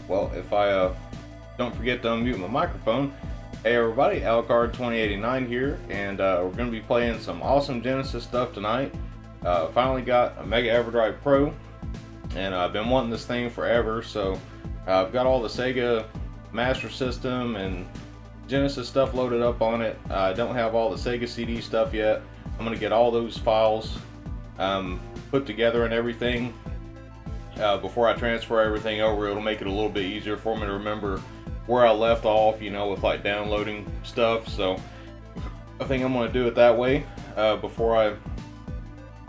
Well, if I don't forget to unmute my microphone. Hey everybody, Alucard2089 here, and we're going to be playing some awesome Genesis stuff tonight. Finally got a Mega Everdrive Pro, and I've been wanting this thing forever, so I've got all the Sega Master System and Genesis stuff loaded up on it. I don't have all the Sega CD stuff yet. I'm going to get all those files put together and everything before I transfer everything over. It'll make it a little bit easier for me to remember where I left off, you know, with like downloading stuff. So I think I'm going to do it that way before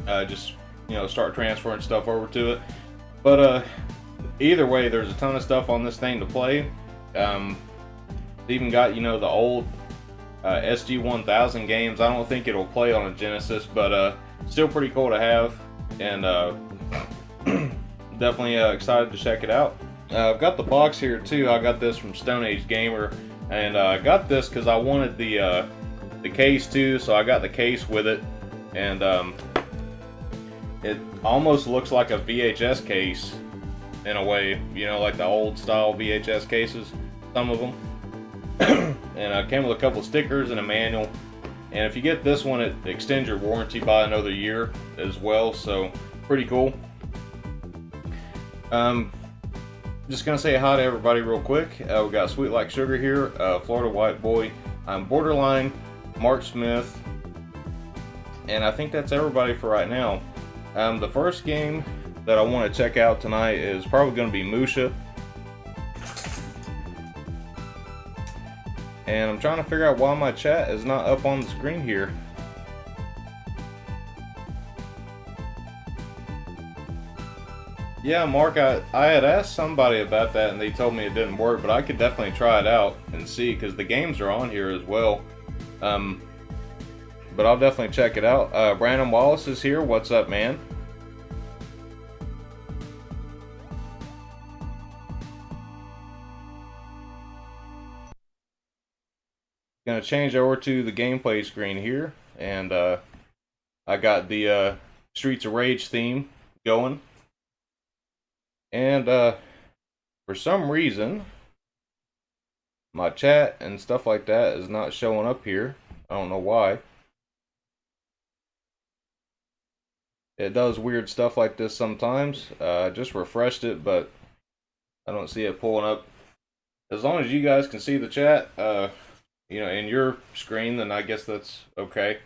I just, you know, start transferring stuff over to it. But either way, there's a ton of stuff on this thing to play. It's even got, you know, the old SG-1000 games. I don't think it'll play on a Genesis, but still pretty cool to have, and definitely excited to check it out. I've got the box here too. I got this from Stone Age Gamer, and I got this because I wanted the case too, so I got the case with it, and it almost looks like a VHS case in a way, you know, like the old style VHS cases, some of them. And it came with a couple of stickers and a manual, and if you get this one, it extends your warranty by another year as well, so pretty cool. Just gonna say hi to everybody real quick. We got Sweet Like Sugar here, Florida White Boy, I'm Borderline, Mark Smith, and I think that's everybody for right now. The first game that I want to check out tonight is probably going to be Musha. And I'm trying to figure out why my chat is not up on the screen here. Yeah, Mark, I had asked somebody about that and they told me it didn't work, but I could definitely try it out and see, because the games are on here as well. But I'll definitely check it out. Brandon Wallace is here. What's up, man? Gonna change over to the gameplay screen here, and I got the Streets of Rage theme going. And for some reason, my chat and stuff like that is not showing up here. I don't know why. It does weird stuff like this sometimes. I just refreshed it, but I don't see it pulling up. As long as you guys can see the chat, you know, in your screen, then I guess that's okay.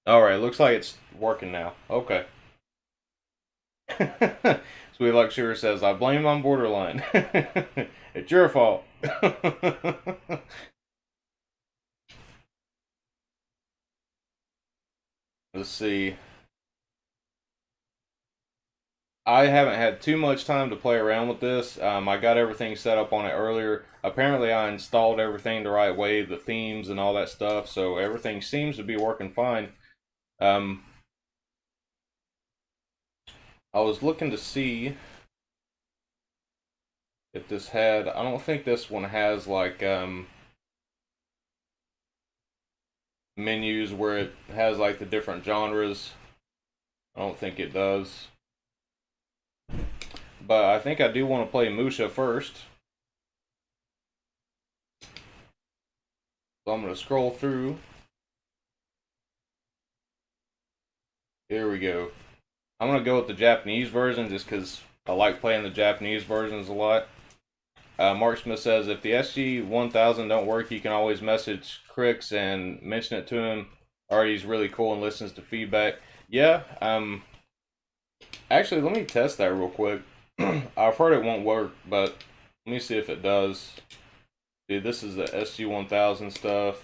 Alright, looks like it's working now. Okay. Sweet Like Sugar says, I blame on Borderline. It's your fault. Let's see. I haven't had too much time to play around with this. I got everything set up on it earlier. Apparently I installed everything the right way, the themes and all that stuff, so everything seems to be working fine. I was looking to see if this had, I don't think this one has like menus where it has like the different genres. I don't think it does. But I think I do want to play Musha first. So I'm going to scroll through. Here we go. I'm going to go with the Japanese version just because I like playing the Japanese versions a lot. Mark Smith says, if the SG-1000 don't work, you can always message Crix and mention it to him. Alright, he's really cool and listens to feedback. Yeah, actually, let me test that real quick. I've heard it won't work, but let me see if it does. Dude, this is the SG-1000 stuff.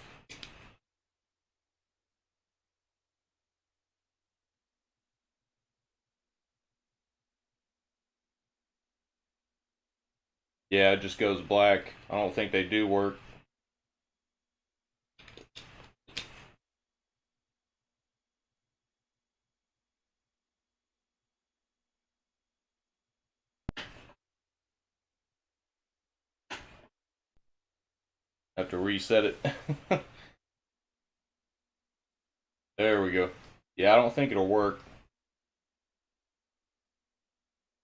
Yeah, it just goes black. I don't think they do work. Have to reset it. There we go. Yeah, I don't think it'll work.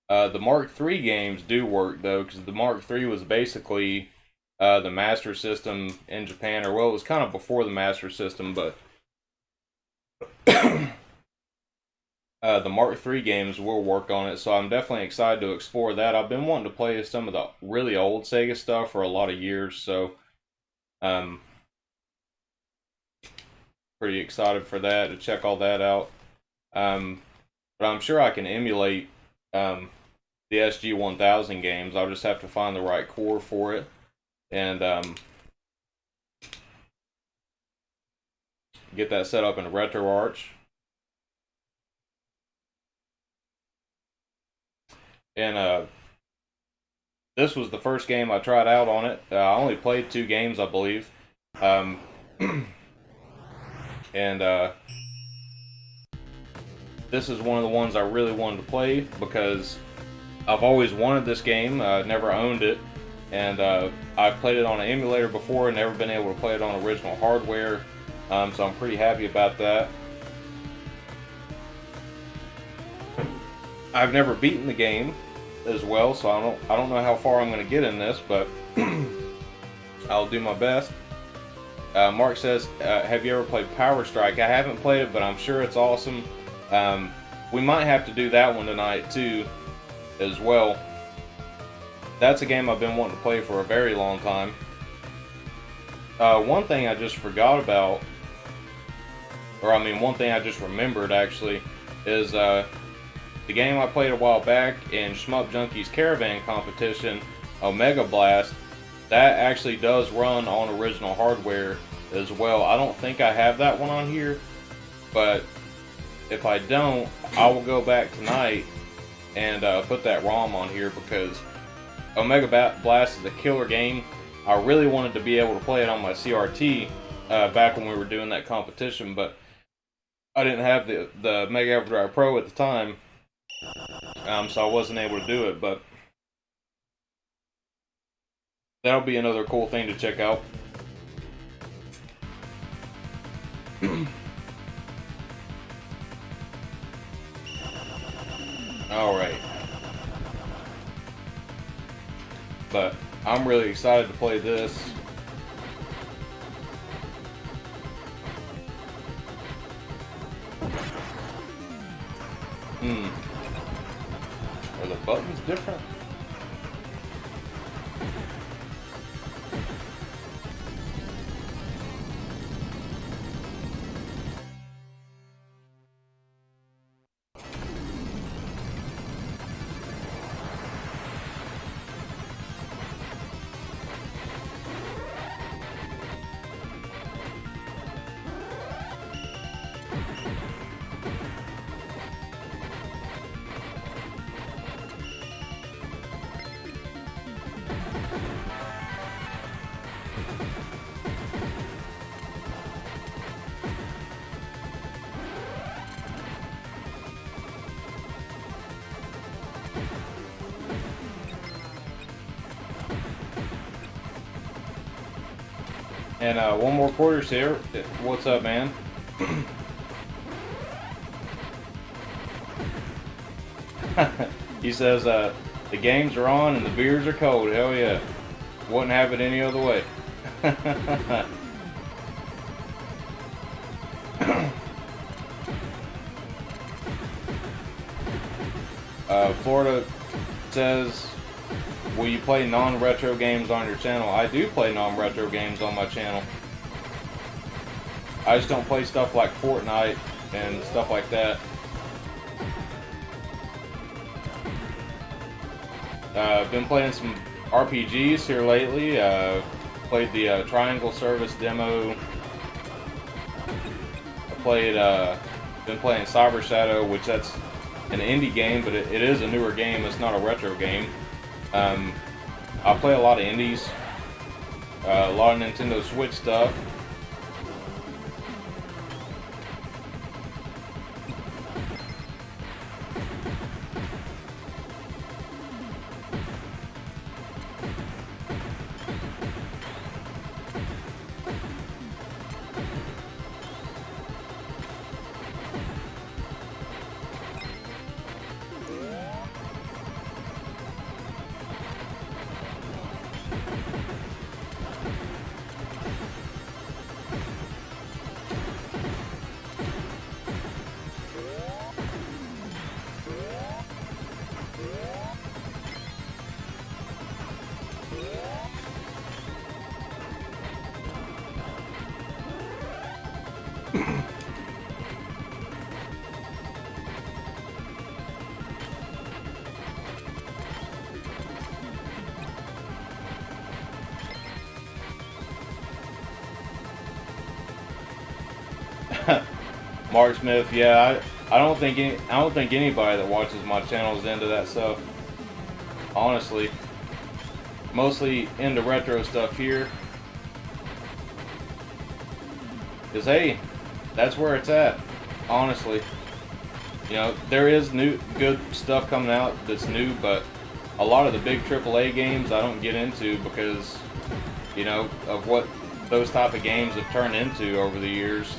The Mark III games do work though, because the Mark III was basically the Master System in Japan, or well, it was kind of before the Master System, but the Mark III games will work on it, so I'm definitely excited to explore that. I've been wanting to play some of the really old Sega stuff for a lot of years, so pretty excited for that, to check all that out. But I'm sure I can emulate the SG-1000 games. I'll just have to find the right core for it, and get that set up in RetroArch. And this was the first game I tried out on it. I only played 2 games, I believe. And this is one of the ones I really wanted to play because I've always wanted this game. Never owned it, and I've played it on an emulator before and never been able to play it on original hardware. So I'm pretty happy about that. I've never beaten the game as well, so I don't know how far I'm going to get in this, but I'll do my best. Mark says, have you ever played Power Strike? I haven't played it, but I'm sure it's awesome. We might have to do that one tonight too, as well. That's a game I've been wanting to play for a very long time. One thing I just forgot about, or I mean one thing I just remembered actually, is the game I played a while back in Shmup Junkie's Caravan competition, Omega Blast. That actually does run on original hardware as well. I don't think I have that one on here, but if I don't, I will go back tonight and put that ROM on here, because Omega Blast is a killer game. I really wanted to be able to play it on my CRT back when we were doing that competition, but I didn't have the Mega Everdrive Pro at the time, so I wasn't able to do it, but that'll be another cool thing to check out. Alright. But I'm really excited to play this. Are the buttons different? And one more quarters here. What's up, man? He says, the games are on and the beers are cold. Hell yeah. Wouldn't have it any other way. Florida says, will you play non-retro games on your channel? I do play non-retro games on my channel. I just don't play stuff like Fortnite and stuff like that. I've been playing some RPGs here lately. Played the Triangle Service demo. Been playing Cyber Shadow, which that's an indie game, but it is a newer game. It's not a retro game. I play a lot of indies, a lot of Nintendo Switch stuff. Mark Smith, yeah, I don't think anybody that watches my channel is into that stuff. Honestly, mostly into retro stuff here. Cause hey, that's where it's at. Honestly, you know, there is new good stuff coming out that's new, but a lot of the big AAA games I don't get into because, you know, of what those type of games have turned into over the years.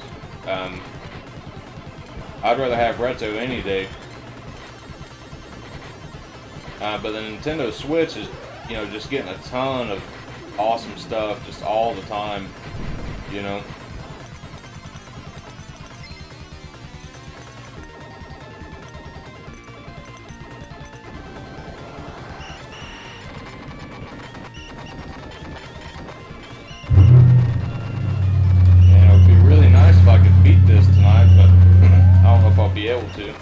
I'd rather have retro any day. But the Nintendo Switch is, you know, just getting a ton of awesome stuff just all the time, you know. And it would be really nice if I could beat this tonight, but I don't know if I'll be able to.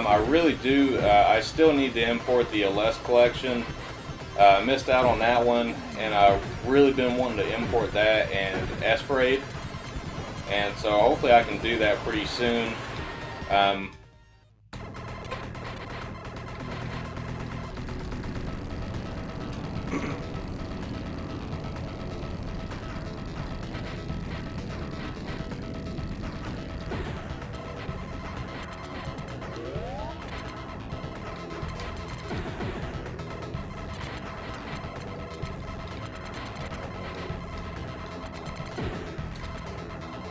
I really do. I still need to import the LS collection. I missed out on that one, and I've really been wanting to import that and Esperate. And so hopefully I can do that pretty soon.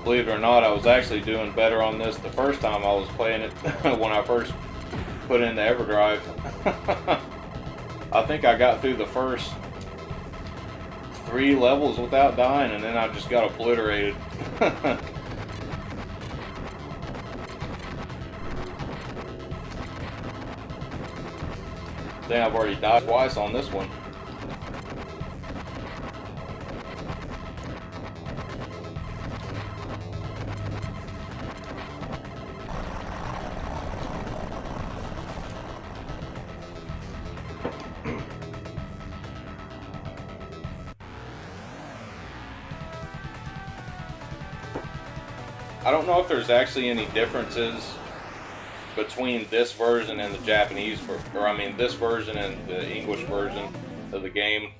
Believe it or not, I was actually doing better on this the first time I was playing it when I first put in the Everdrive. I think I got through the first 3 levels without dying, and then I just got obliterated. I think I've already died twice on this one. I don't know if there's actually any differences between this version and the Japanese, or I mean this version and the English version of the game.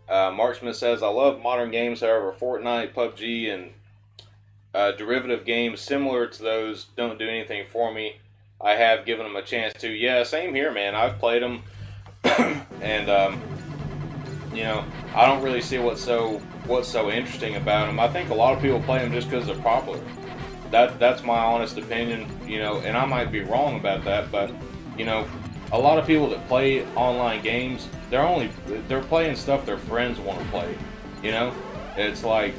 Mark Smith says, I love modern games, however Fortnite, PUBG, and derivative games similar to those don't do anything for me. I have given them a chance to. Yeah, same here, man. I've played them, and you know, I don't really see what's so interesting about them. I think a lot of people play them just because they're popular. That's my honest opinion, you know, and I might be wrong about that, but you know, a lot of people that play online games, they're playing stuff their friends want to play. You know, it's like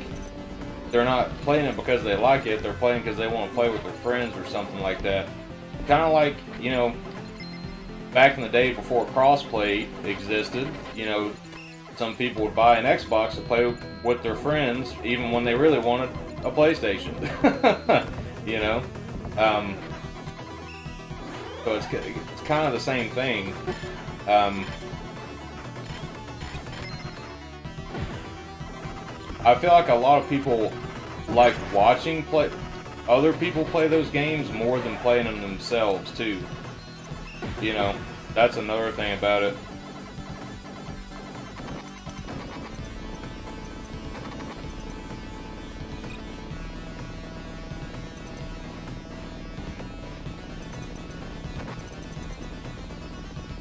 they're not playing it because they like it. They're playing because they want to play with their friends or something like that. Kind of like, you know, back in the day before crossplay existed, you know, some people would buy an Xbox to play with their friends, even when they really wanted a PlayStation. You know, so it's kind of the same thing. I feel like a lot of people like watching other people play those games more than playing them themselves too. You know, that's another thing about it.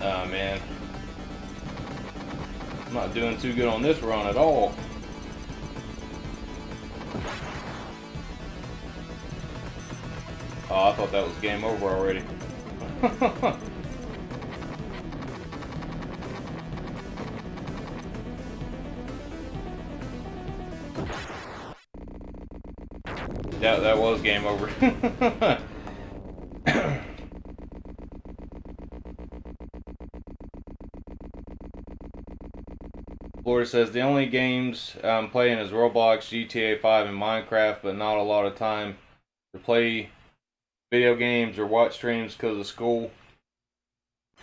Oh man, I'm not doing too good on this run at all. Oh, I thought that was game over already. that was game over. Florida says the only games I'm playing is Roblox, GTA 5, and Minecraft, but not a lot of time to play video games or watch streams because of school.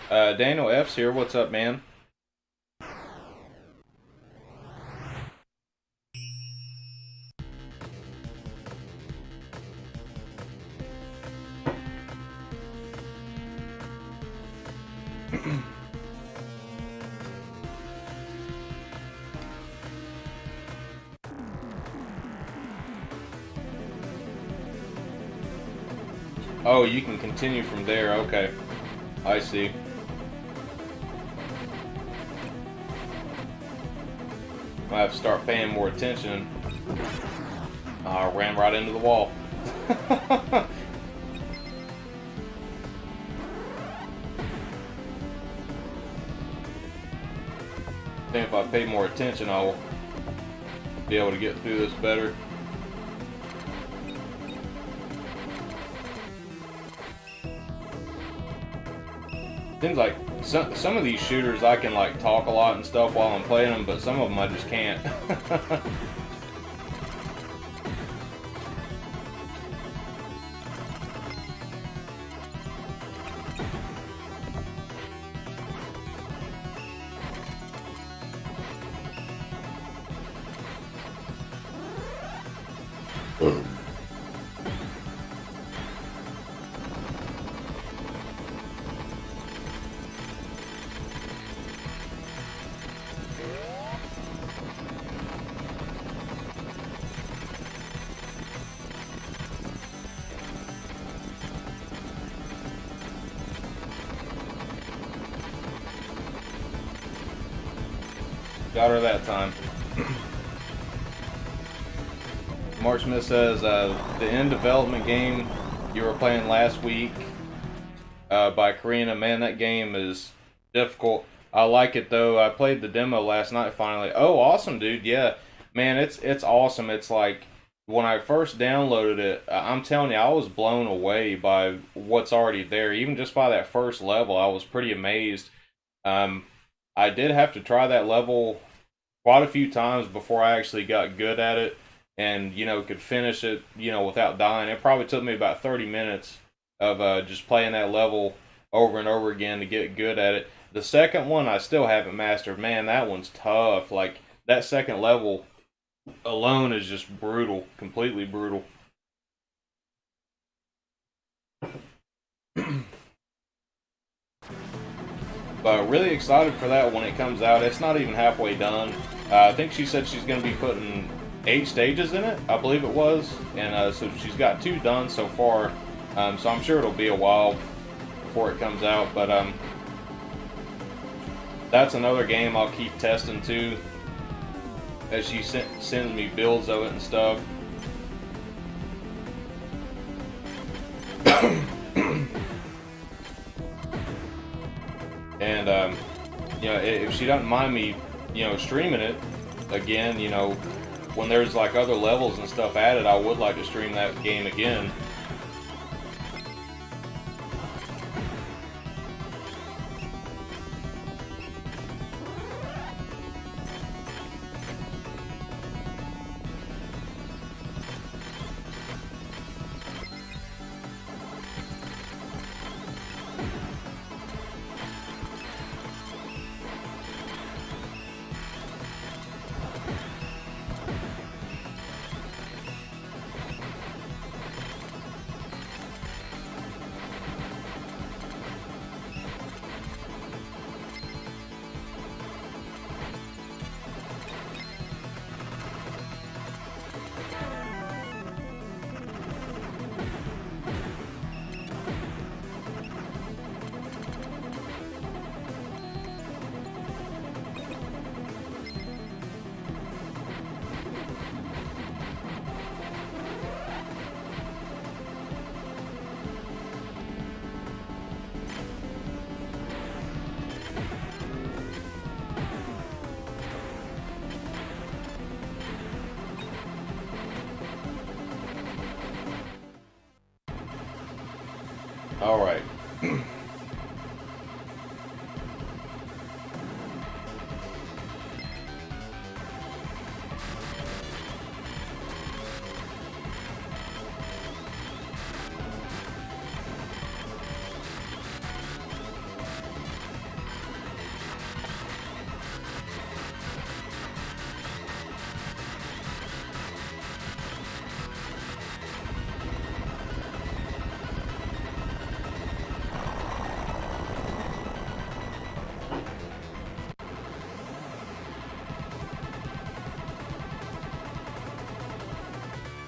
Daniel F's here. What's up, man? Oh, you can continue from there. Okay. I see. I have to start paying more attention. I ran right into the wall. I think if I pay more attention, I'll be able to get through this better. Seems like some of these shooters I can like talk a lot and stuff while I'm playing them, but some of them I just can't. Got her that time. Mark Smith says, the in development game you were playing last week by Karina, man, that game is difficult. I like it though. I played the demo last night finally. Oh, awesome, dude. Yeah, man, it's awesome. It's like when I first downloaded it, I'm telling you, I was blown away by what's already there. Even just by that first level, I was pretty amazed. I did have to try that level quite a few times before I actually got good at it and, you know, could finish it, you know, without dying. It probably took me about 30 minutes of just playing that level over and over again to get good at it. The second one I still haven't mastered. Man, that one's tough. Like, that second level alone is just brutal, completely brutal. But really excited for that when it comes out. It's not even halfway done. I think she said she's going to be putting 8 stages in it, I believe it was. And so she's got 2 done so far. So I'm sure it'll be a while before it comes out. But that's another game I'll keep testing too, as she sends me builds of it and stuff. And you know, if she doesn't mind me, you know, streaming it again, you know, when there's like other levels and stuff added, I would like to stream that game again. All right.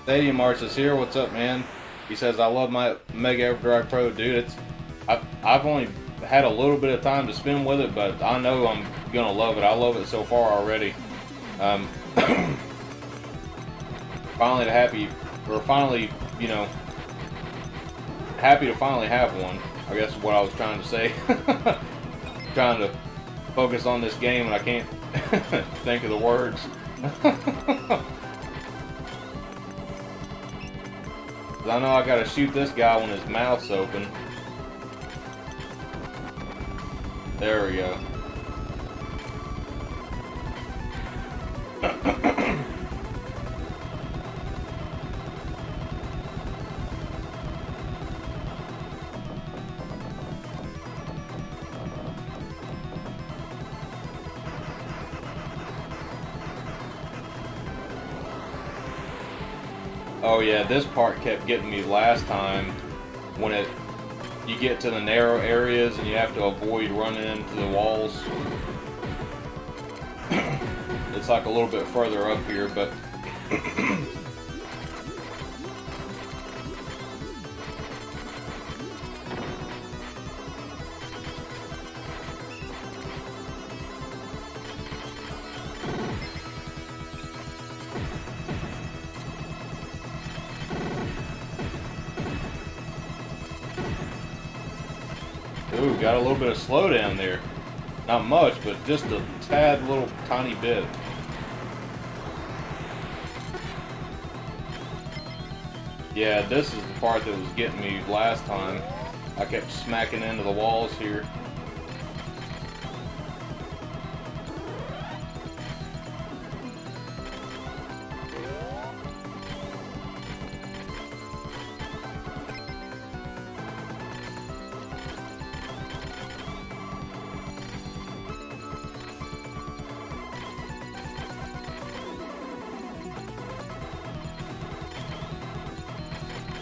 Stadium Arts is here. What's up, man? He says, I love my Mega Everdrive Pro, dude. I've only had a little bit of time to spend with it, but I know I'm gonna love it. I love it so far already. Finally, you know, happy to finally have one. I guess is what I was trying to say. Trying to focus on this game and I can't think of the words. I know I gotta shoot this guy when his mouth's open. There we go. Oh yeah, this part kept getting me last time when you get to the narrow areas and you have to avoid running into the walls. It's like a little bit further up here, but ooh, got a little bit of slowdown there. Not much, but just a tad little tiny bit. Yeah, this is the part that was getting me last time. I kept smacking into the walls here.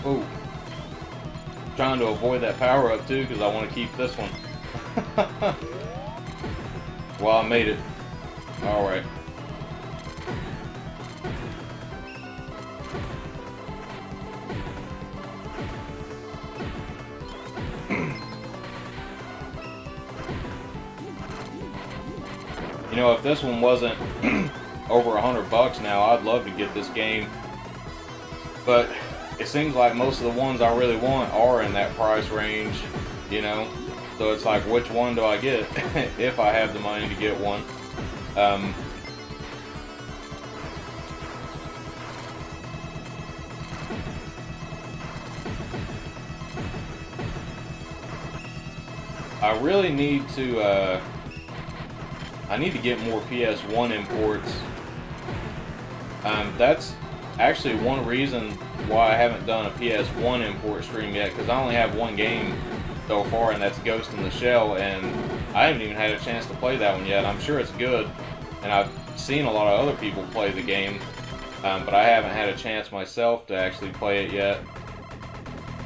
Oh, trying to avoid that power up too because I want to keep this one. Well, I made it. All right. You know, if this one wasn't over $100 now, I'd love to get this game, but it seems like most of the ones I really want are in that price range, you know? So it's like, which one do I get if I have the money to get one? I really need to, I need to get more PS1 imports. That's actually one reason why I haven't done a PS1 import stream yet, because I only have one game so far, and that's Ghost in the Shell, and I haven't even had a chance to play that one yet. I'm sure it's good, and I've seen a lot of other people play the game, but I haven't had a chance myself to actually play it yet.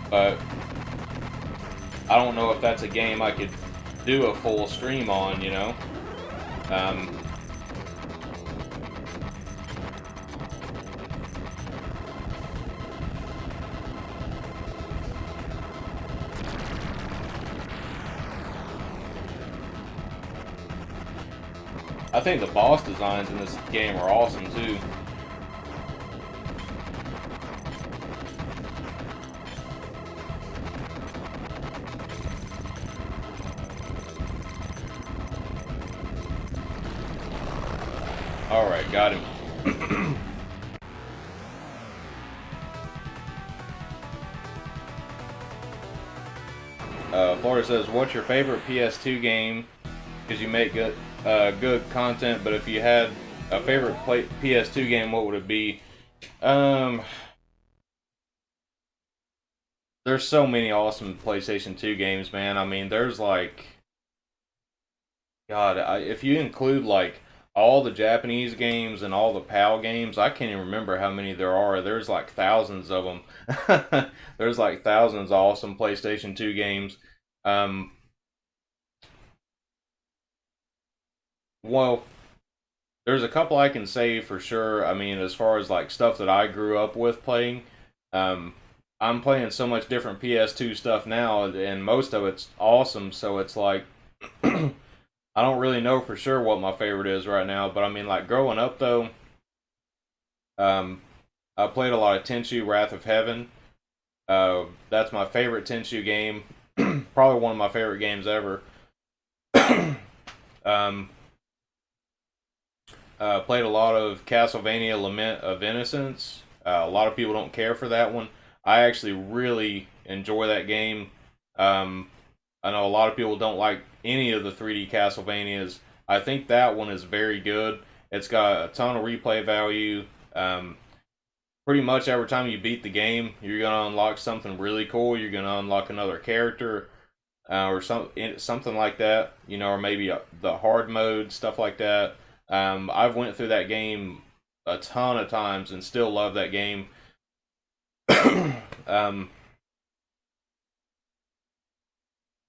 But I don't know if that's a game I could do a full stream on, you know? I think the boss designs in this game are awesome too. Alright, got him. Florida says, "What's your favorite PS2 game? Because you make good content, but if you had a favorite PS2 game, what would it be?" Um, there's so many awesome PlayStation 2 games, man. I mean, there's like, God, if you include like all the Japanese games and all the PAL games, I can't even remember how many there are. There's like thousands of them. There's like thousands of awesome PlayStation 2 games. Um, well, there's a couple I can say for sure. I mean, as far as like stuff that I grew up with playing, um, I'm playing so much different PS2 stuff now, and most of it's awesome. So it's like I don't really know for sure what my favorite is right now. But I mean, like growing up though, um, I played a lot of Tenchu Wrath of Heaven. That's my favorite Tenchu game. Probably one of my favorite games ever. um, Played a lot of Castlevania Lament of Innocence. A lot of people don't care for that one. I actually really enjoy that game. Um, I know a lot of people don't like any of the 3D Castlevanias. I think that one is very good. It's got a ton of replay value. Pretty much every time you beat the game, you're gonna unlock something really cool. You're gonna unlock another character, or something like that. You know, or maybe the hard mode, stuff like that. I've went through that game a ton of times and still love that game. um,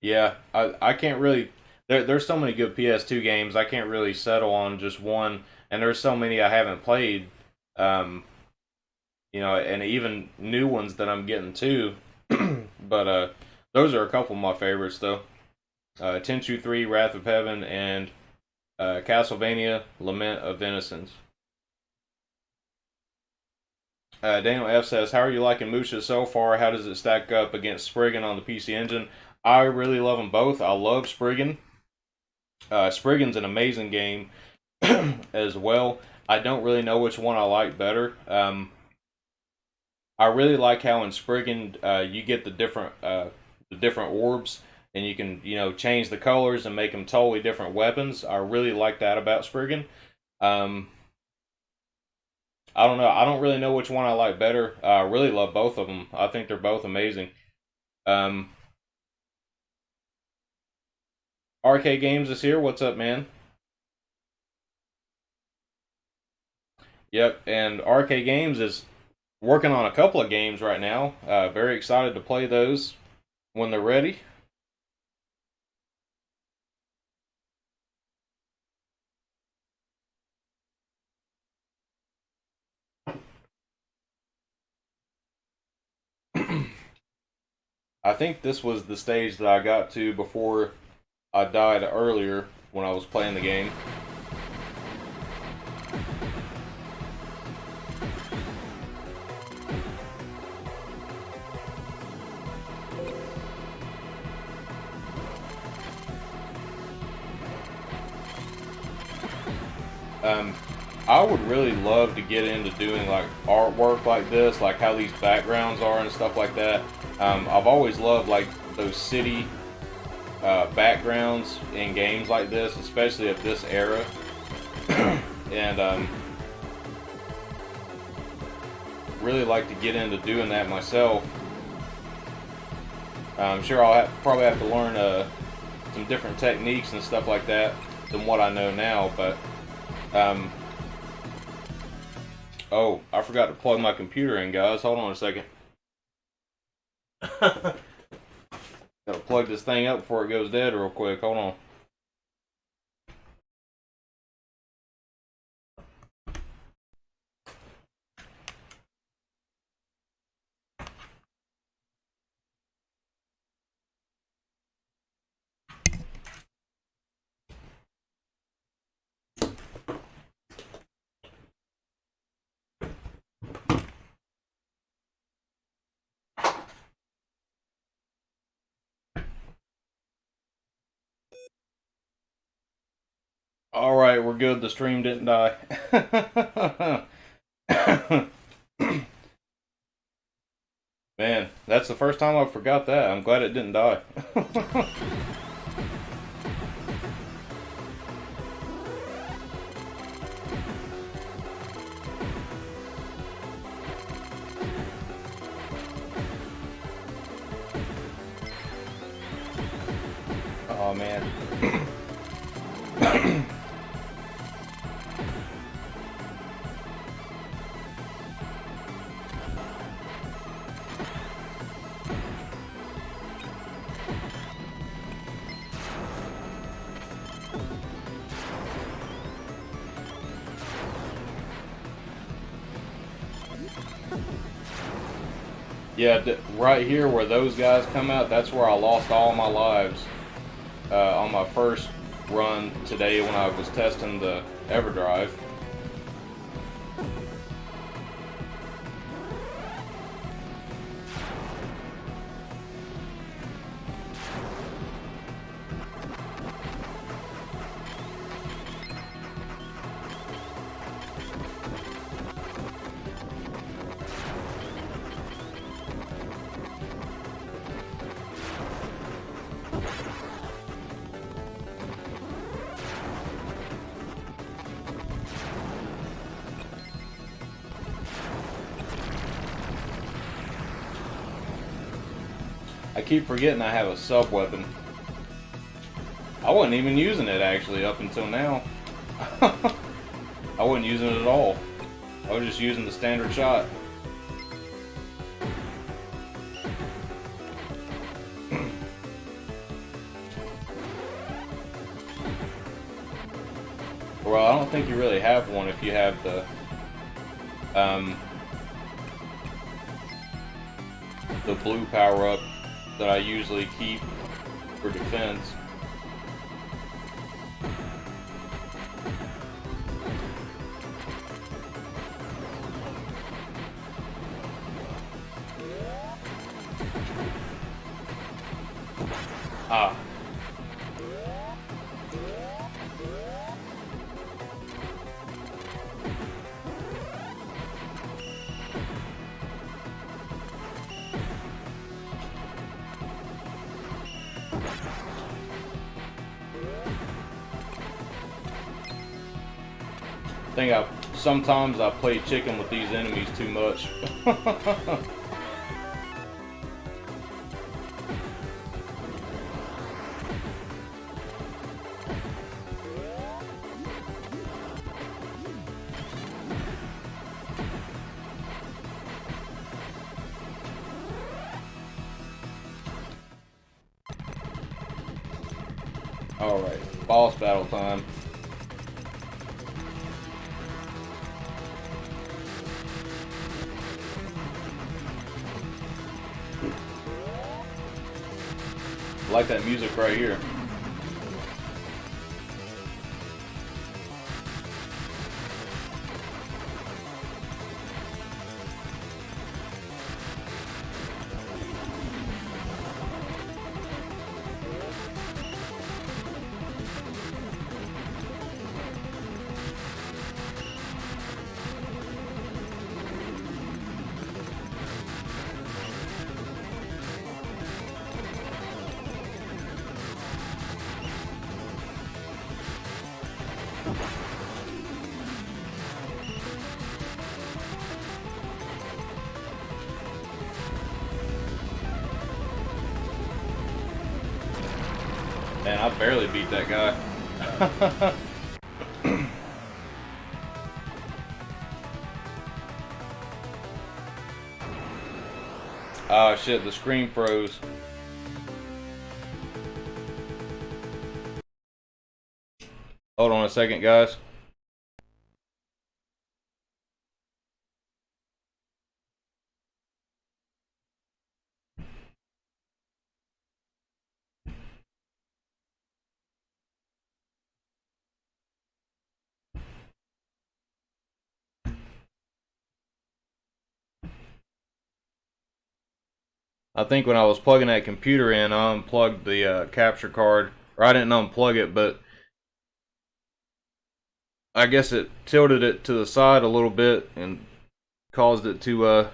yeah, I can't really. There's so many good PS2 games. I can't really settle on just one, and there's so many I haven't played. Um, you know, and even new ones that I'm getting too. But those are a couple of my favorites though. Tenchu 3, Wrath of Heaven, and Castlevania Lament of Innocence. Daniel F says, "How are you liking Musha so far? How does it stack up against Spriggan on the PC Engine?" I really love them both. I love Spriggan. Spriggan's an amazing game as well. I don't really know which one I like better. I really like how in Spriggan you get the different orbs, and you can change the colors and make them totally different weapons. I really like that about Spriggan. Um, I don't know. I don't really know which one I like better. I really love both of them. I think they're both amazing. Um, RK Games is here. What's up, man? Yep, and RK Games is working on a couple of games right now. Very excited to play those when they're ready. I think this was the stage that I got to before I died earlier when I was playing the game. Um, I would really love to get into doing like artwork like this, like how these backgrounds are and stuff like that. I've always loved like those city backgrounds in games like this, especially of this era. And really like to get into doing that myself. I'm sure probably have to learn some different techniques and stuff like that than what I know now, but oh, I forgot to plug my computer in, guys. Hold on a second. Gotta plug this thing up before it goes dead real quick. Hold on. Alright, we're good. The stream didn't die. Man, That's the first time I forgot that. I'm glad it didn't die. Oh man. Yeah, right here where those guys come out, that's where I lost all my lives on my first run today when I was testing the Everdrive. I keep forgetting I have a sub weapon. I wasn't even using it actually up until now. I wasn't using it at all. I was just using the standard shot. Well, I don't think you really have one if you have the blue power up that I usually keep for defense. Ah. I think sometimes I play chicken with these enemies too much. Alright, boss battle time. I like that music right here. Man, I barely beat that guy. Oh shit, the screen froze. Hold on a second, guys. I think when I was plugging that computer in, I unplugged the capture card. Or I didn't unplug it, but I guess it tilted it to the side a little bit and caused it to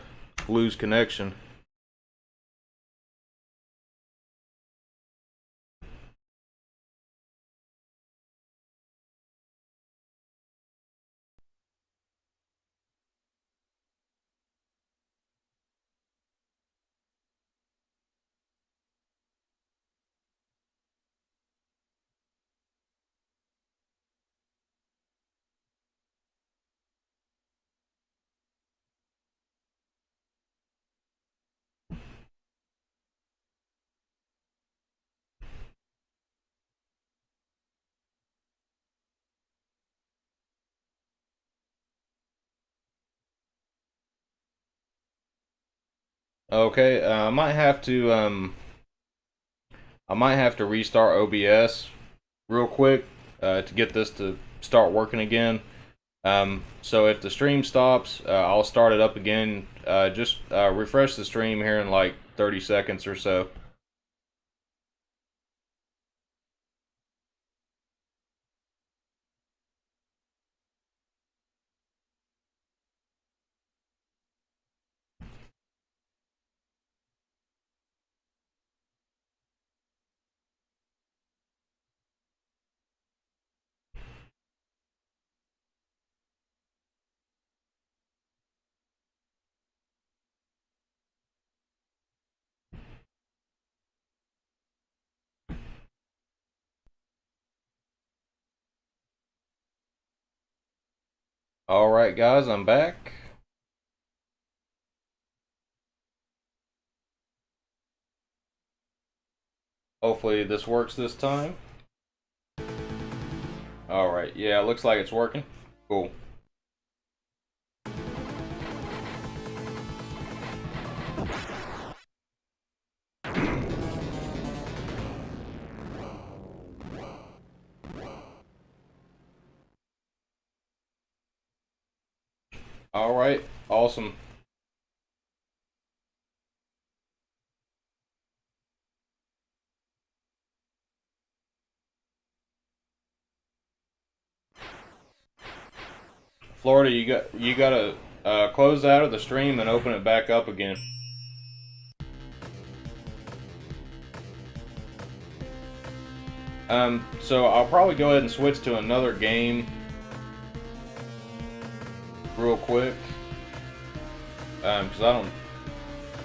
lose connection. Okay, I might have to restart OBS real quick to get this to start working again. So if the stream stops, I'll start it up again. Just refresh the stream here in like 30 seconds or so. Alright, guys, I'm back. Hopefully, this works this time. Alright, yeah, it looks like it's working. Cool. Alright, awesome. Florida, you gotta close out of the stream and open it back up again. So I'll probably go ahead and switch to another game real quick. Because I don't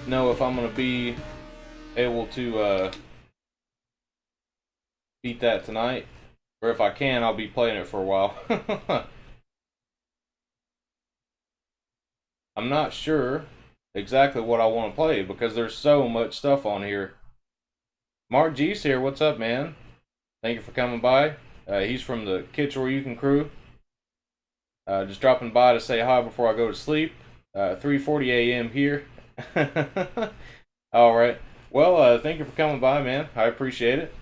know if I'm gonna be able to beat that tonight, or if I can, I'll be playing it for a while. I'm not sure exactly what I want to play because there's so much stuff on here. Mark G's here. What's up, man? Thank you for coming by. He's from the Kitchell Yukon crew. Just dropping by to say hi before I go to sleep. 3:40 a.m. here. All right. Well, thank you for coming by, man. I appreciate it.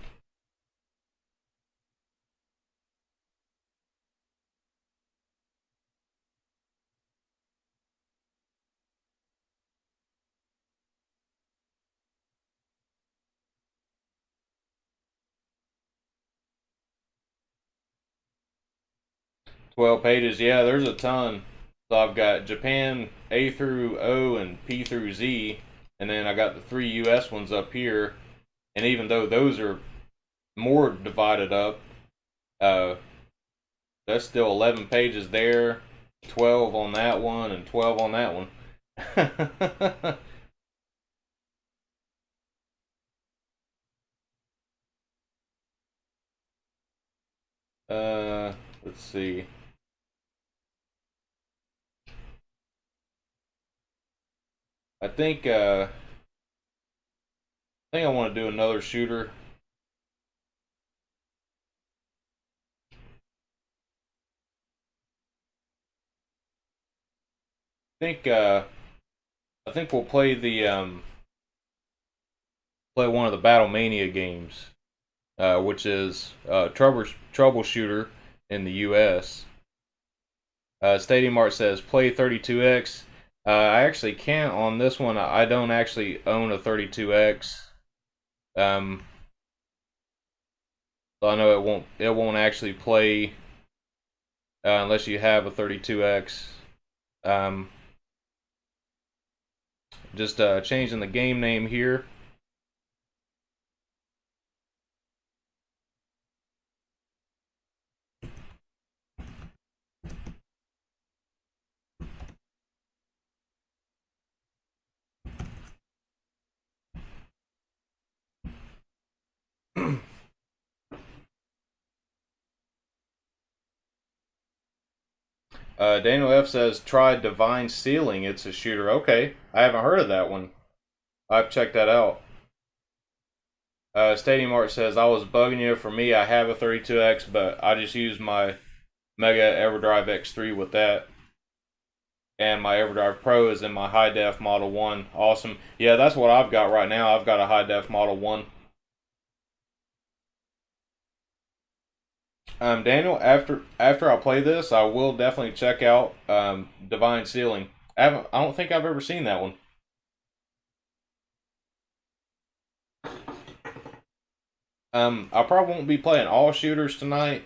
$12 pages. Yeah, there's a ton. So I've got Japan A through O and P through Z, and then I got the 3 US ones up here. And even though those are more divided up, uh, that's still 11 pages there, 12 on that one, and 12 on that one. Let's see. I think I want to do another shooter. I think we'll play the play one of the Battle Mania games, which is troubleshooter in the U.S. Stadium Art says play 32X. I actually can't on this one. I don't actually own a 32X. So I know it won't actually play unless you have a 32X. Just changing the game name here. Daniel F says try Divine Ceiling. It's a shooter. Okay, I haven't heard of that one. I've checked that out. Stadium Art says I was bugging you. For me, I have a 32X, but I just use my Mega Everdrive X3 with that. and my Everdrive Pro is in my high def Model 1. Awesome. Yeah, that's what I've got right now. I've got a high def Model 1. Daniel, after I play this, I will definitely check out Divine Ceiling. I don't think I've ever seen that one. I probably won't be playing all shooters tonight.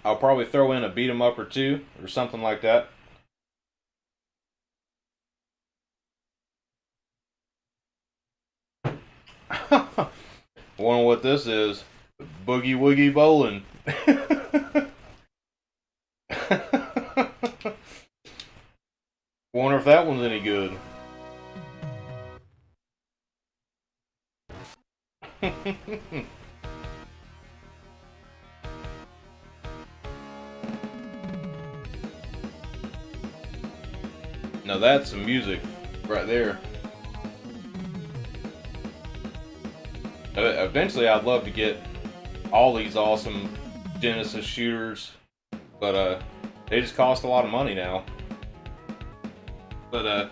I'll probably throw in a beat 'em up or two or something like that. Wonder what this is. Boogie Woogie Bowling. Wonder if that one's any good. Now that's some music right there. Eventually, I'd love to get all these awesome Genesis shooters, but they just cost a lot of money now. But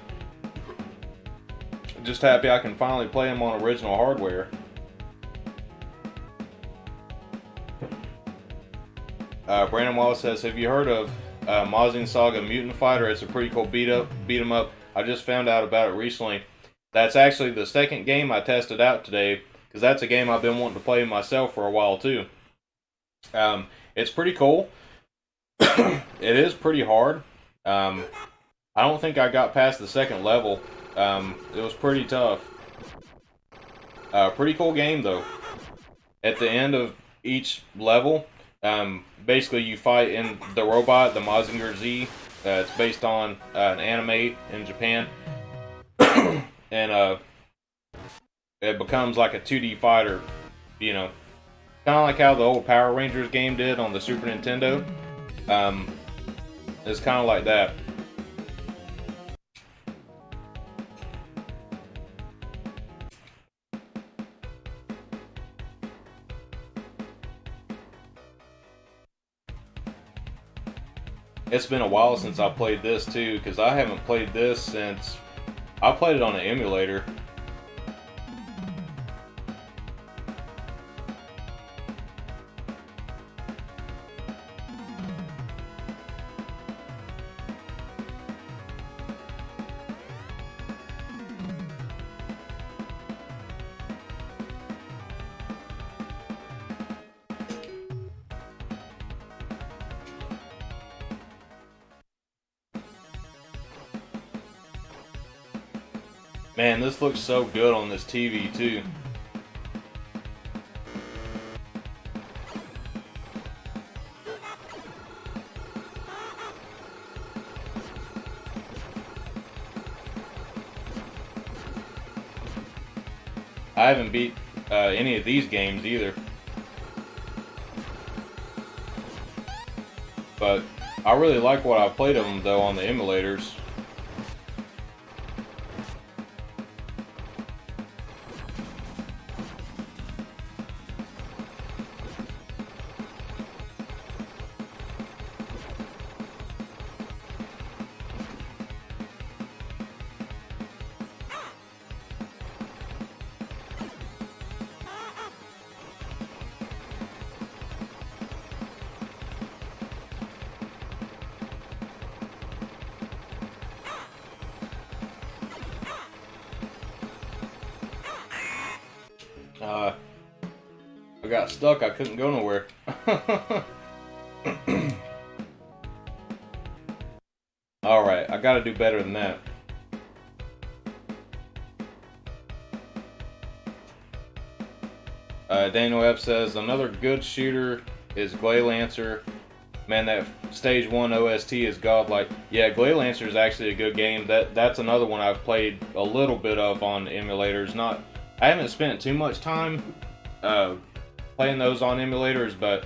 just happy I can finally play them on original hardware. Brandon Wallace says, "Have you heard of Mazing Saga Mutant Fighter? It's a pretty cool beat 'em up. I just found out about it recently. That's actually the second game I tested out today, because that's a game I've been wanting to play myself for a while too. It's pretty cool. It is pretty hard. I don't think I got past the second level. It was pretty tough. Pretty cool game though. At the end of each level, basically you fight in the robot, the Mazinger Z. It's based on an anime in Japan. And it becomes like a 2D fighter, you know. Kind of like how the old Power Rangers game did on the Super Nintendo. It's kind of like that. It's been a while since I played this too, because I haven't played this since I played it on an emulator. Man, this looks so good on this TV too. I haven't beat any of these games either. But I really like what I've played of them though on the emulators. I got stuck, I couldn't go nowhere. Alright, I gotta do better than that. Daniel F says, another good shooter is Glailancer. Man, that stage 1 OST is godlike. Yeah, Glailancer is actually a good game. That's another one I've played a little bit of on emulators. I haven't spent too much time playing those on emulators, but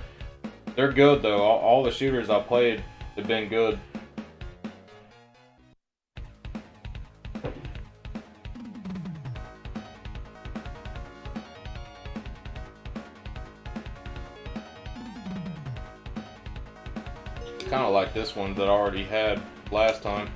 they're good though. All the shooters I've played have been good. kind of like this one that I already had last time.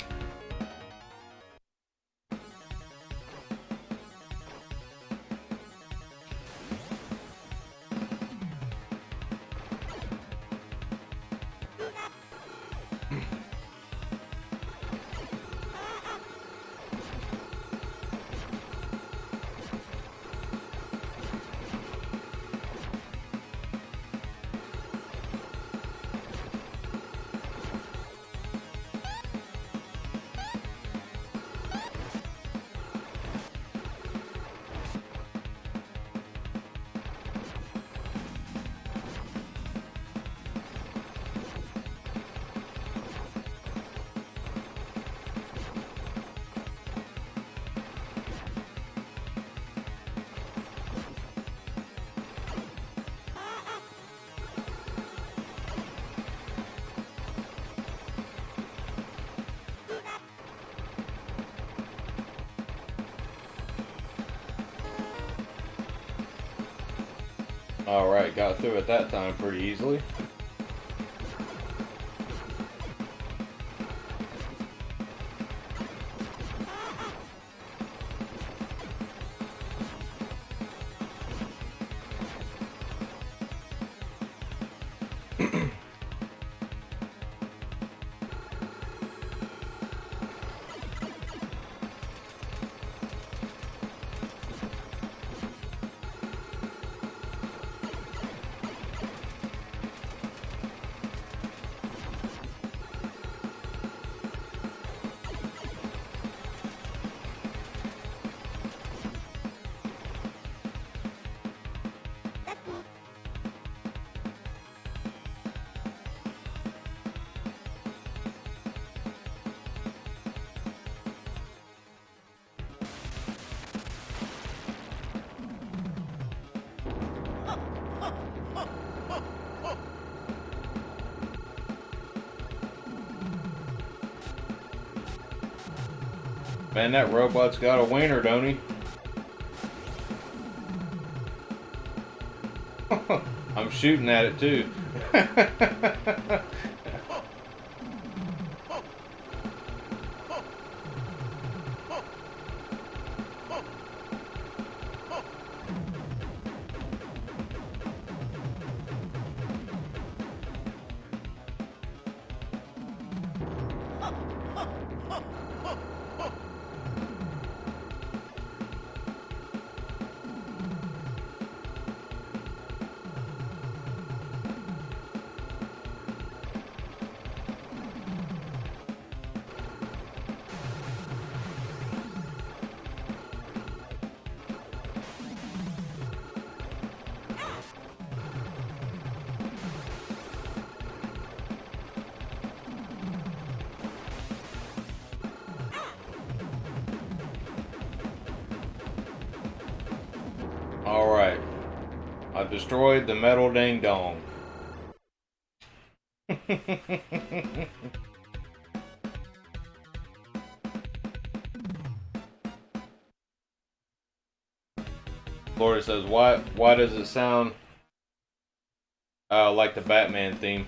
Alright, got through it that time pretty easily. Man, that robot's got a wiener, don't he? I'm shooting at it too. Alright. I've destroyed the metal ding dong. Florida says, why does it sound like the Batman theme?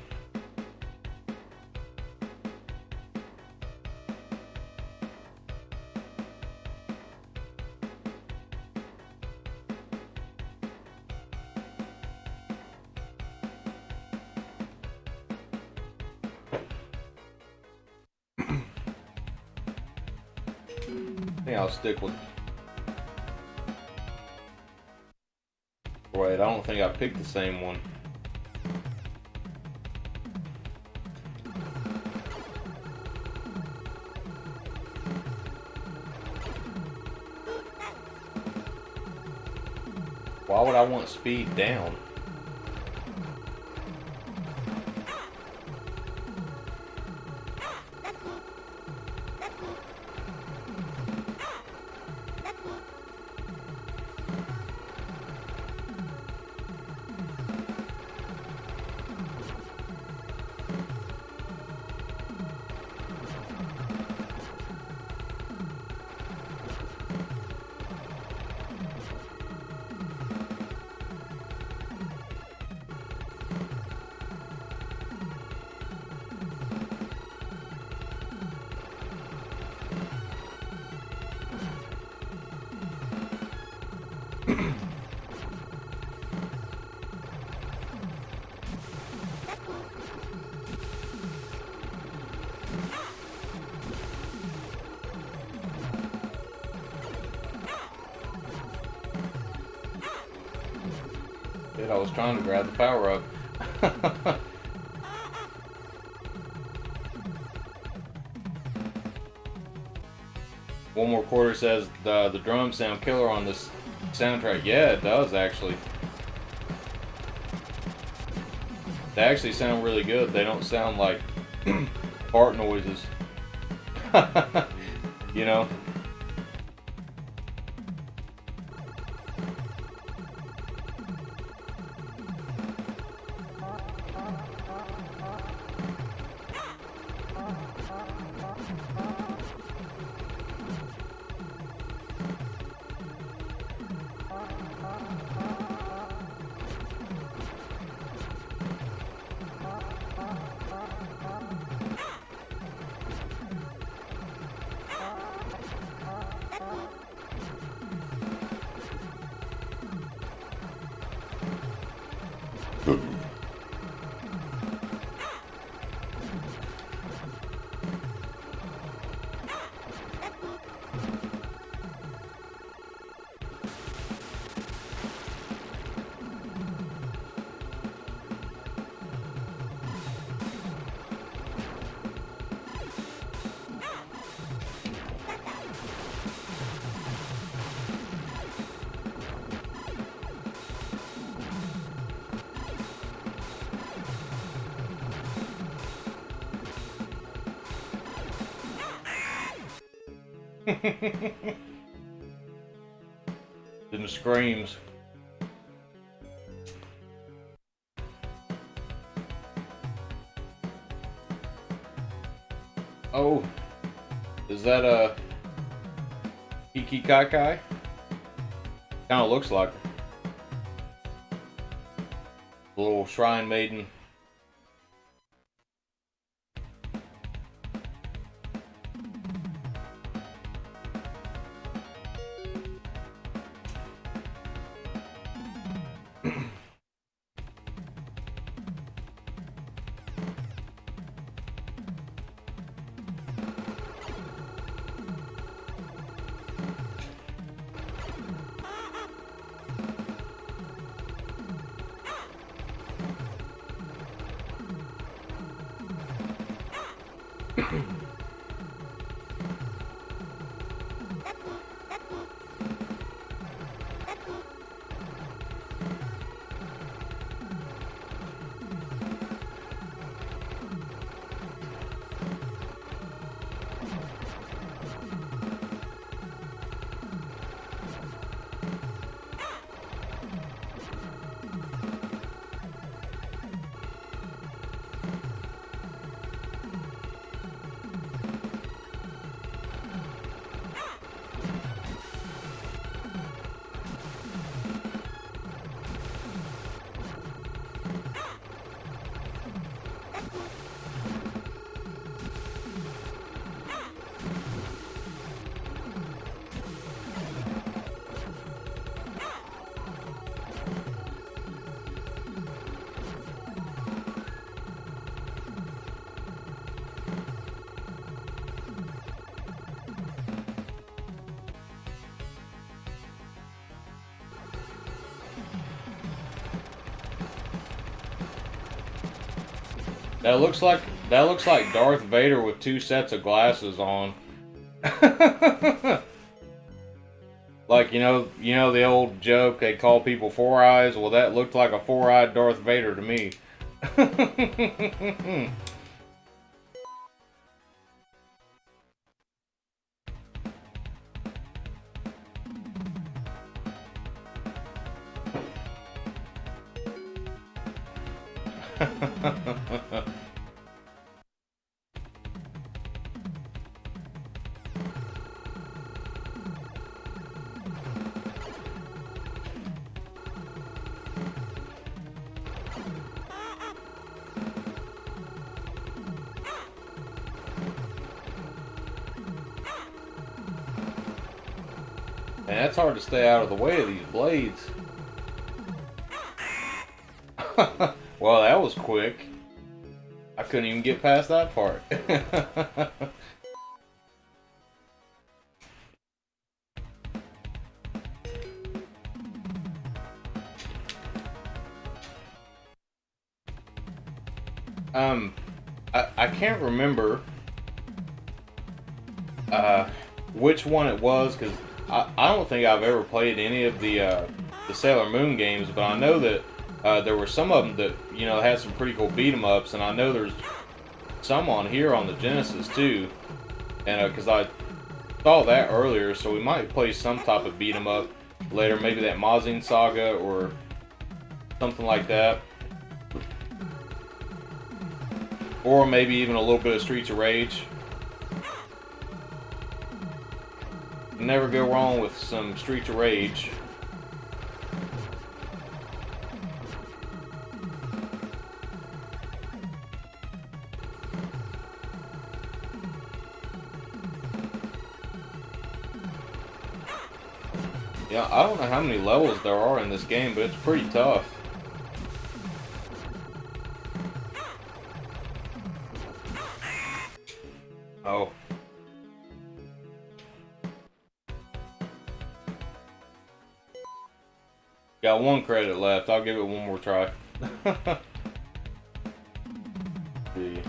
I think I'll stick with... Wait, I don't think I picked the same one. Why would I want speed down? Dude, I was trying to grab the power up. One More Quarter says the drums sound killer on this soundtrack. Yeah, it does actually. They actually sound really good. They don't sound like fart noises. You know? Them screams. Oh, is that a Kiki Kakai? Kind of looks like her. Little shrine maiden. That looks like Darth Vader with two sets of glasses on. Like, you know the old joke, they call people four eyes? Well, that looked like a four-eyed Darth Vader to me. And that's hard to stay out of the way of these blades. Well, that was quick. I couldn't even get past that part. I can't remember which one it was, because I don't think I've ever played any of the Sailor Moon games, but I know that there were some of them that, you know, had some pretty cool beat 'em ups, and I know there's some on here on the Genesis too, and because I saw that earlier, so we might play some type of beat 'em up later, maybe that Mazin Saga or something like that. Or maybe even a little bit of Streets of Rage. Never go wrong with some Streets of Rage. Yeah, I don't know how many levels there are in this game, but it's pretty tough. Oh. Got one credit left. I'll give it one more try. See.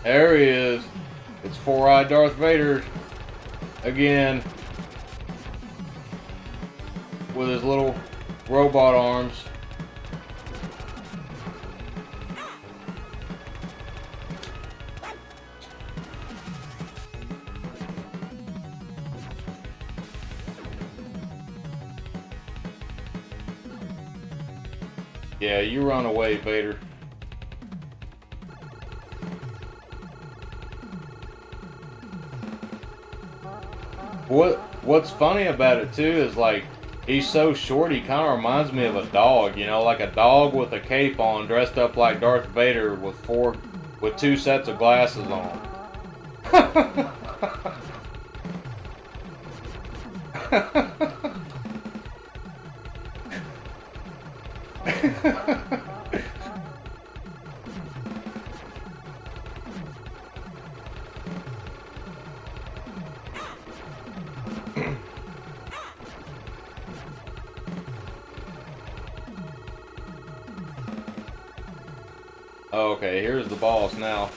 There he is. It's Four-Eyed Darth Vader again with his little robot arms. Yeah, you run away, Vader. What's funny about it too is, like, he's so short, he kind of reminds me of a dog, you know, like a dog with a cape on, dressed up like Darth Vader with two sets of glasses on. Okay, here's the boss now.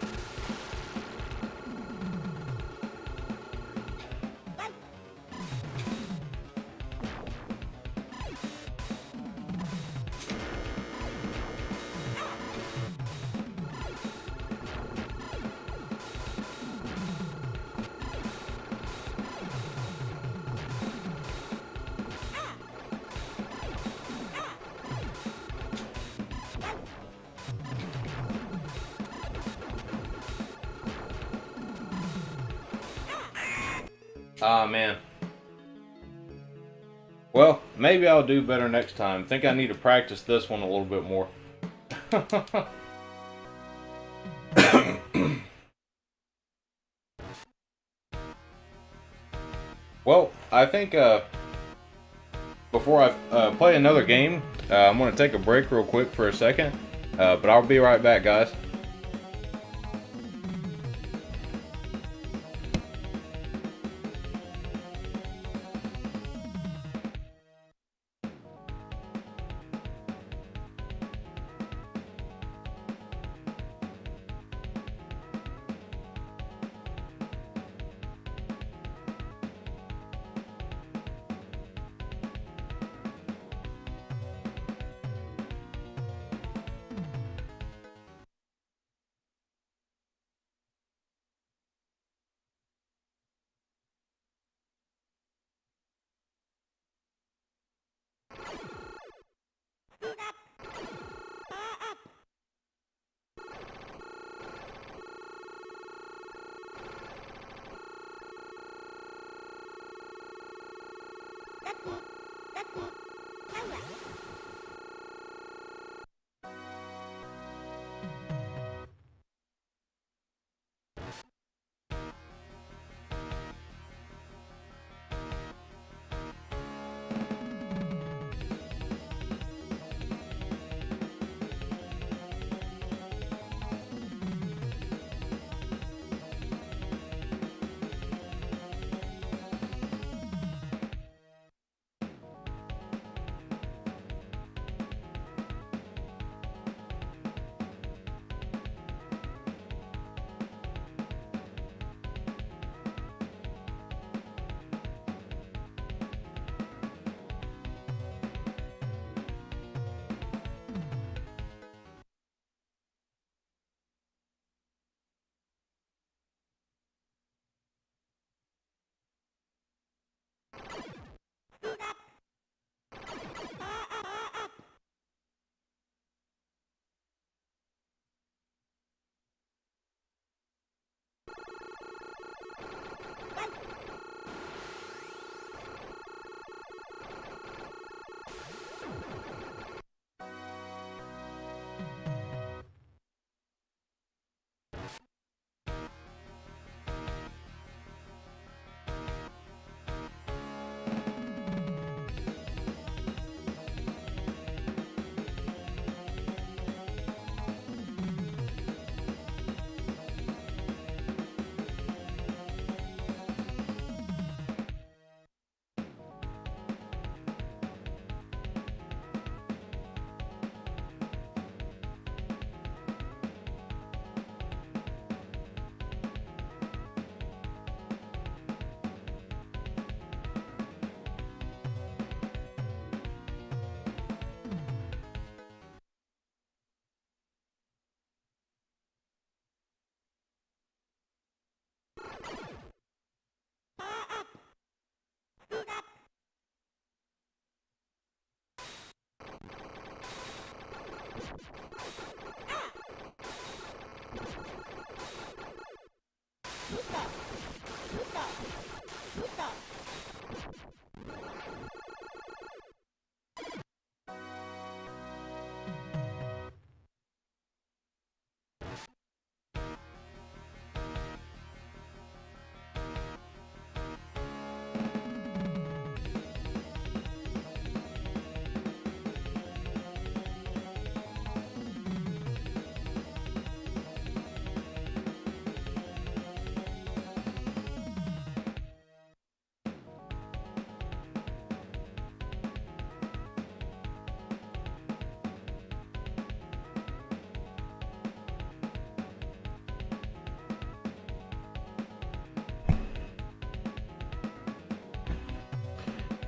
Ah, man. Well, maybe I'll do better next time. I think I need to practice this one a little bit more. Well, I think before I play another game, I'm going to take a break real quick for a second. But I'll be right back, guys.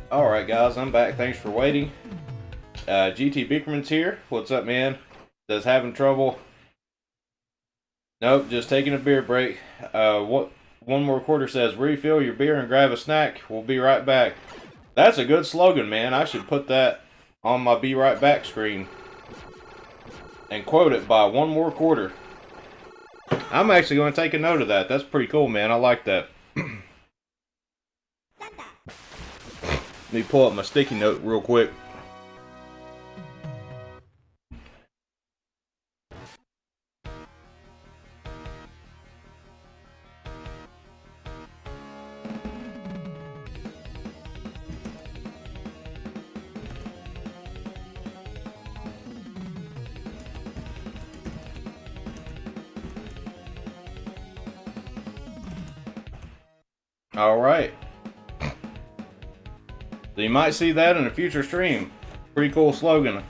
Alright guys, I'm back. Thanks for waiting. GT Bickerman's here. What's up, man? Does having trouble? Nope, just taking a beer break. What? One more quarter says, refill your beer and grab a snack. We'll be right back. That's a good slogan, man. I should put that on my be right back screen and quote it by one more quarter. I'm actually going to take a note of that. That's pretty cool, man. I like that. me pull up my sticky note real quick. All right. So you might see that in a future stream. Pretty cool slogan.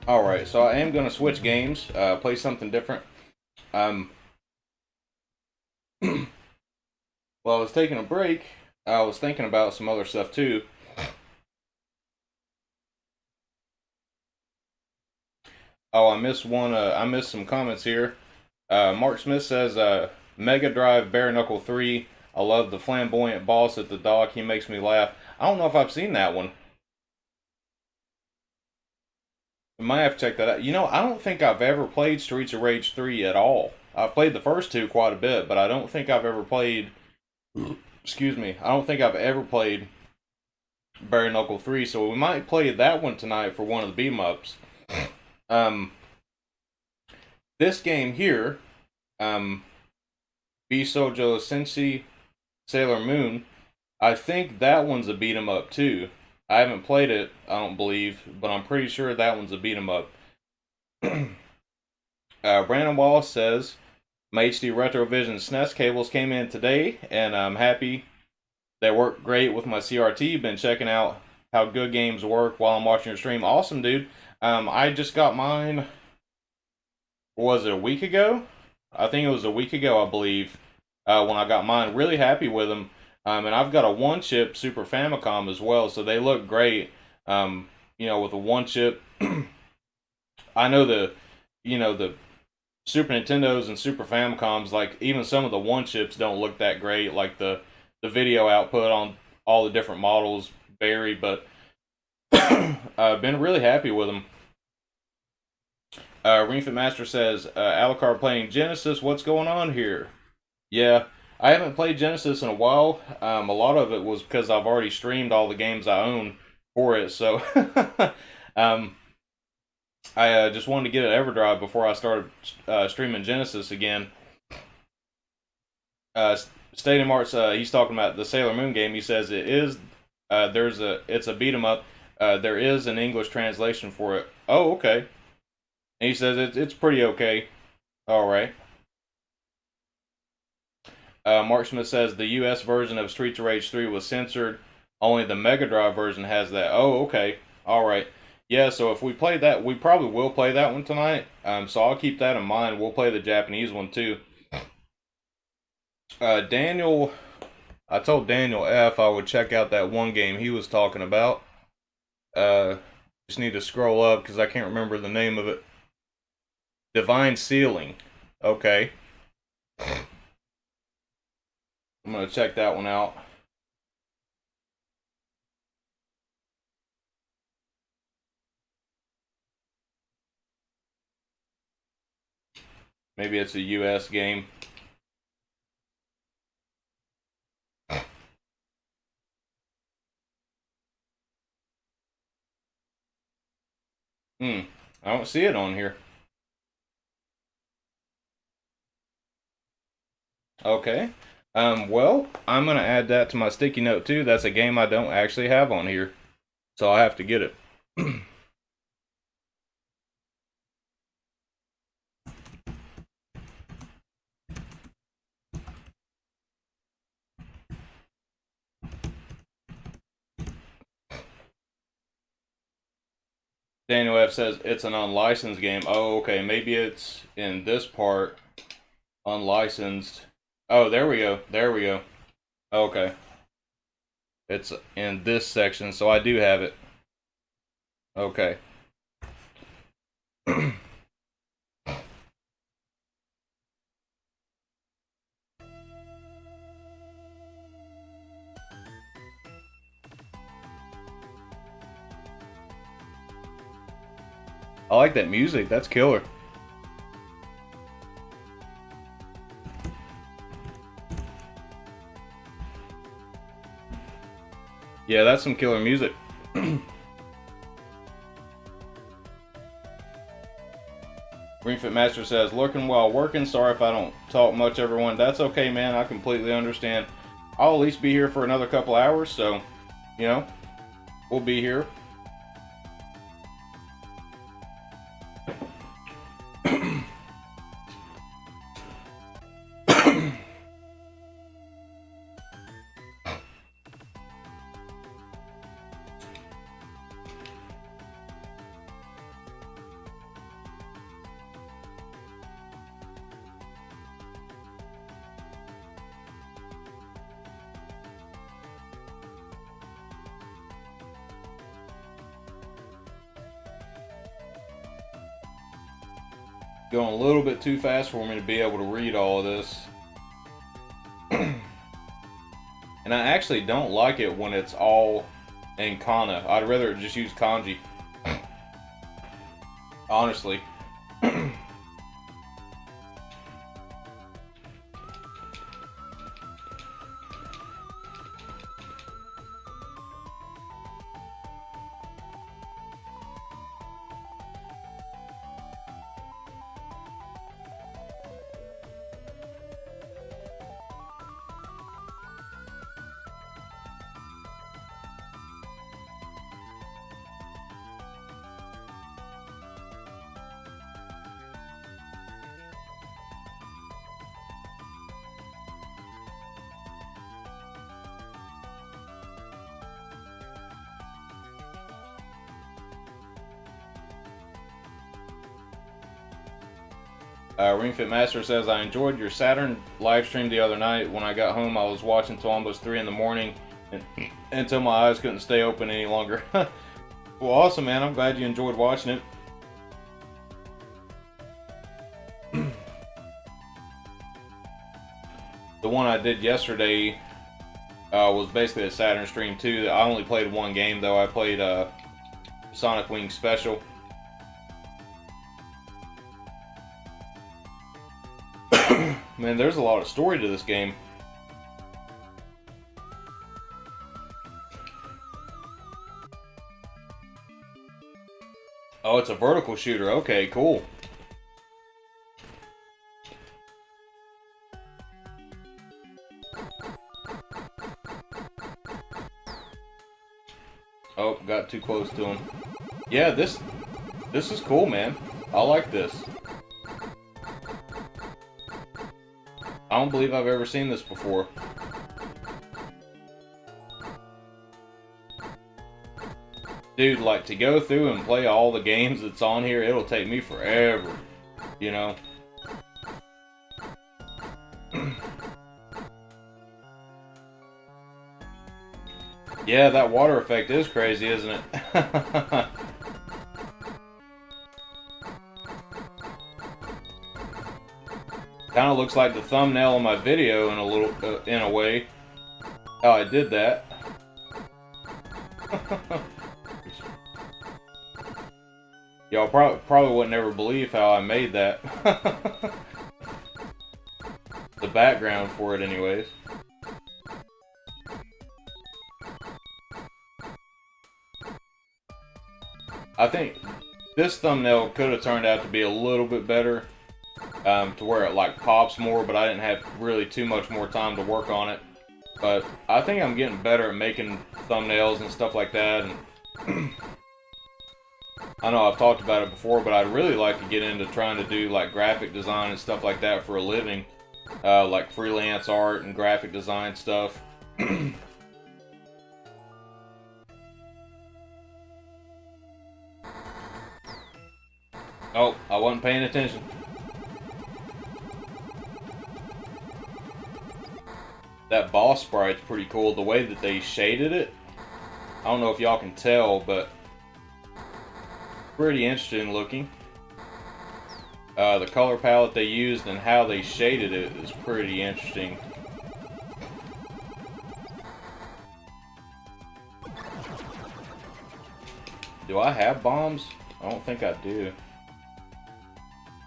Alright, so I am going to switch games, play something different. While I was taking a break, I was thinking about some other stuff too. Oh, I missed one. I missed some comments here. Mark Smith says, Mega Drive Bare Knuckle 3. I love the flamboyant boss at the dock. He makes me laugh. I don't know if I've seen that one. I might have to check that out. You know, I don't think I've ever played Streets of Rage 3 at all. I've played the first two quite a bit, but I don't think I've ever played... Excuse me. I don't think I've ever played Bare Knuckle 3, so we might play that one tonight for one of the beat-em-ups. This game here, Bisojo Sensei Sailor Moon, I think that one's a beat-em-up too. I haven't played it, I don't believe, but I'm pretty sure that one's a beat-em-up. Brandon Wallace says, my HD Retrovision SNES cables came in today, and I'm happy they work great with my CRT. Been checking out how good games work while I'm watching your stream. Awesome, dude. I just got mine, was it a week ago? I think it was a week ago, I believe, when I got mine. Really happy with them. And I've got a one-chip Super Famicom as well, so they look great. You know, with a one-chip. I know the Super Nintendos and Super Famicoms, like, even some of the one-chips don't look that great. Like, the video output on all the different models vary, but I've been really happy with them. Ringfit Master says, Alucard playing Genesis, what's going on here? Yeah, I haven't played Genesis in a while. A lot of it was because I've already streamed all the games I own for it, so I just wanted to get an Everdrive before I started streaming Genesis again. Stadium Arts, he's talking about the Sailor Moon game. He says it is, it's a beat 'em up. There is an English translation for it. Oh, okay. And he says it's pretty okay. All right. Mark Smith says the US version of Streets of Rage 3 was censored. Only the Mega Drive version has that. Oh, okay. All right. Yeah, so if we play that, we probably will play that one tonight. So I'll keep that in mind. We'll play the Japanese one too. Daniel, I told Daniel F I would check out that one game he was talking about. Just need to scroll up because I can't remember the name of it. Divine Ceiling. Okay. I'm going to check that one out. Maybe it's a US game. I don't see it on here. Okay. Well, I'm going to add that to my sticky note too. That's a game I don't actually have on here. So I'll have to get it. Daniel F says it's an unlicensed game. Oh, okay. Maybe it's in this part. Unlicensed. Oh, there we go. There we go. Okay. It's in this section, so I do have it. Okay. I like that music. That's killer. Yeah, that's some killer music. Greenfit Master says, lurking while working. Sorry if I don't talk much, everyone. That's okay, man. I completely understand. I'll at least be here for another couple hours, so, you know, we'll be here. Going a little bit too fast for me to be able to read all of this. And I actually don't like it when it's all in kana. I'd rather just use kanji. Honestly. Ring Fit Master says, I enjoyed your Saturn live stream the other night. When I got home, I was watching till almost 3 in the morning until my eyes couldn't stay open any longer. Well, awesome, man. I'm glad you enjoyed watching it. The one I did yesterday was basically a Saturn stream too. I only played one game though. I played Sonic Wings Special. Man, there's a lot of story to this game. Oh, it's a vertical shooter. Okay, cool. Oh, got too close to him. Yeah, this is cool, man. I like this. I don't believe I've ever seen this before. Dude, like, to go through and play all the games that's on here, it'll take me forever, you know? Yeah, that water effect is crazy, isn't it? Kind of looks like the thumbnail of my video in a little, in a way. How I did that. Y'all probably would never believe how I made that. The background for it, anyways. I think this thumbnail could have turned out to be a little bit better. To where it like pops more, but I didn't have really too much more time to work on it. But I think I'm getting better at making thumbnails and stuff like that. And I know I've talked about it before, but I'd really like to get into trying to do like graphic design and stuff like that for a living. Like freelance art and graphic design stuff. Oh, I wasn't paying attention. That boss sprite's pretty cool. The way that they shaded it, I don't know if y'all can tell, but pretty interesting looking. The color palette they used and how they shaded it is pretty interesting. Do I have bombs? I don't think I do.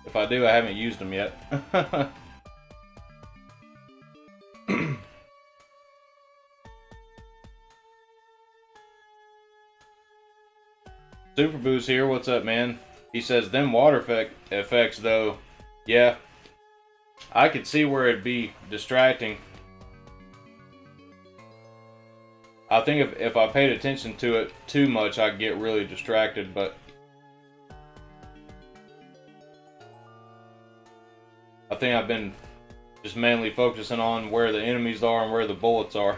If I do, I haven't used them yet. Super Boo's here. What's up, man? He says, them water effects, though. Yeah. I could see where it'd be distracting. I think if I paid attention to it too much, I'd get really distracted, but I think I've been just mainly focusing on where the enemies are and where the bullets are.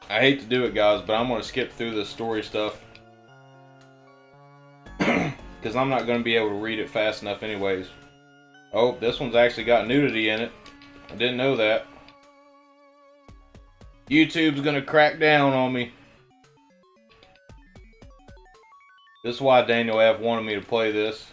I hate to do it, guys, but I'm going to skip through this story stuff. Because I'm not going to be able to read it fast enough anyways. Oh, this one's actually got nudity in it. I didn't know that. YouTube's going to crack down on me. This is why Daniel F. wanted me to play this.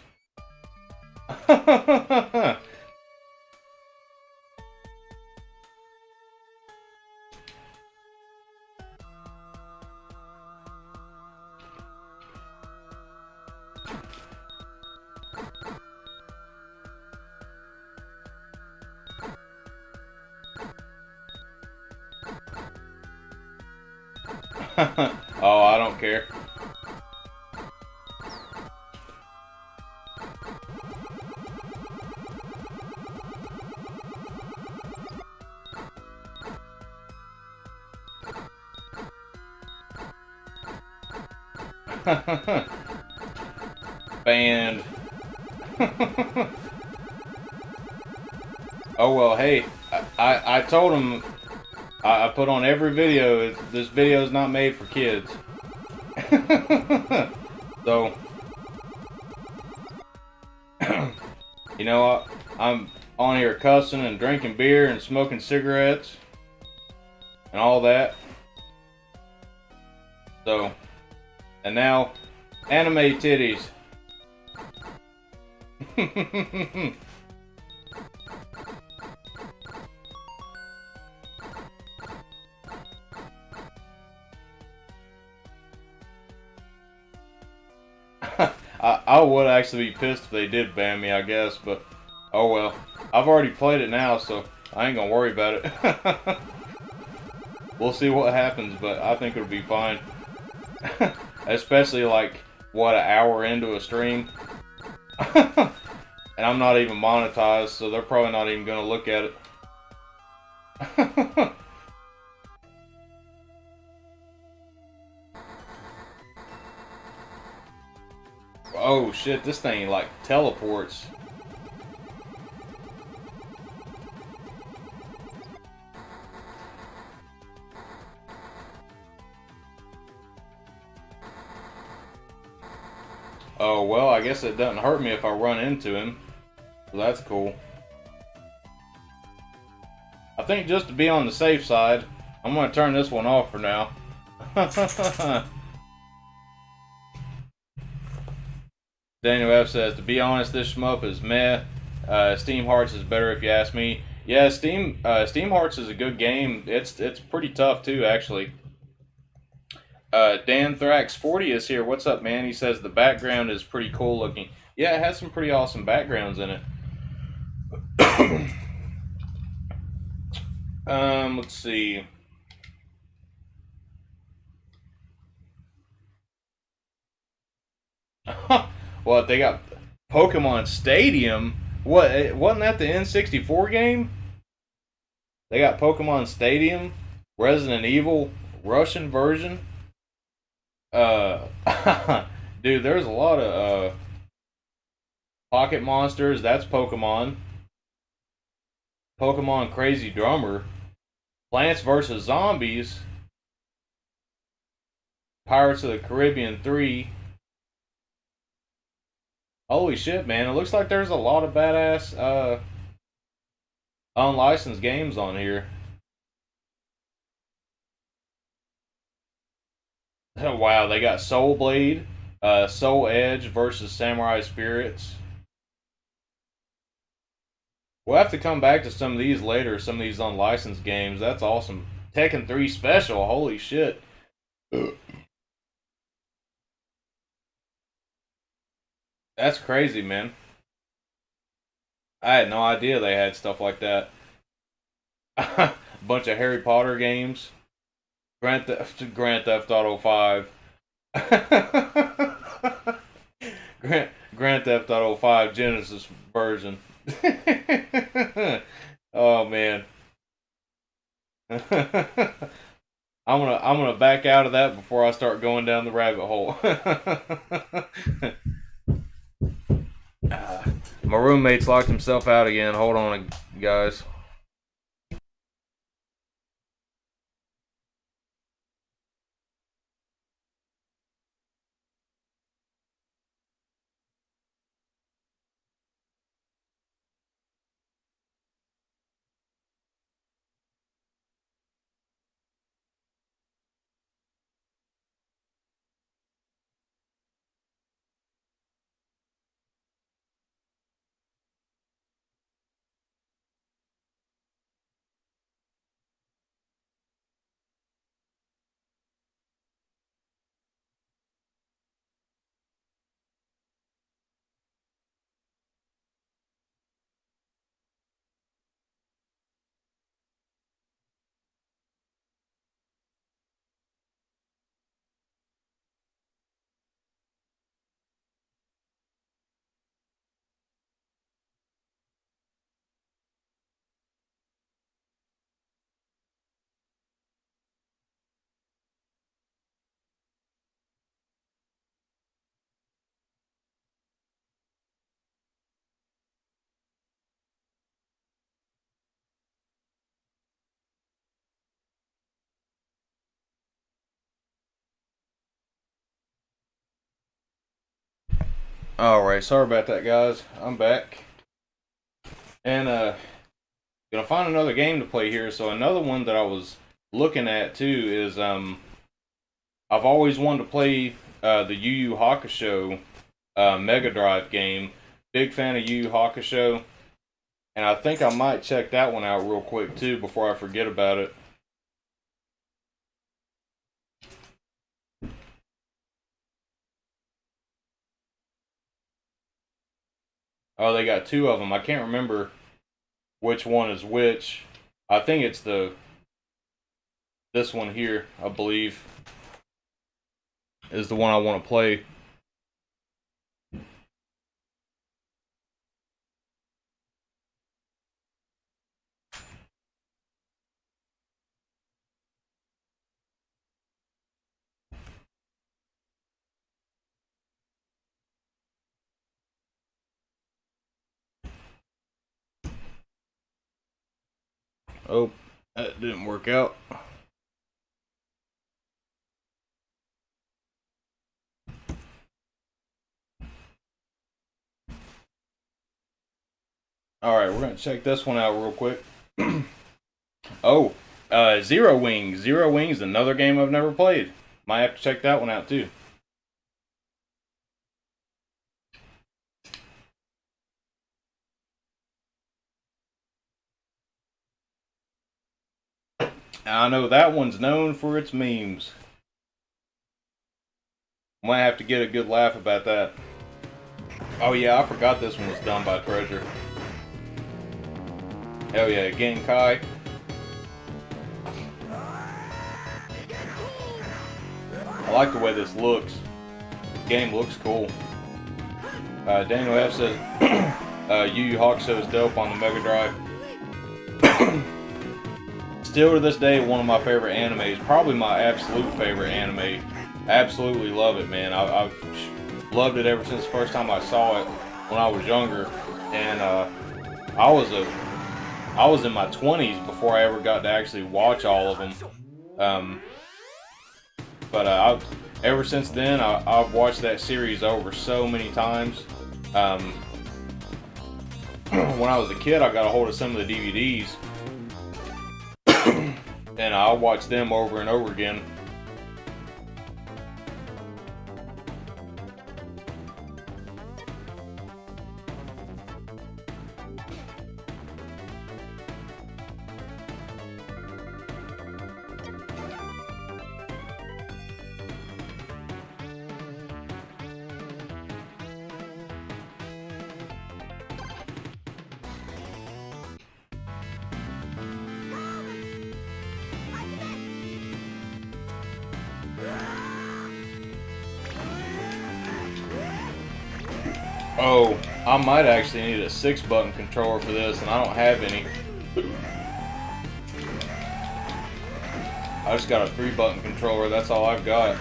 Oh, I don't care. Banned. Oh well, hey, I told him, I put on every video, this video is not made for kids. So, you know, I'm on here cussing and drinking beer and smoking cigarettes and all that. So, and now, anime titties. I would actually be pissed if they did ban me, I guess, but oh well. I've already played it now, so I ain't gonna worry about it. We'll see what happens, but I think it'll be fine. Especially like, what, an hour into a stream? And I'm not even monetized, so they're probably not even gonna look at it. Oh shit, this thing like teleports. Oh well, I guess it doesn't hurt me if I run into him. So that's cool. I think just to be on the safe side, I'm gonna turn this one off for now. Daniel F says, to be honest, this shmup is meh. Steam Hearts is better if you ask me. Yeah, Steam Hearts is a good game. It's pretty tough too, actually. Dan Thrax 40 is here. What's up, man? He says the background is pretty cool looking. Yeah, it has some pretty awesome backgrounds in it. Let's see. What, they got Pokemon Stadium? What, wasn't that the N64 game? They got Pokemon Stadium, Resident Evil, Russian version. Dude, there's a lot of Pocket Monsters, that's Pokemon. Pokemon Crazy Drummer. Plants vs. Zombies. Pirates of the Caribbean 3. Holy shit, man. It looks like there's a lot of badass unlicensed games on here. Wow, they got Soul Blade, Soul Edge versus Samurai Spirits. We'll have to come back to some of these later, some of these unlicensed games. That's awesome. Tekken 3 Special, holy shit. That's crazy, man. I had no idea they had stuff like that. Bunch of Harry Potter games. Grand Theft Auto 5. Grand Theft Auto 5 Genesis version. Oh man. I'm gonna back out of that before I start going down the rabbit hole. My roommate's locked himself out again. Hold on, guys. Alright, sorry about that, guys. I'm back. And, gonna find another game to play here. So, another one that I was looking at, too, is, I've always wanted to play, the Yu Yu Hakusho, Mega Drive game. Big fan of Yu Yu Hakusho. And I think I might check that one out real quick, too, before I forget about it. Oh, they got two of them. I can't remember which one is which. I think it's this one here, I believe, is the one I want to play. Oh, that didn't work out. Alright, we're going to check this one out real quick. Oh, Zero Wings. Zero Wings, another game I've never played. Might have to check that one out too. I know that one's known for its memes. Might have to get a good laugh about that. Oh yeah, I forgot this one was done by Treasure. Hell yeah, Genkai. I like the way this looks. The game looks cool. Daniel F says Yu Yu Hakusho is dope on the Mega Drive. Still to this day, one of my favorite animes. Probably my absolute favorite anime. Absolutely love it, man. I've loved it ever since the first time I saw it when I was younger. And I was in my 20s before I ever got to actually watch all of them. But ever since then, I've watched that series over so many times. When I was a kid, I got a hold of some of the DVDs. And I watched them over and over again. Oh, I might actually need a 6-button controller for this, and I don't have any. I just got a 3-button controller, that's all I've got.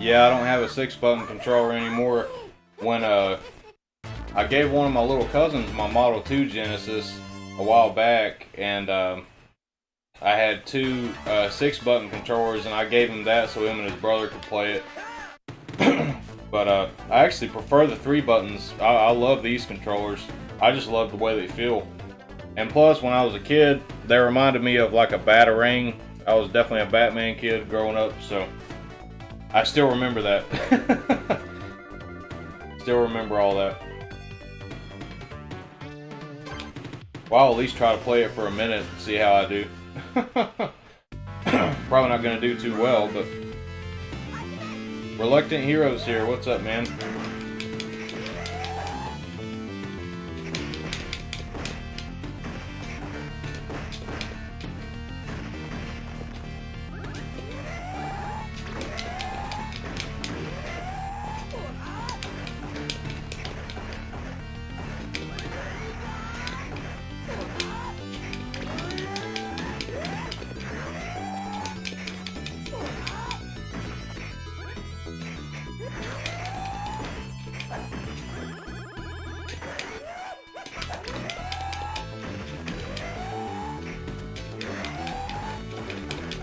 Yeah, I don't have a 6-button controller anymore. When I gave one of my little cousins my Model 2 Genesis a while back, and I had two 6-button controllers, and I gave him that so him and his brother could play it. But I actually prefer the 3 buttons. I love these controllers. I just love the way they feel. And plus, when I was a kid, they reminded me of like a Batarang. I was definitely a Batman kid growing up, so I still remember that. Still remember all that. Well, I'll at least try to play it for a minute and see how I do. Probably not going to do too well, but... Reluctant Heroes here. What's up, man?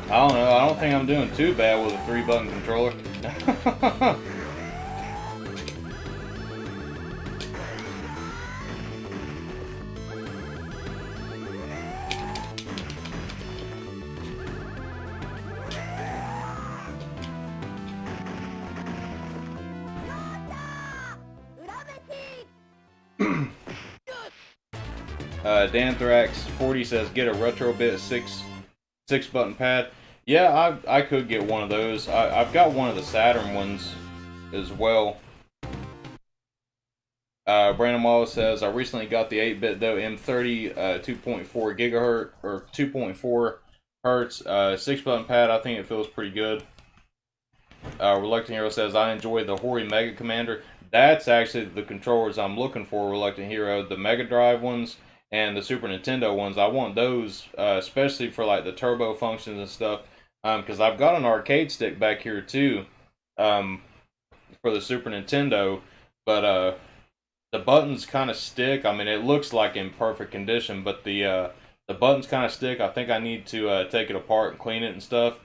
I don't know, I don't think I'm doing too bad with a 3-button controller. Danthrax40 says get a Retrobit 6-button pad. Yeah, I could get one of those. I've got one of the Saturn ones as well. Brandon Wallace says I recently got the 8-bit though M30 2.4 gigahertz or 2.4 hertz 6-button pad. I think it feels pretty good. Reluctant Hero says I enjoy the Hori Mega Commander. That's actually the controllers I'm looking for, Reluctant Hero. The Mega Drive ones and the Super Nintendo ones. I want those, especially for like the turbo functions and stuff. Because I've got an arcade stick back here too, for the Super Nintendo, but the buttons kind of stick. I mean, it looks like in perfect condition, but the buttons kind of stick. I think I need to take it apart and clean it and stuff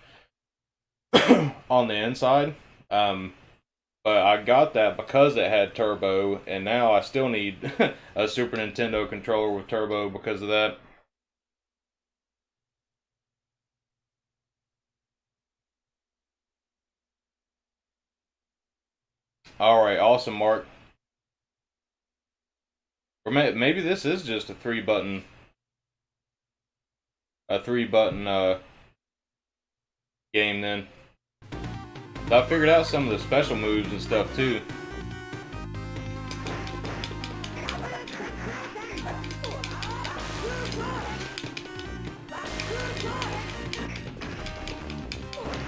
on the inside. But I got that because it had turbo, and now I still need a Super Nintendo controller with turbo because of that. Alright, awesome, Mark. Or maybe this is just a 3-button game then. So I figured out some of the special moves and stuff too.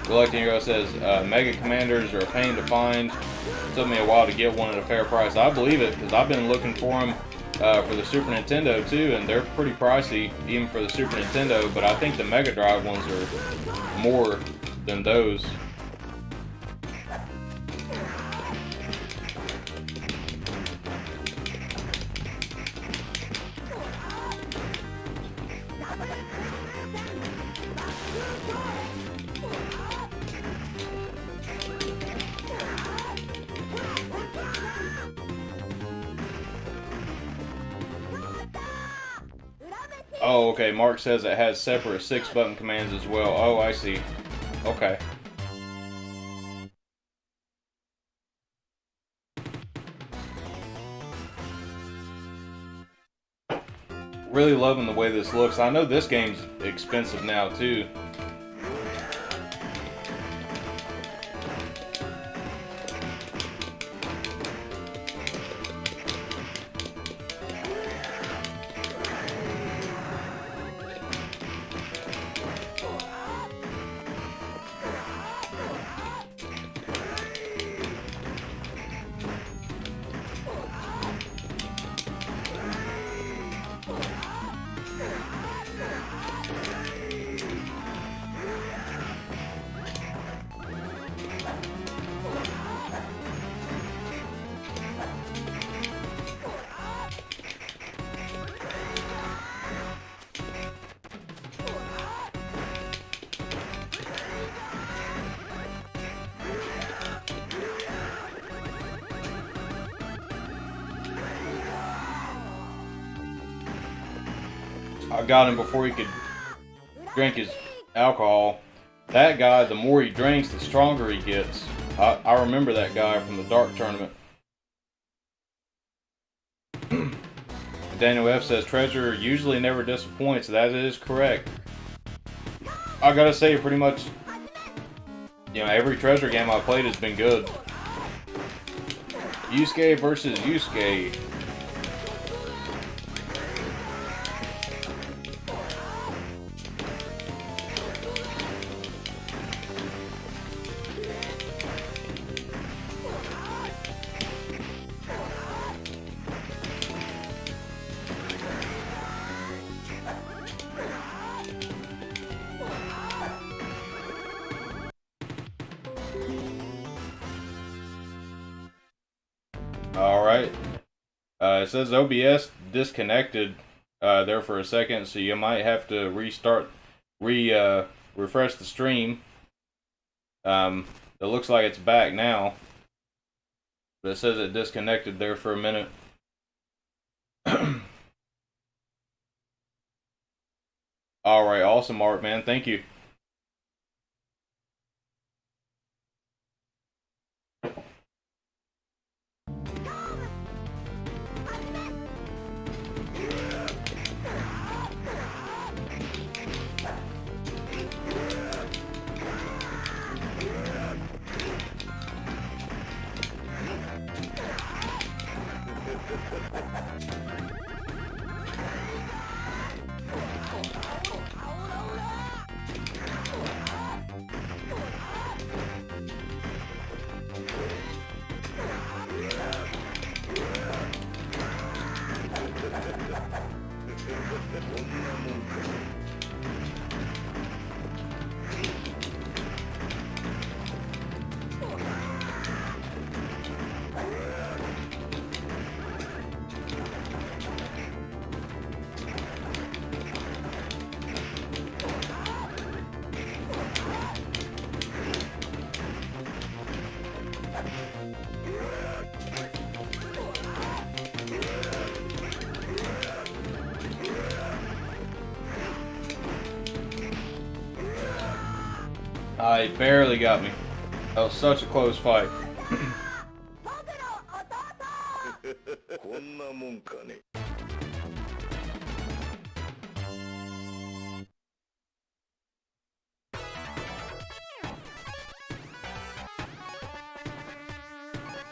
Reluctant Hero says, Mega Commanders are a pain to find. It took me a while to get one at a fair price. I believe it, because I've been looking for them for the Super Nintendo too, and they're pretty pricey, even for the Super Nintendo, but I think the Mega Drive ones are more than those. Oh, okay. Mark says it has separate 6-button commands as well. Oh, I see. Okay. Really loving the way this looks. I know this game's expensive now, too. I got him before he could drink his alcohol. That guy, the more he drinks, the stronger he gets. I remember that guy from the Dark Tournament. Daniel F says, treasure usually never disappoints. That is correct. I gotta say, pretty much, every treasure game I played has been good. Yusuke versus Yusuke. Alright. It says OBS disconnected there for a second, so you might have to refresh the stream. It looks like it's back now, but it says it disconnected there for a minute. Alright, awesome art, man. Thank you. I barely got me. That was such a close fight.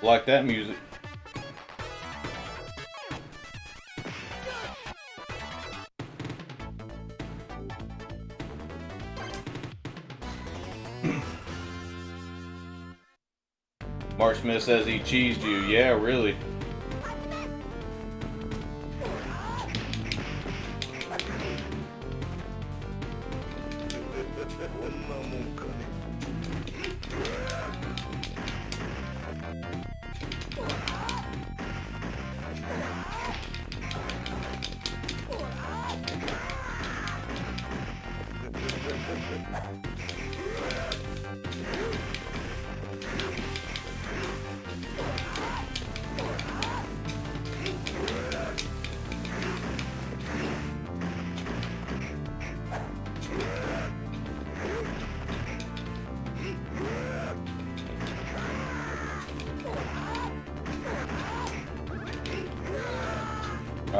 Like that music. Mark Smith says he cheesed you. Yeah, really.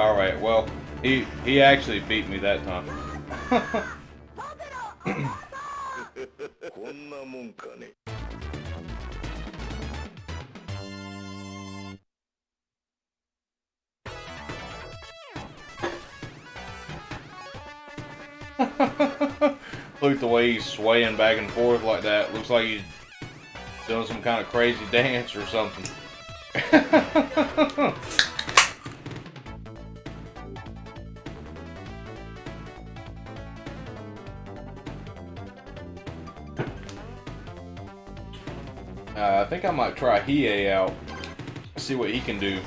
All right. Well, he actually beat me that time. Look at the way he's swaying back and forth like that. Looks like he's doing some kind of crazy dance or something. I think I might try Hiei out. See what he can do.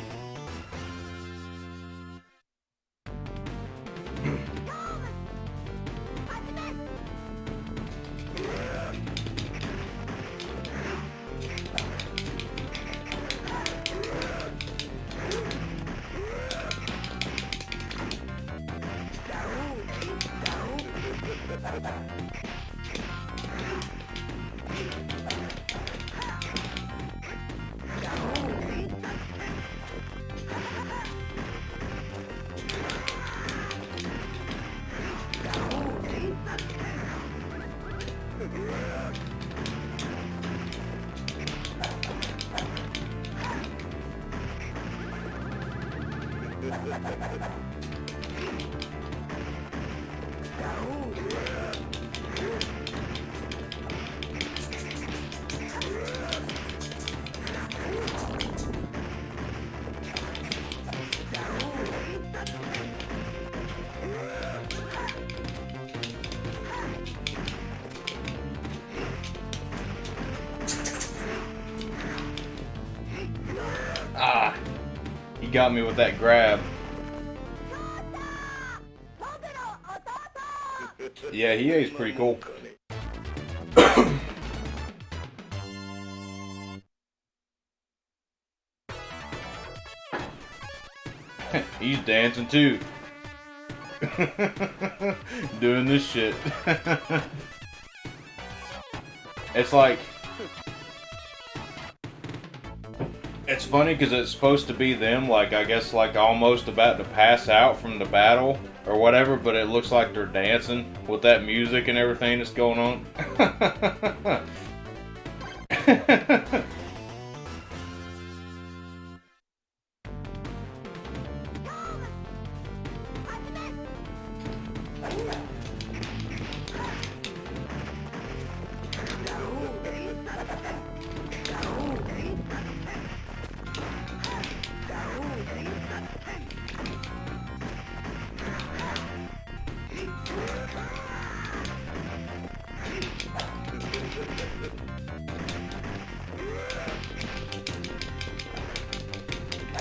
Ah, he got me with that grab. Yeah, he is pretty cool. He's dancing too. Doing this shit. It's like, it's funny because it's supposed to be them, like, I guess, like, almost about to pass out from the battle or whatever, but it looks like they're dancing with that music and everything that's going on.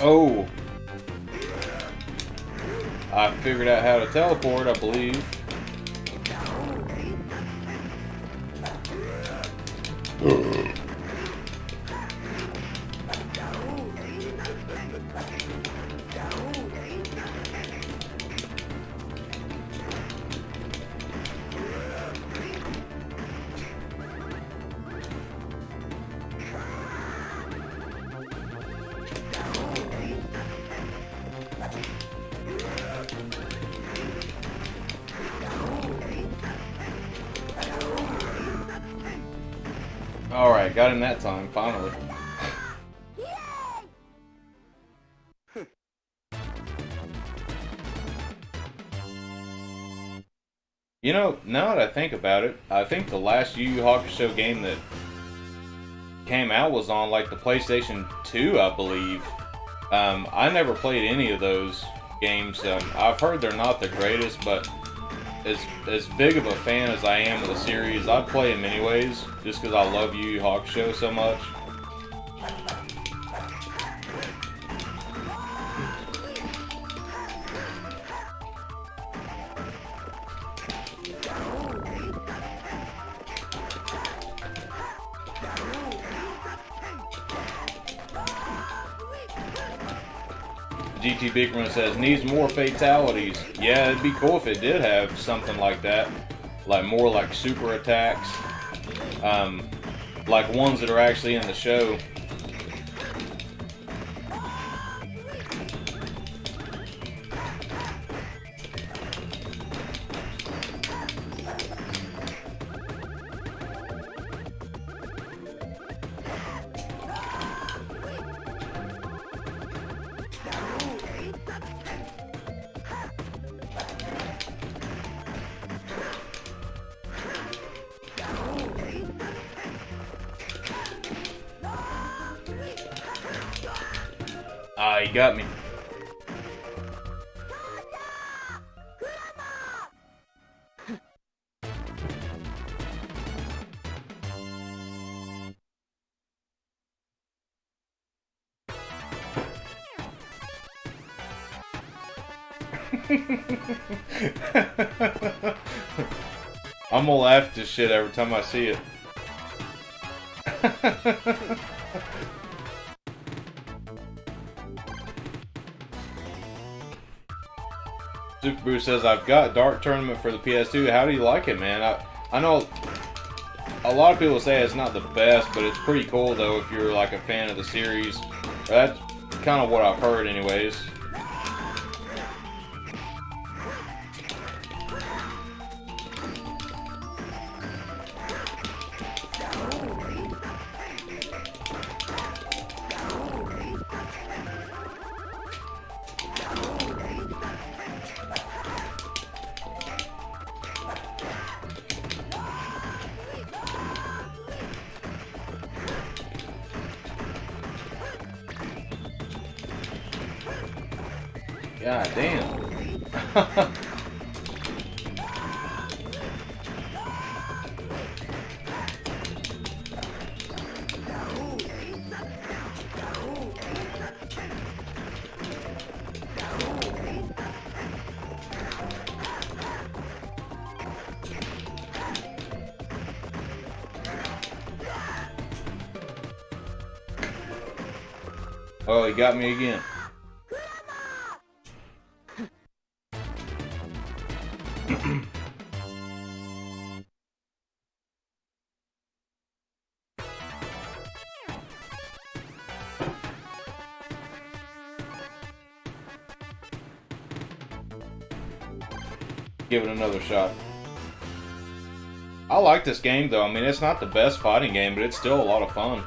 Oh, I figured out how to teleport, I believe. Alright, got him that time, finally. You know, now that I think about it, I think the last Yu Yu Hakusho game that came out was on, like, the PlayStation 2, I believe. I never played any of those games. I've heard they're not the greatest, but as big of a fan as I am of the series, I'd play them anyways, just because I love Yu Yu Hakusho so much. GT Bigman says, needs more fatalities. Yeah, it'd be cool if it did have something like that. Like more like super attacks. Like ones that are actually in the show. You got me. I'm gonna laugh at this shit every time I see it. Super Boost says, I've got Dark Tournament for the PS2. How do you like it, man? I know a lot of people say it's not the best, but it's pretty cool, though, if you're like a fan of the series. That's kind of what I've heard, anyways. God damn. Oh, he got me again. Give it another shot. I like this game though. I mean, it's not the best fighting game, but it's still a lot of fun.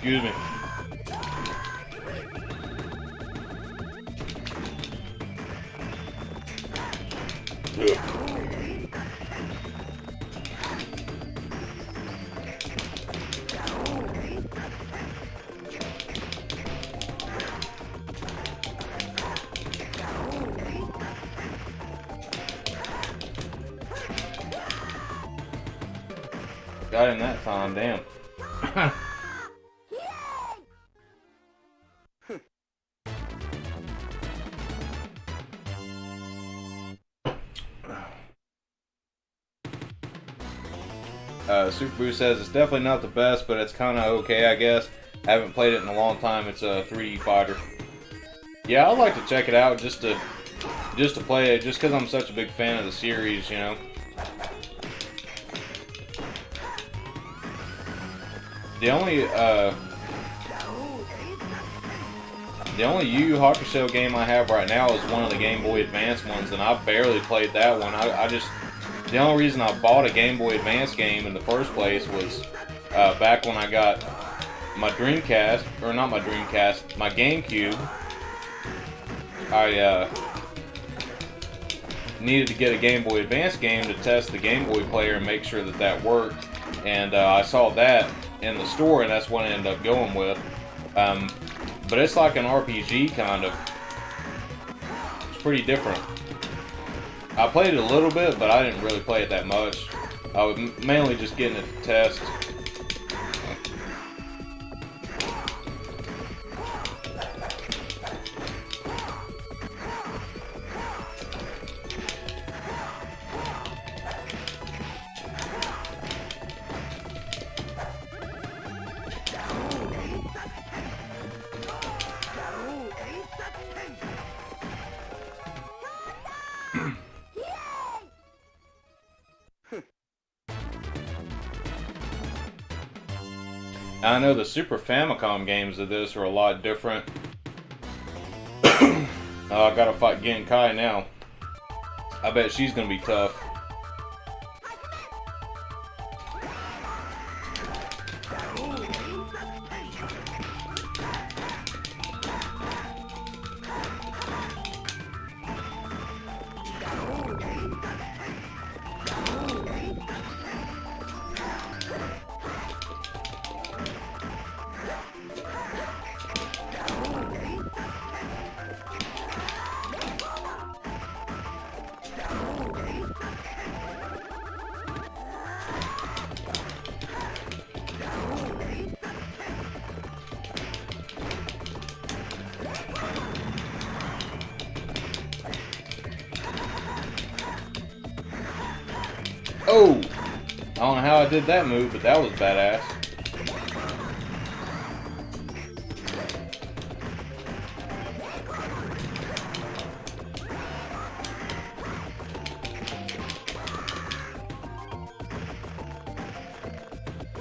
Excuse me. Got him that time, damn. Super Boo says it's definitely not the best, but it's kind of okay, I guess. I haven't played it in a long time. It's a 3D fighter. Yeah, I'd like to check it out just to play it, just because I'm such a big fan of the series, you know. The only Yu Yu Hakusho game I have right now is one of the Game Boy Advance ones, and I've barely played that one. The only reason I bought a Game Boy Advance game in the first place was back when I got my Dreamcast, or not my Dreamcast, my GameCube. I needed to get a Game Boy Advance game to test the Game Boy player and make sure that that worked. And I saw that in the store, and that's what I ended up going with. But it's like an RPG kind of. It's pretty different. I played it a little bit, but I didn't really play it that much. I was mainly just getting it to test. I know the Super Famicom games of this are a lot different. I gotta fight Genkai now. I bet she's gonna be tough. Oh! I don't know how I did that move, but that was badass.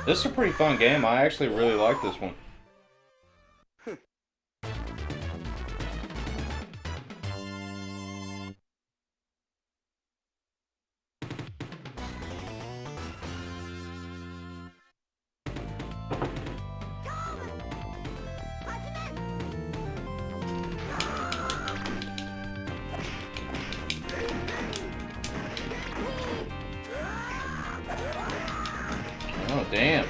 This is a pretty fun game. I actually really like this one. Oh, damn.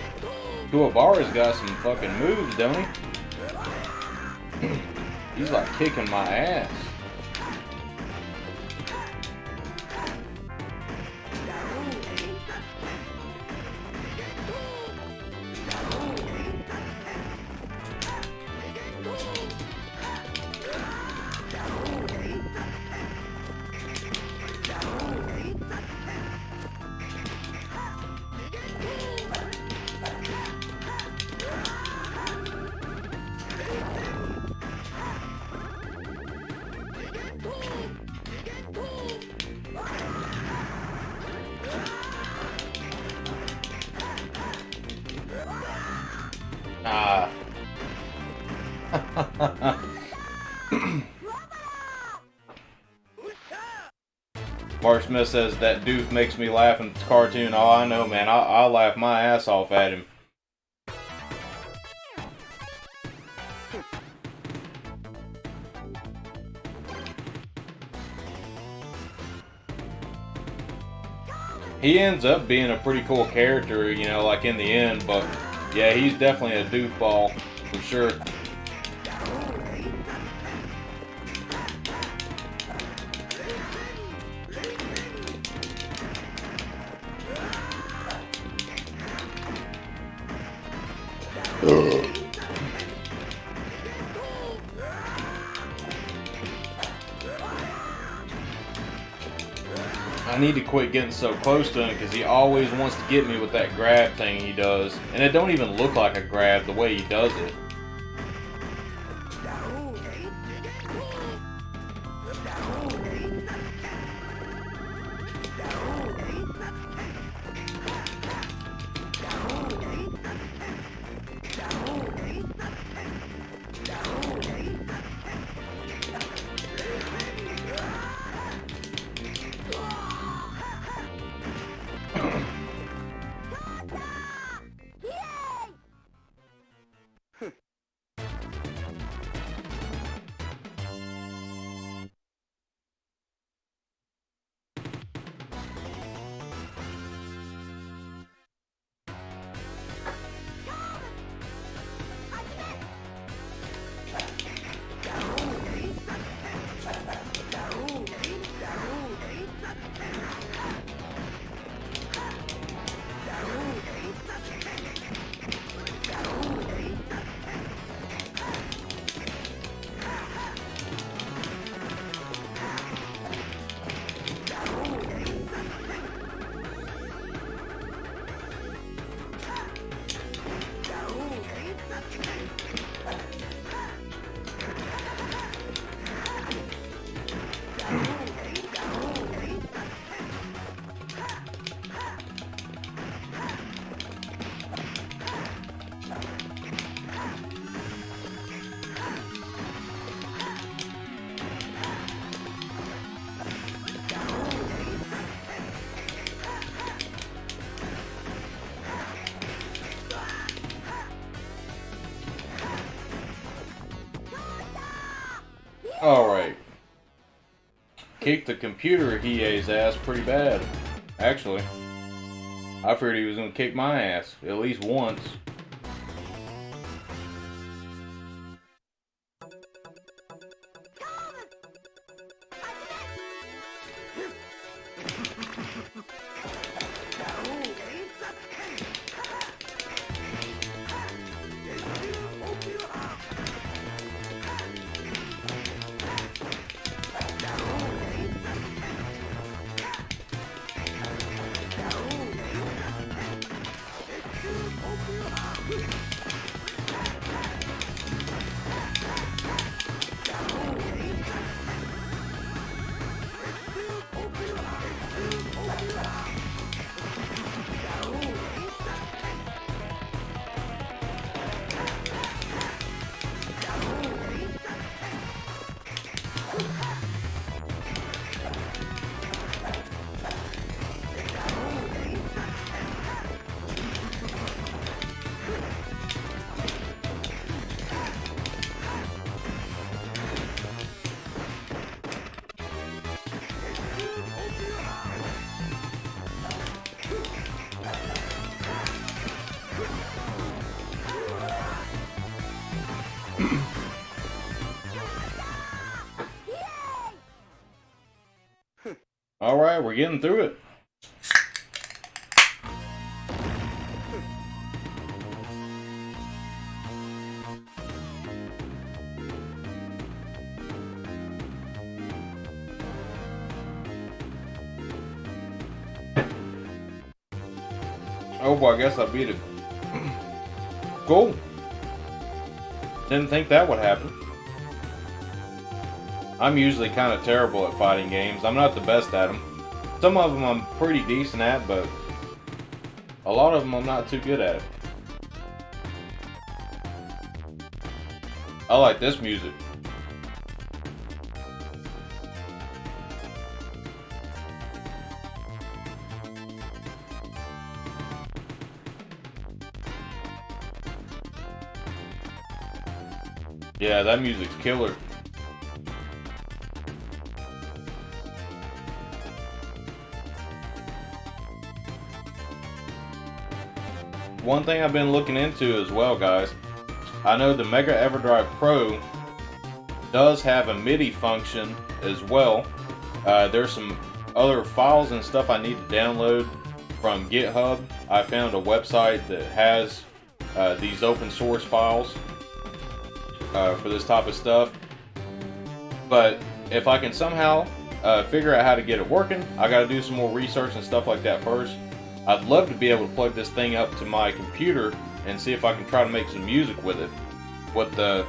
Kuwabara's got some fucking moves, don't he? He's like kicking my ass. Ah. Mark Smith says that doof makes me laugh in the cartoon. Oh, I know, man. I'll laugh my ass off at him. He ends up being a pretty cool character, you know, like in the end, but yeah, he's definitely a doofball, for sure. I need to quit getting so close to him because he always wants to get me with that grab thing he does. And it don't even look like a grab the way he does it. Alright. Kicked the computer EA's ass pretty bad. Actually. I figured he was gonna kick my ass at least once. Alright, we're getting through it. Oh boy, I guess I beat it. Cool. Didn't think that would happen. I'm usually kind of terrible at fighting games. I'm not the best at them. Some of them I'm pretty decent at, but a lot of them I'm not too good at. I like this music. Yeah, that music's killer. One thing I've been looking into as well, guys, I know the Mega Everdrive Pro does have a MIDI function as well. There's some other files and stuff I need to download from GitHub. I found a website that has these open source files for this type of stuff. But if I can somehow figure out how to get it working, I gotta do some more research and stuff like that first. I'd love to be able to plug this thing up to my computer and see if I can try to make some music with it, with the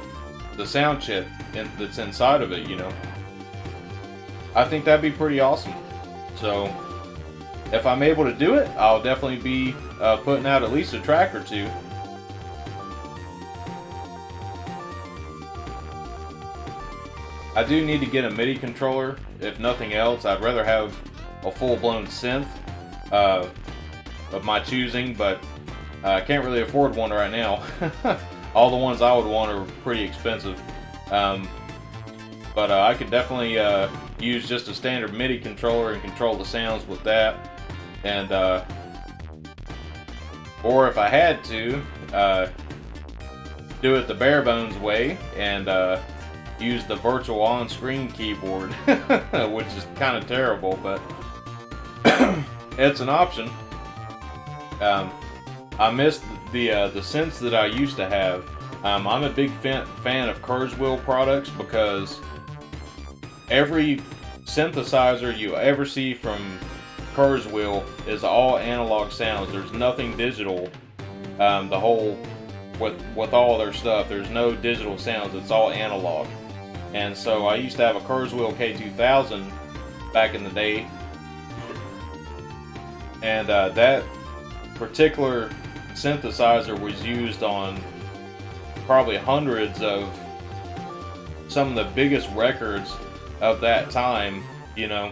sound chip that's inside of it, you know. I think that'd be pretty awesome. So if I'm able to do it, I'll definitely be putting out at least a track or two. I do need to get a MIDI controller, if nothing else. I'd rather have a full-blown synth of my choosing, but I can't really afford one right now. All the ones I would want are pretty expensive. But I could definitely use just a standard MIDI controller and control the sounds with that. And or if I had to, do it the bare bones way and use the virtual on-screen keyboard, which is kind of terrible, but it's an option. I miss the synths that I used to have. I'm a big fan of Kurzweil products because every synthesizer you ever see from Kurzweil is all analog sounds. There's nothing digital. The whole with all their stuff, there's no digital sounds. It's all analog. And so I used to have a Kurzweil K2000 back in the day, and that particular synthesizer was used on probably hundreds of some of the biggest records of that time, you know,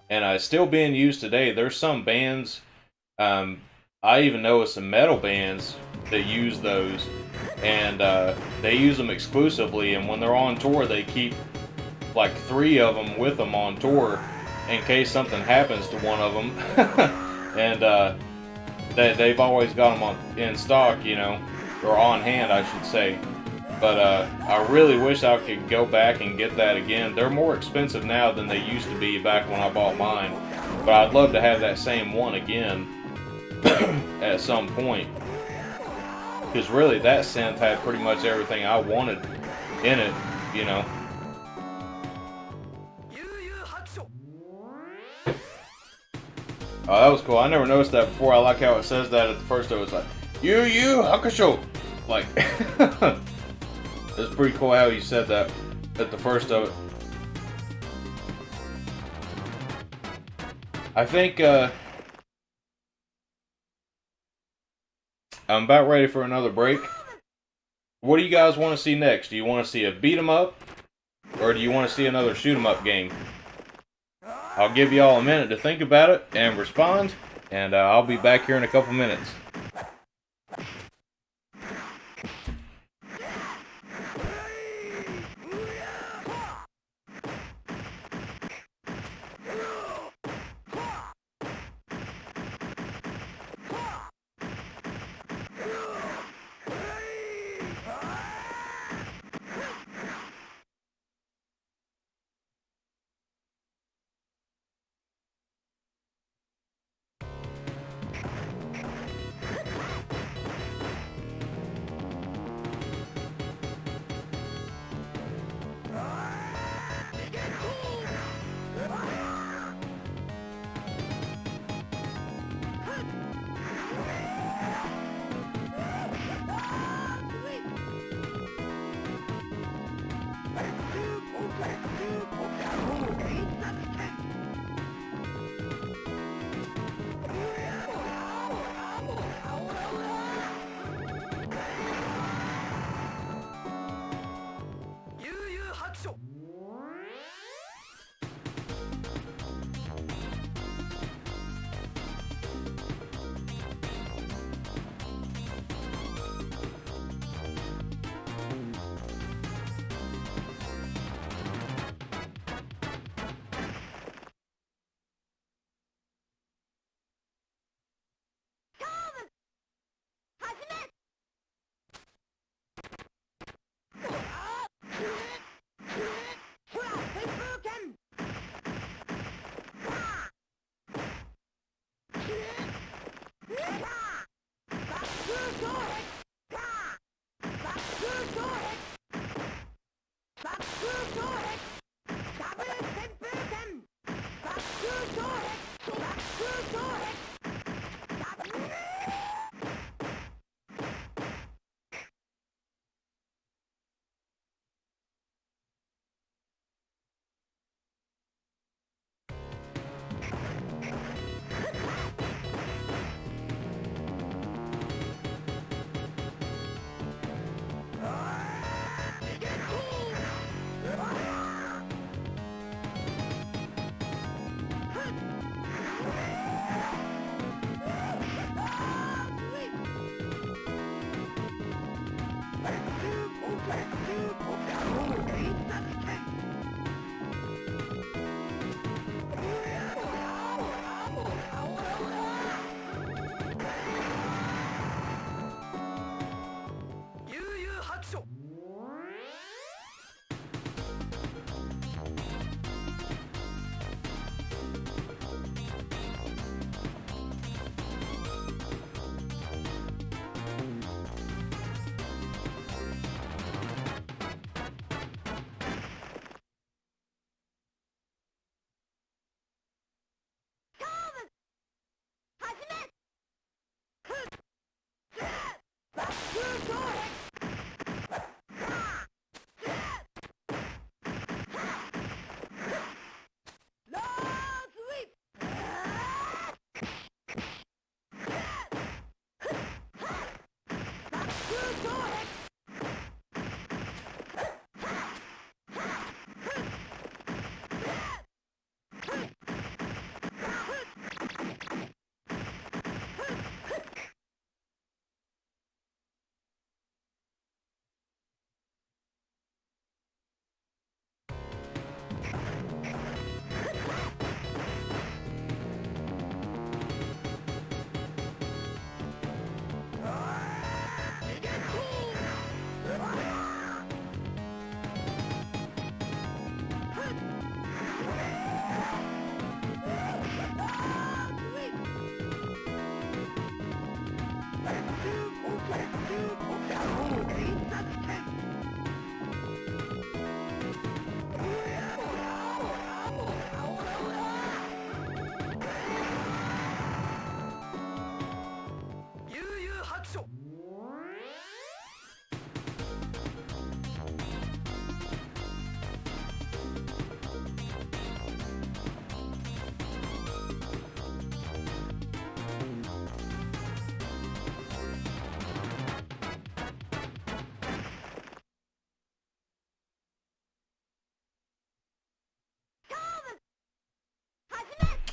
and it's still being used today. There's some bands, I even know of some metal bands that use those, and they use them exclusively. And when they're on tour, they keep like 3 of them with them on tour in case something happens to one of them. And they've always got them in stock, you know, or on hand, I should say. But I really wish I could go back and get that again. They're more expensive now than they used to be back when I bought mine. But I'd love to have that same one again at some point. Because really, that synth had pretty much everything I wanted in it, you know. Oh, that was cool. I never noticed that before. I like how it says that at the first of it. It's like, Yu Yu Hakusho! Like, it's pretty cool how you said that at the first of it. I think, I'm about ready for another break. What do you guys want to see next? Do you want to see a beat 'em up? Or do you want to see another shoot 'em up game? I'll give y'all a minute to think about it and respond, and I'll be back here in a couple minutes.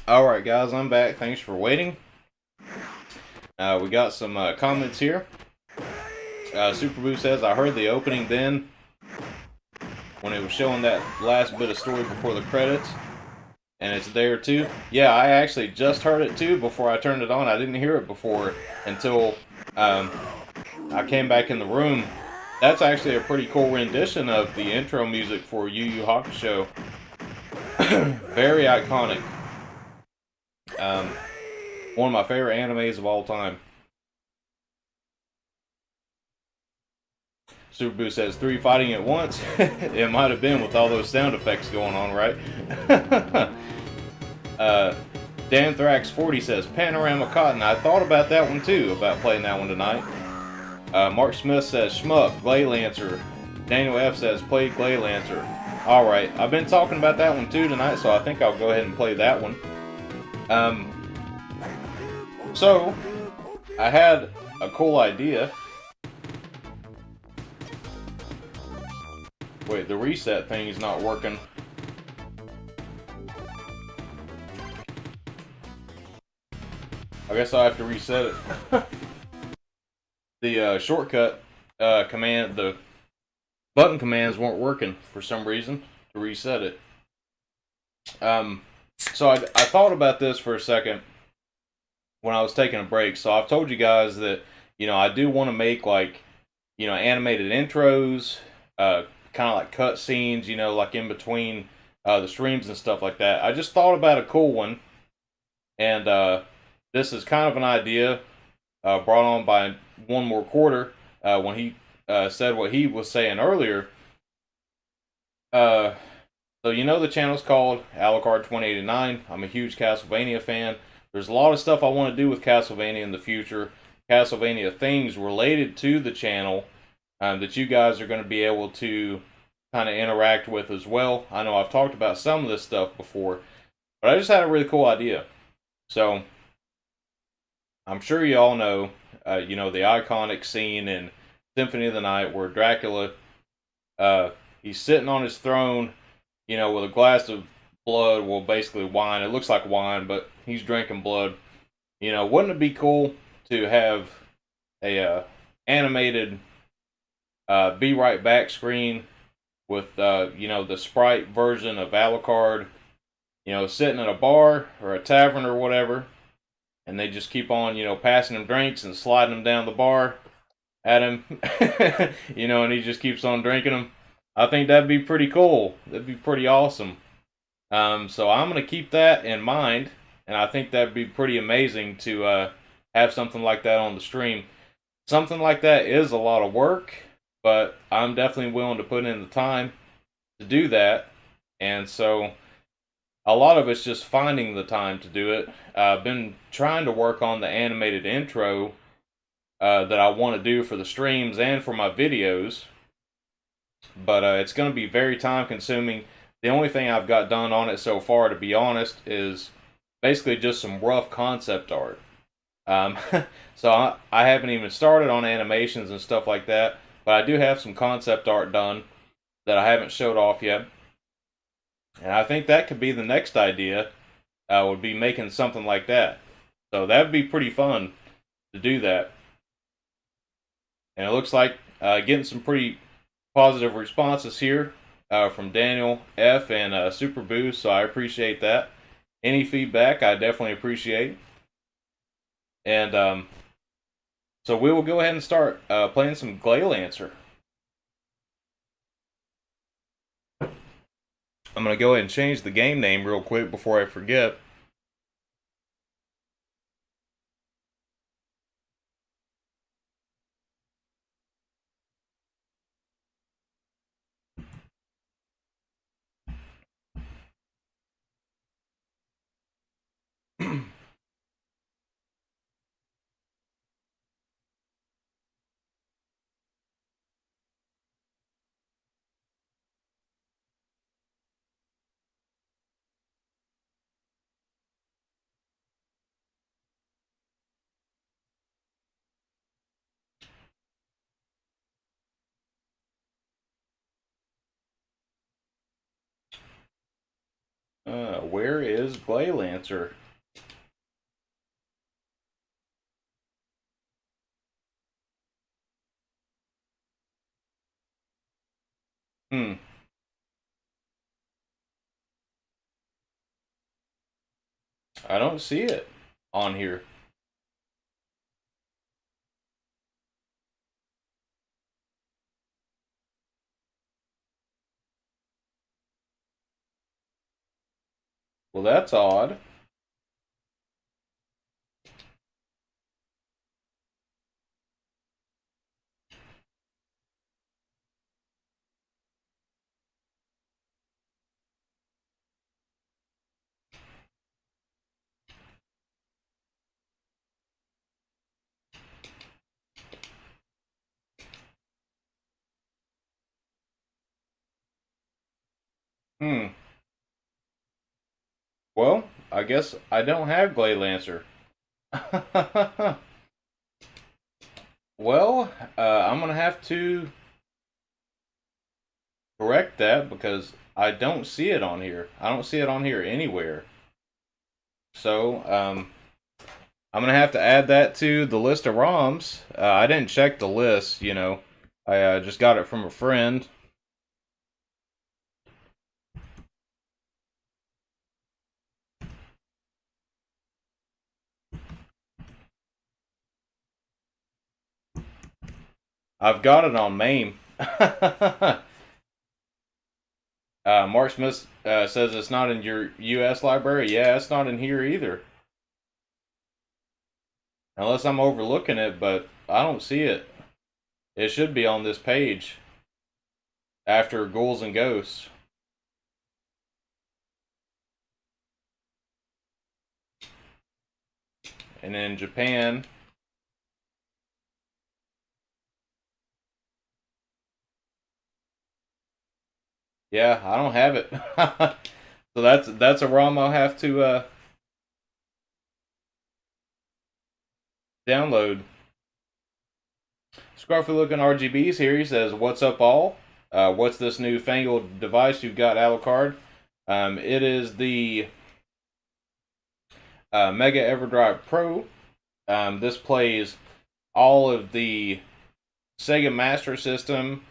Alright guys, I'm back. Thanks for waiting. We got some comments here. Super Boo says, I heard the opening then when it was showing that last bit of story before the credits. And it's there too. Yeah, I actually just heard it too before I turned it on. I didn't hear it before until I came back in the room. That's actually a pretty cool rendition of the intro music for Yu Yu Hakusho. Very iconic. One of my favorite animes of all time. Super Boo says 3 fighting at once. It might have been with all those sound effects going on, right? Dan Thrax 40 says Panorama Cotton. I thought about that one too, about playing that one tonight. Mark Smith says Shmuck, Glay Lancer. Daniel F says play Glay Lancer. Alright, I've been talking about that one too tonight, so I think I'll go ahead and play that one. So, I had a cool idea. Wait, the reset thing is not working. I guess I'll have to reset it. The shortcut command, the button commands weren't working for some reason to reset it. So I thought about this for a second when I was taking a break. So I've told you guys that, you know, I do want to make like, you know, animated intros, kind of like cut scenes, you know, like in between the streams and stuff like that. I just thought about a cool one, and this is kind of an idea brought on by One More Quarter when he said what he was saying earlier. So you know the channel's called Alucard 2089. I'm a huge Castlevania fan. There's a lot of stuff I want to do with Castlevania in the future. Castlevania things related to the channel that you guys are going to be able to kind of interact with as well. I know I've talked about some of this stuff before, but I just had a really cool idea. So I'm sure you all know, you know, the iconic scene in Symphony of the Night where Dracula, he's sitting on his throne, you know, with a glass of blood, well, basically wine. It looks like wine, but he's drinking blood. You know, wouldn't it be cool to have a animated Be Right Back screen with, you know, the sprite version of Alucard, you know, sitting at a bar or a tavern or whatever, and they just keep on, you know, passing him drinks and sliding them down the bar at him, you know, and he just keeps on drinking them. I think that'd be pretty cool. That'd be pretty awesome. So I'm going to keep that in mind, and I think that'd be pretty amazing to have something like that on the stream. Something like that is a lot of work, but I'm definitely willing to put in the time to do that, and so a lot of it's just finding the time to do it. I've been trying to work on the animated intro that I want to do for the streams and for my videos, but it's going to be very time consuming. The only thing I've got done on it so far, to be honest, is basically just some rough concept art. So I haven't even started on animations and stuff like that, but I do have some concept art done that I haven't showed off yet. And I think that could be the next idea, would be making something like that. So that'd be pretty fun to do that. And it looks like getting some pretty positive responses here from Daniel F and Super Boost, so I appreciate that. Any feedback I definitely appreciate. And so we will go ahead and start playing some Glay Lancer. I'm going to go ahead and change the game name real quick before I forget. Where is Glay Lancer? Hmm. I don't see it on here. Well, that's odd. Hmm. Well, I guess I don't have Glade Lancer. Well, I'm gonna have to correct that because I don't see it on here. I don't see it on here anywhere. So, I'm gonna have to add that to the list of ROMs. I didn't check the list, you know. I just got it from a friend. I've got it on MAME. Mark Smith says it's not in your US library. Yeah, it's not in here either. Unless I'm overlooking it, but I don't see it. It should be on this page after Ghouls and Ghosts. And in Japan, yeah, I don't have it. So that's a ROM I'll have to download. Scruffy looking RGBs here. He says, "What's up, all? What's this newfangled device you've got, Alucard?" It is the Mega Everdrive Pro. This plays all of the Sega Master System,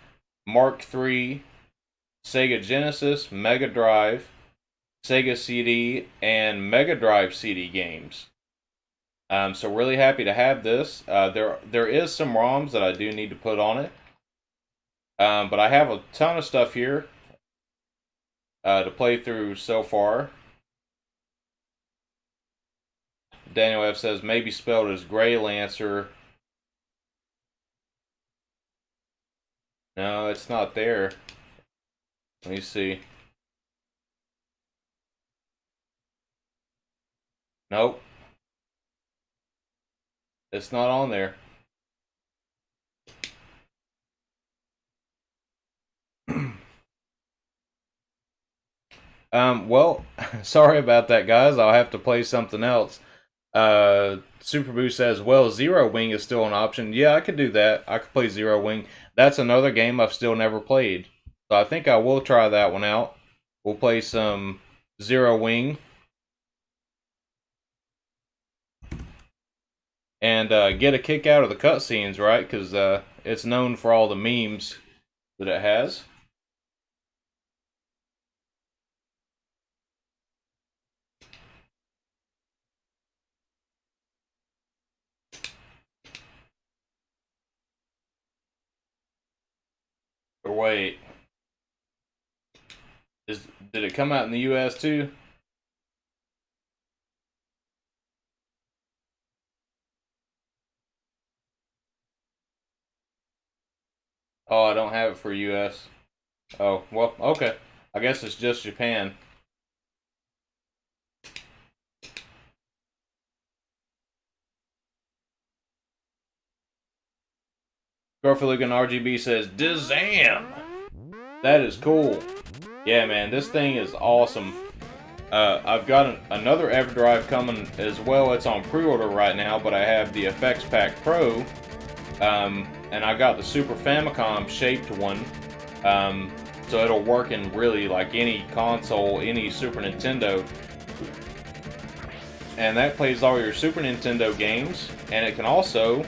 Mark III, Sega Genesis, Mega Drive, Sega CD, and Mega Drive CD games. So really happy to have this. There is some ROMs that I do need to put on it, but I have a ton of stuff here to play through so far. Daniel F says maybe spelled as Gray Lancer. No, it's not there. Let me see. Nope. It's not on there. Well, sorry about that, guys. I'll have to play something else. Super Boost says, well, Zero Wing is still an option. Yeah, I could do that. I could play Zero Wing. That's another game I've still never played. So I think I will try that one out. We'll play some Zero Wing. And get a kick out of the cutscenes, right? Because it's known for all the memes that it has. Or wait, did it come out in the US too? Oh, I don't have it for US. Oh, well, okay. I guess it's just Japan. Garfield RGB says, Dizam! That is cool. Yeah, man, this thing is awesome. I've got another Everdrive coming as well. It's on pre-order right now, but I have the Effects Pack Pro. And I got the Super Famicom shaped one. so it'll work in really like any console, any Super Nintendo. And that plays all your Super Nintendo games, and it can also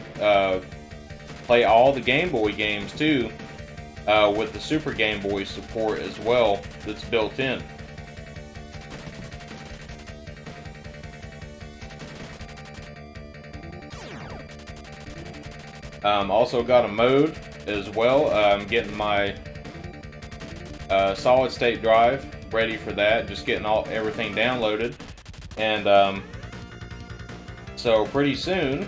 play all the Game Boy games too, with the Super Game Boy support as well that's built in. Also got a mode as well. I'm getting my solid state drive ready for that, just getting everything downloaded. And so pretty soon,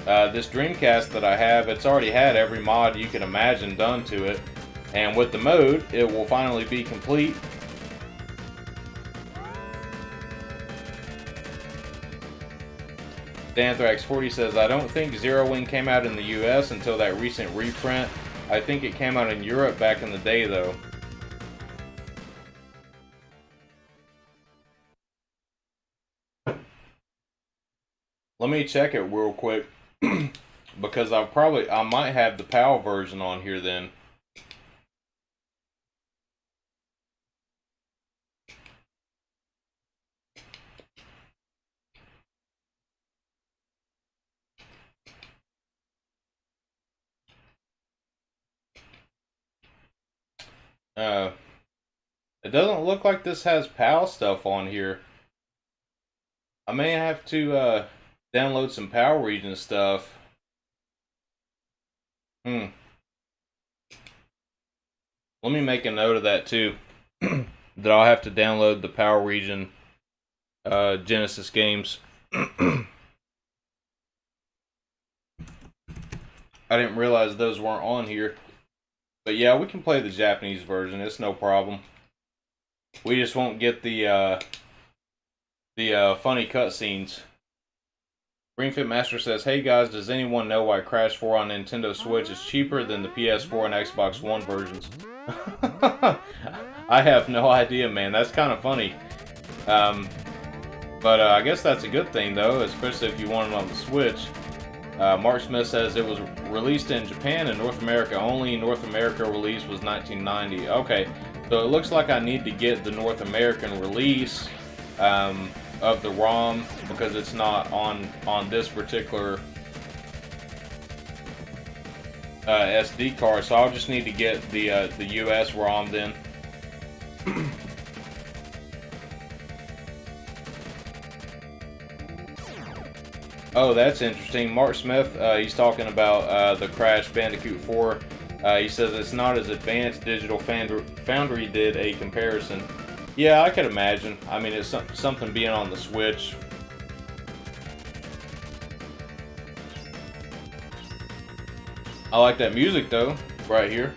this Dreamcast that I have, it's already had every mod you can imagine done to it, and with the mode it will finally be complete. Danthrax40 says, I don't think Zero Wing came out in the US until that recent reprint. I think it came out in Europe back in the day though. Let me check it real quick because I might have the PAL version on here then. It doesn't look like this has PAL stuff on here. I may have to download some Power Region stuff. Let me make a note of that too. That I'll have to download the Power Region Genesis games. I didn't realize those weren't on here. But yeah, we can play the Japanese version. It's no problem. We just won't get the funny cutscenes. Ringfit Master says, hey guys, does anyone know why Crash 4 on Nintendo Switch is cheaper than the PS4 and Xbox One versions? I have no idea, man. That's kind of funny. But I guess that's a good thing, though, especially if you want it on the Switch. Mark Smith says it was released in Japan and North America only. North America release was 1990. Okay, so it looks like I need to get the North American release of the ROM because it's not on this particular SD card. So I'll just need to get the US ROM then. Oh, that's interesting. Mark Smith, he's talking about the Crash Bandicoot 4. He says it's not as advanced. Digital Foundry did a comparison. Yeah, I could imagine. I mean, it's something being on the Switch. I like that music, though, right here.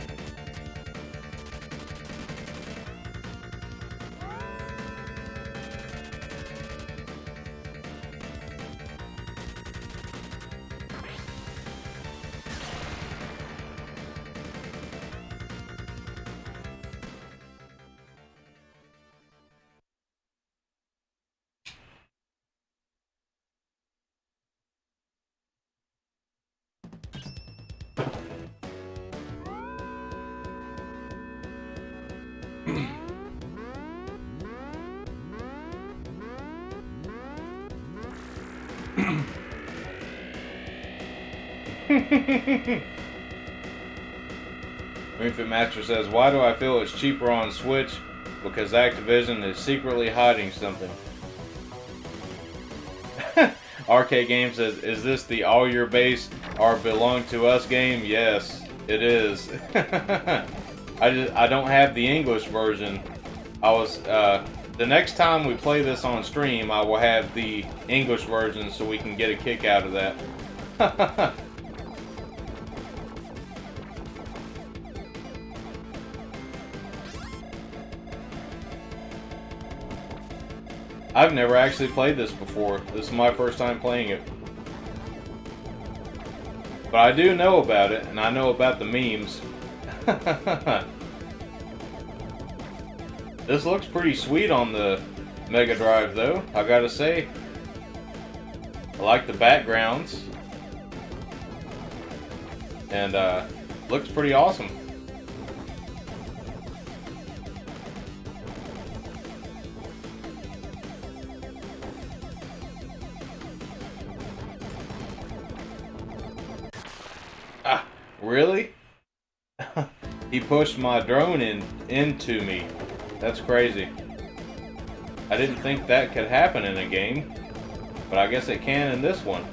Ringfit Master says, why do I feel it's cheaper on Switch? Because Activision is secretly hiding something. RK Game says, is this the All Your Base Are Belong to Us game? Yes, it is. I don't have the English version. The next time we play this on stream, I will have the English version so we can get a kick out of that. I've never actually played this before. This is my first time playing it. But I do know about it, and I know about the memes. This looks pretty sweet on the Mega Drive, though, I gotta say. I like the backgrounds. And looks pretty awesome. really? He pushed my drone into me. That's crazy. I didn't think that could happen in a game, but I guess it can in this one.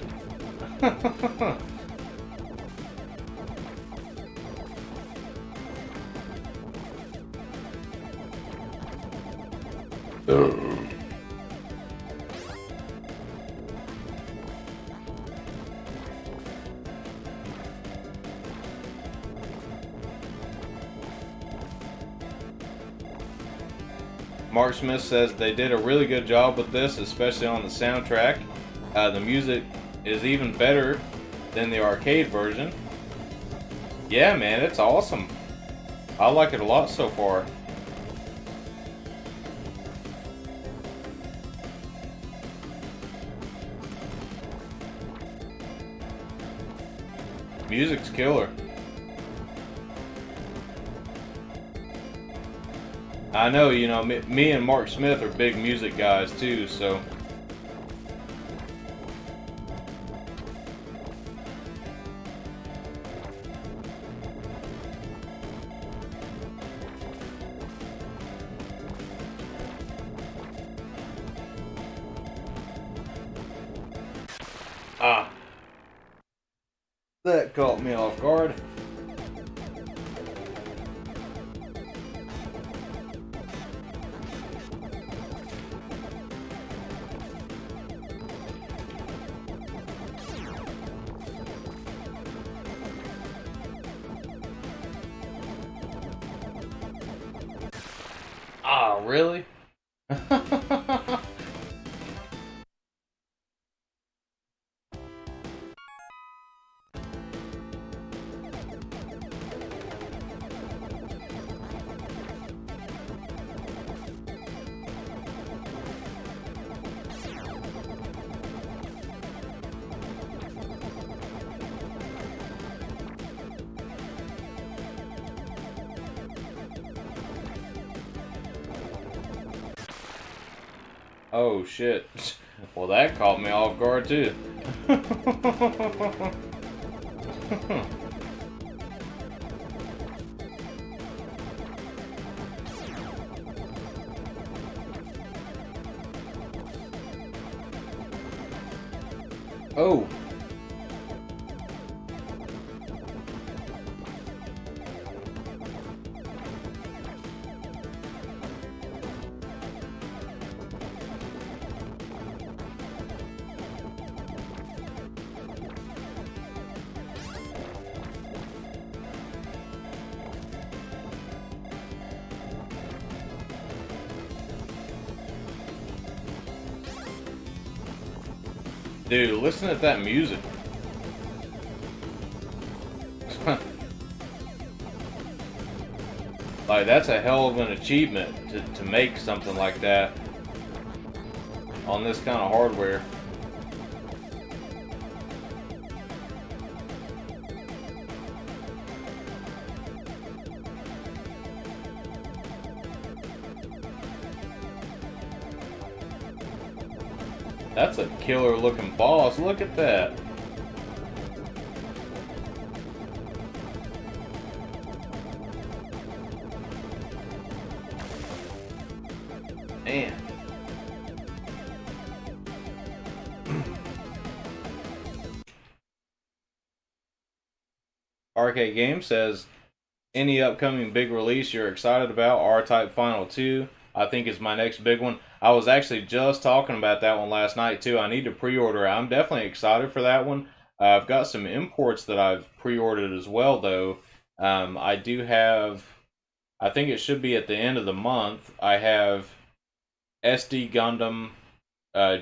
Mark Smith says they did a really good job with this, especially on the soundtrack. The music is even better than the arcade version. Yeah, man, it's awesome. I like it a lot so far. Music's killer. I know, you know, me and Mark Smith are big music guys too, so. Ah. That caught me off guard. Ah, really? Oh shit. Well, that caught me off guard too. Oh. Dude, listen to that music. Like, that's a hell of an achievement to make something like that on this kind of hardware. That's a killer looking boss. Look at that. Man. Arcade Game says, any upcoming big release you're excited about? R-Type Final 2, I think is my next big one. I was actually just talking about that one last night too. I need to pre-order it. I'm definitely excited for that one. I've got some imports that I've pre-ordered as well though. I do have, I think it should be at the end of the month, I have SD Gundam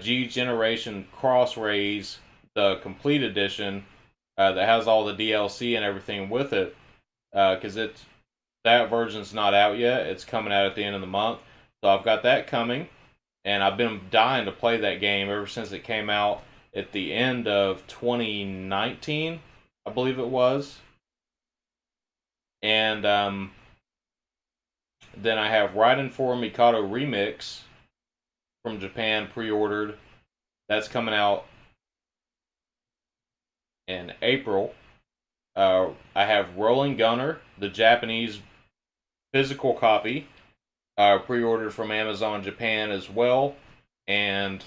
G Generation Cross Rays, the complete edition, that has all the DLC and everything with it. Because that version's not out yet. It's coming out at the end of the month. So I've got that coming. And I've been dying to play that game ever since it came out at the end of 2019, I believe it was. And then I have Raiden 4 Mikado Remix from Japan pre-ordered. That's coming out in April. I have Rolling Gunner, the Japanese physical copy, pre-ordered from Amazon Japan as well, and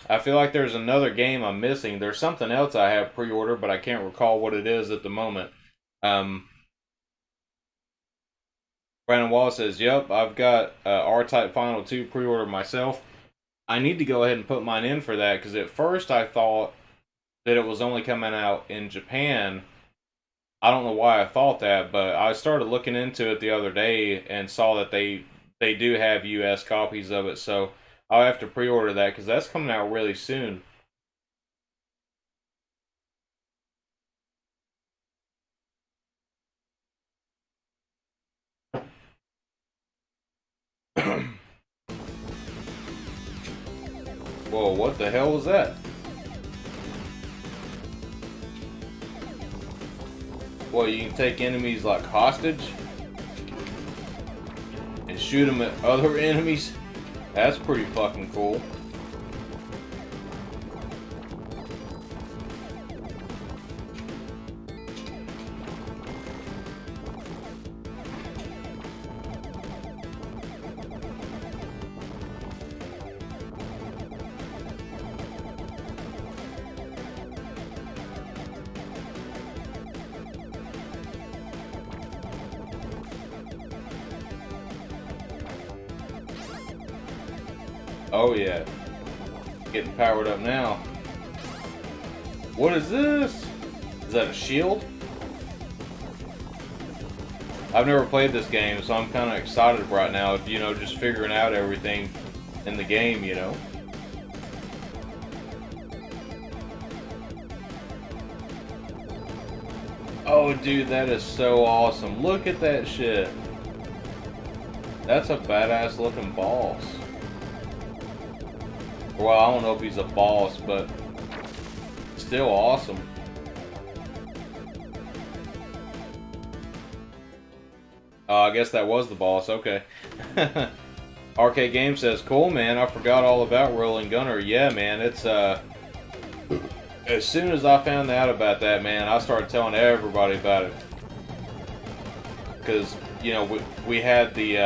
I feel like there's another game I'm missing. There's something else I have pre-ordered, but I can't recall what it is at the moment. Brandon Wall says, "Yep, I've got R-Type Final 2 pre-ordered myself. I need to go ahead and put mine in for that, because at first I thought that it was only coming out in Japan. I don't know why I thought that, but I started looking into it the other day and saw that they do have US copies of it, so I'll have to pre-order that because that's coming out really soon." Whoa, what the hell was that? Well, you can take enemies like hostage and shoot them at other enemies? That's pretty fucking cool. Oh yeah, getting powered up now. What is this? Is that a shield? I've never played this game, so I'm kind of excited right now, you know, just figuring out everything in the game, you know. Oh dude, that is so awesome. Look at that shit. That's a badass looking boss. Well, I don't know if he's a boss, but still awesome. I guess that was the boss, okay. RK Game says, "Cool, man, I forgot all about Rolling Gunner." Yeah, man, it's, as soon as I found out about that, man, I started telling everybody about it. Because, you know, we had the,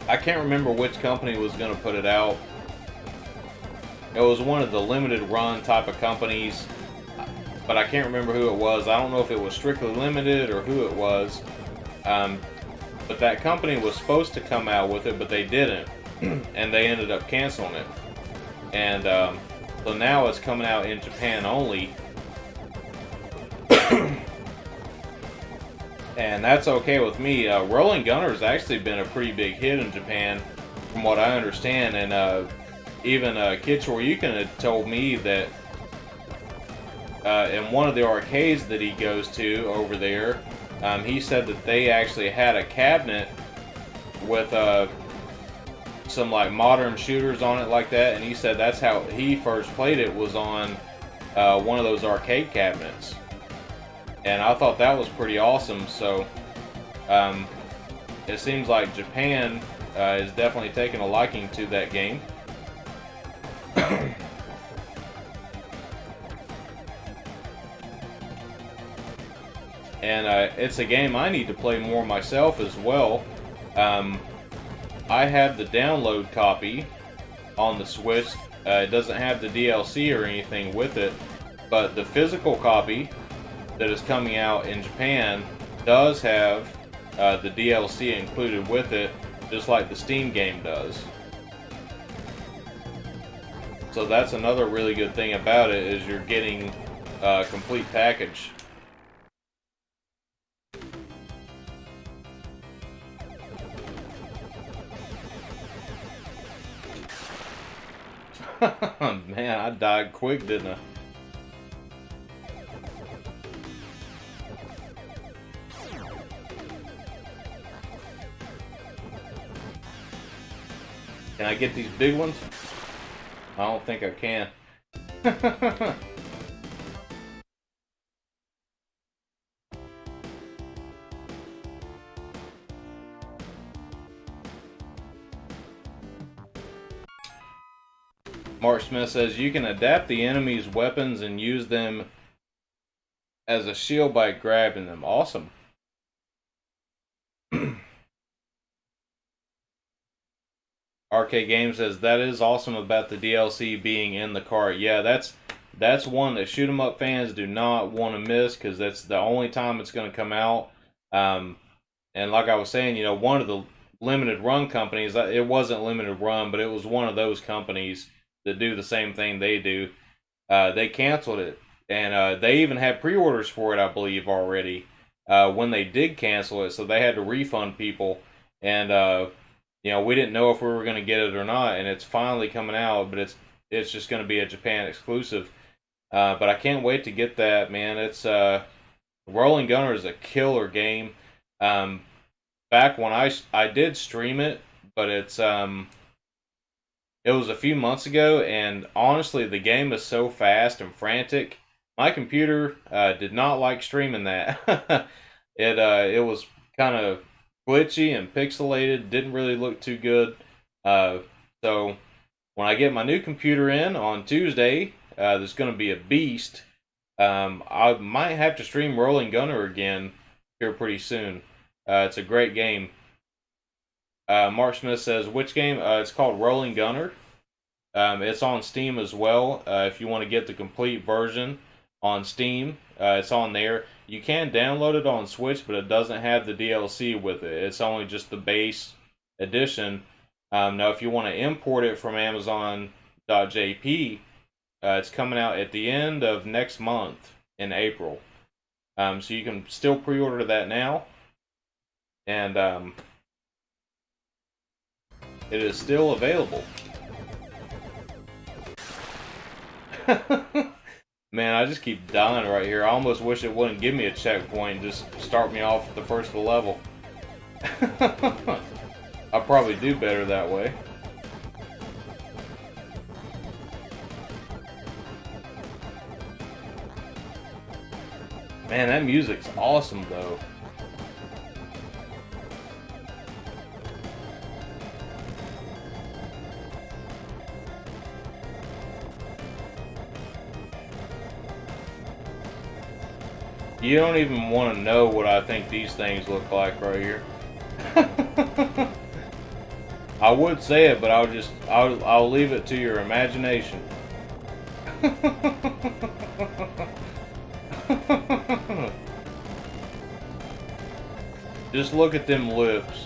I can't remember which company was going to put it out. It was one of the limited run type of companies, but I can't remember who it was. I don't know if it was Strictly Limited or who it was. But that company was supposed to come out with it, but they didn't. And they ended up canceling it. And so now it's coming out in Japan only. And that's okay with me. Rolling Gunner has actually been a pretty big hit in Japan, from what I understand. And even Kid Shoryuken had told me that in one of the arcades that he goes to over there, he said that they actually had a cabinet with some like modern shooters on it like that, and he said that's how he first played it, was on one of those arcade cabinets. And I thought that was pretty awesome. So it seems like Japan is definitely taking a liking to that game. And it's a game I need to play more myself as well. I have the download copy on the Switch. It doesn't have the DLC or anything with it, but the physical copy that is coming out in Japan does have the DLC included with it, just like the Steam game does. So that's another really good thing about it, is you're getting a complete package. Man, I died quick, didn't I? Can I get these big ones? I don't think I can. Mark Smith says you can adapt the enemy's weapons and use them as a shield by grabbing them. Awesome. RK Game says that is awesome about the DLC being in the cart. Yeah, that's one that shoot 'em up fans do not want to miss, because that's the only time it's going to come out. And like I was saying, you know, one of the limited run companies, it wasn't limited run, but it was one of those companies that do the same thing they do. They canceled it, and they even had pre-orders for it, I believe, already when they did cancel it. So they had to refund people, and you know, we didn't know if we were going to get it or not, and it's finally coming out, but it's just going to be a Japan exclusive. But I can't wait to get that, man. It's Rolling Gunner is a killer game. Back when I did stream it, but it was a few months ago, and honestly, the game is so fast and frantic. My computer did not like streaming that. It was kind of glitchy and pixelated, didn't really look too good. So when I get my new computer in on Tuesday, there's going to be a beast. I might have to stream Rolling Gunner again here pretty soon. It's a great game. Mark Smith says, which game? It's called Rolling Gunner. It's on Steam as well. If you want to get the complete version on Steam, it's on there. You can download it on Switch, but it doesn't have the DLC with it. It's only just the base edition. Now, if you want to import it from Amazon.jp, it's coming out at the end of next month in April. So you can still pre-order that now. And it is still available. Man, I just keep dying right here. I almost wish it wouldn't give me a checkpoint and just start me off at the first of the level. I'll probably do better that way. Man, that music's awesome though. You don't even want to know what I think these things look like right here. I would say it, but I'll leave it to your imagination. Just look at them lips.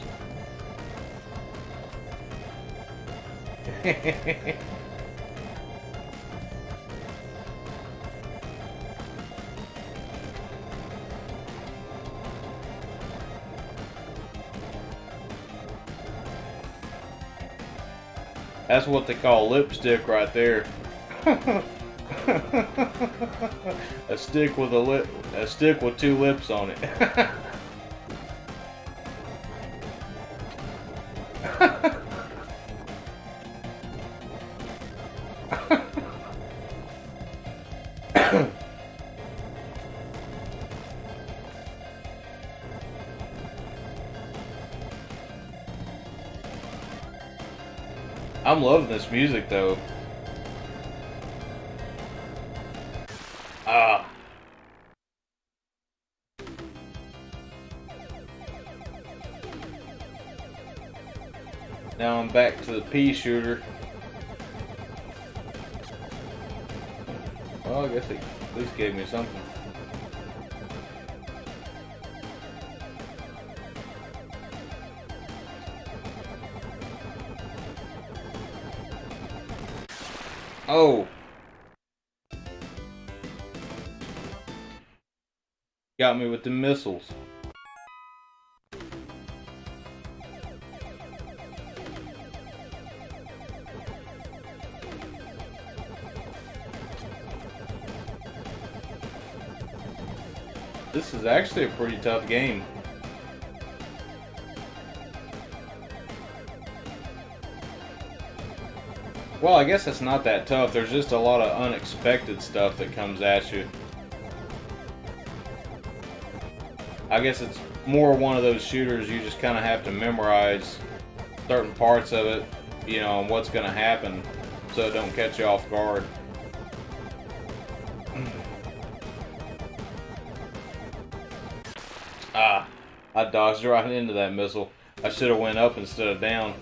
That's what they call lipstick right there. A stick with two lips on it. I'm loving this music though. Now I'm back to the pea shooter. Well, I guess it at least gave me something. Oh! Got me with the missiles. This is actually a pretty tough game. Well, I guess it's not that tough. There's just a lot of unexpected stuff that comes at you. I guess it's more one of those shooters you just kind of have to memorize certain parts of it, you know, and what's going to happen. so it don't catch you off guard. Ah, I dodged right into that missile. I should have went up instead of down.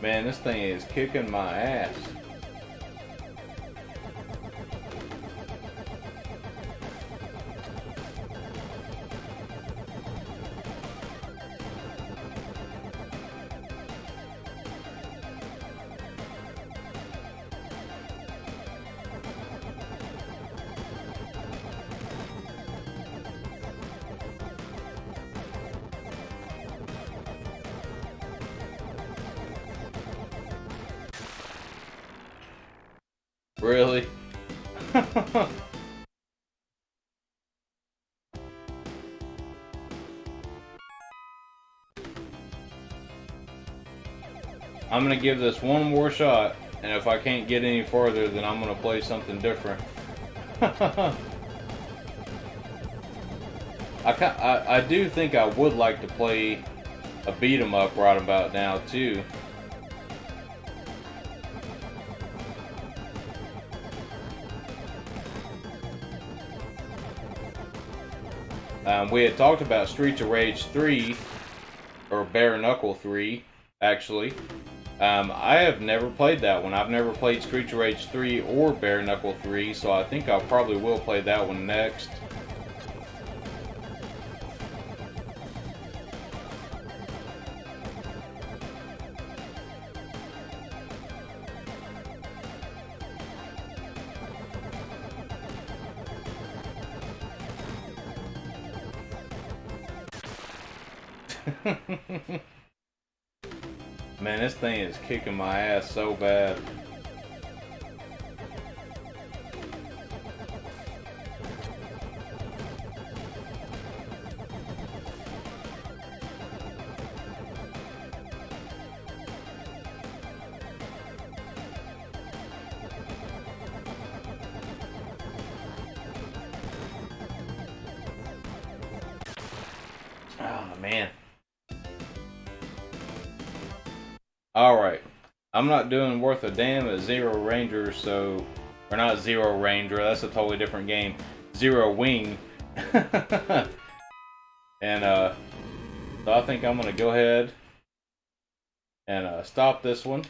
Man, this thing is kicking my ass. Really? I'm gonna give this one more shot, and if I can't get any further, then I'm gonna play something different. I do think I would like to play a beat 'em up right about now too. We had talked about Streets of Rage 3, or Bare Knuckle 3, actually. I have never played that one. I've never played Streets of Rage 3 or Bare Knuckle 3, so I think I probably will play that one next. Man, this thing is kicking my ass so bad. Oh, man. Alright. I'm not doing worth a damn at Zero Ranger, so... Or not Zero Ranger, that's a totally different game. Zero Wing. And, so I think I'm gonna go ahead and stop this one.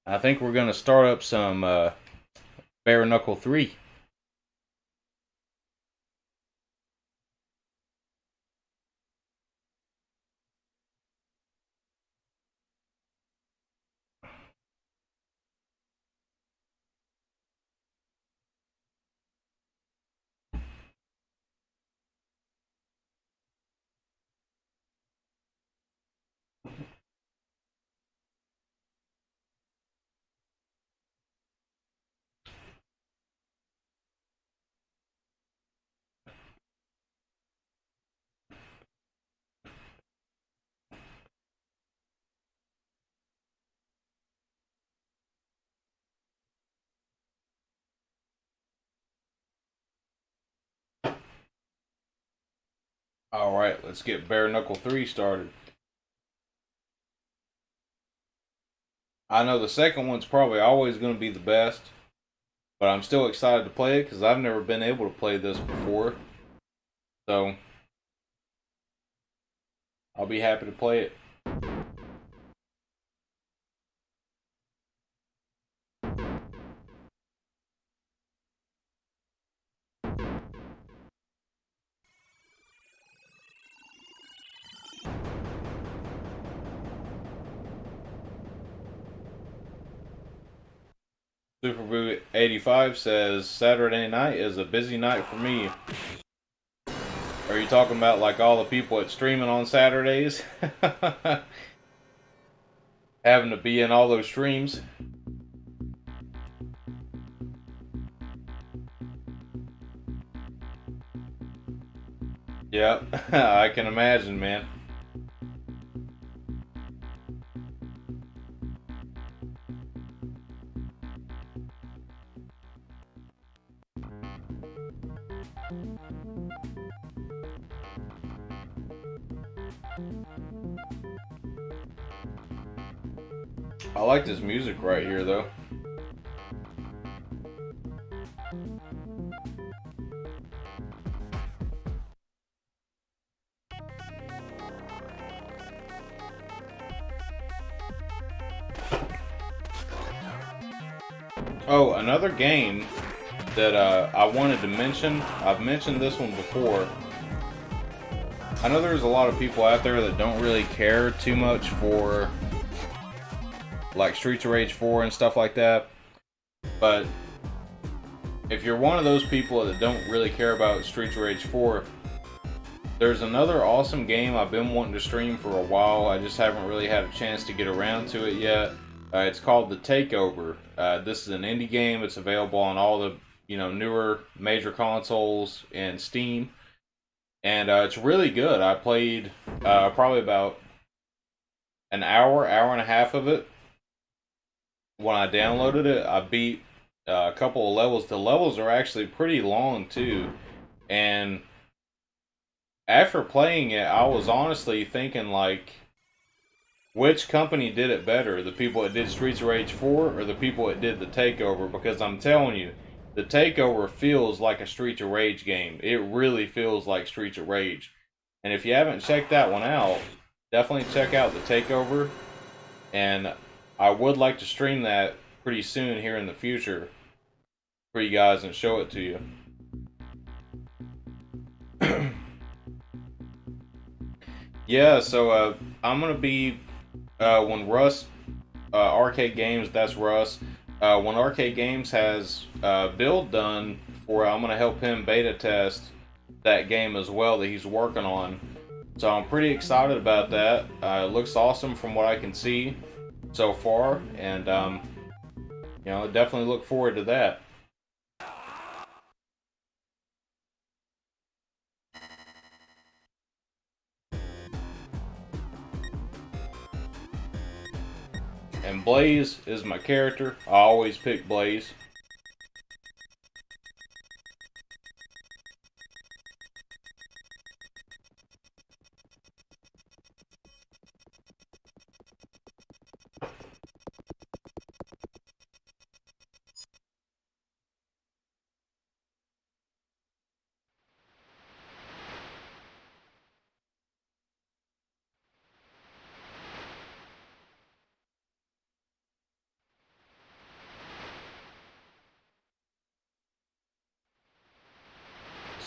I think we're gonna start up some Bare Knuckle 3. Alright, let's get Bare Knuckle 3 started. I know the second one's probably always going to be the best, but I'm still excited to play it because I've never been able to play this before. So, I'll be happy to play it. Superboo85 says Saturday night is a busy night for me. Are you talking about like all the people at streaming on Saturdays? Having to be in all those streams? Yep, I can imagine, man. I like this music right here, though. Oh, another game that I wanted to mention. I've mentioned this one before. I know there's a lot of people out there that don't really care too much for like Streets of Rage 4 and stuff like that. But if you're one of those people that don't really care about Streets of Rage 4, there's another awesome game I've been wanting to stream for a while. I just haven't really had a chance to get around to it yet. It's called The Takeover. This is an indie game. It's available on all the newer major consoles and Steam. And it's really good. I played probably about an hour and a half of it. When I downloaded it, I beat a couple of levels. The levels are actually pretty long too. And after playing it, I was honestly thinking like, which company did it better? The people that did Streets of Rage 4 or the people that did The Takeover? Because I'm telling you, The Takeover feels like a Streets of Rage game. It really feels like Streets of Rage. And if you haven't checked that one out, definitely check out The Takeover. And I would like to stream that pretty soon here in the future for you guys and show it to you. Yeah, so I'm going to be, when Russ, Arcade Games, that's Russ, when Arcade Games has build done for it, I'm going to help him beta test that game as well that he's working on. So I'm pretty excited about that. It looks awesome from what I can see so far, and definitely look forward to that. And Blaze is my character. I always pick Blaze.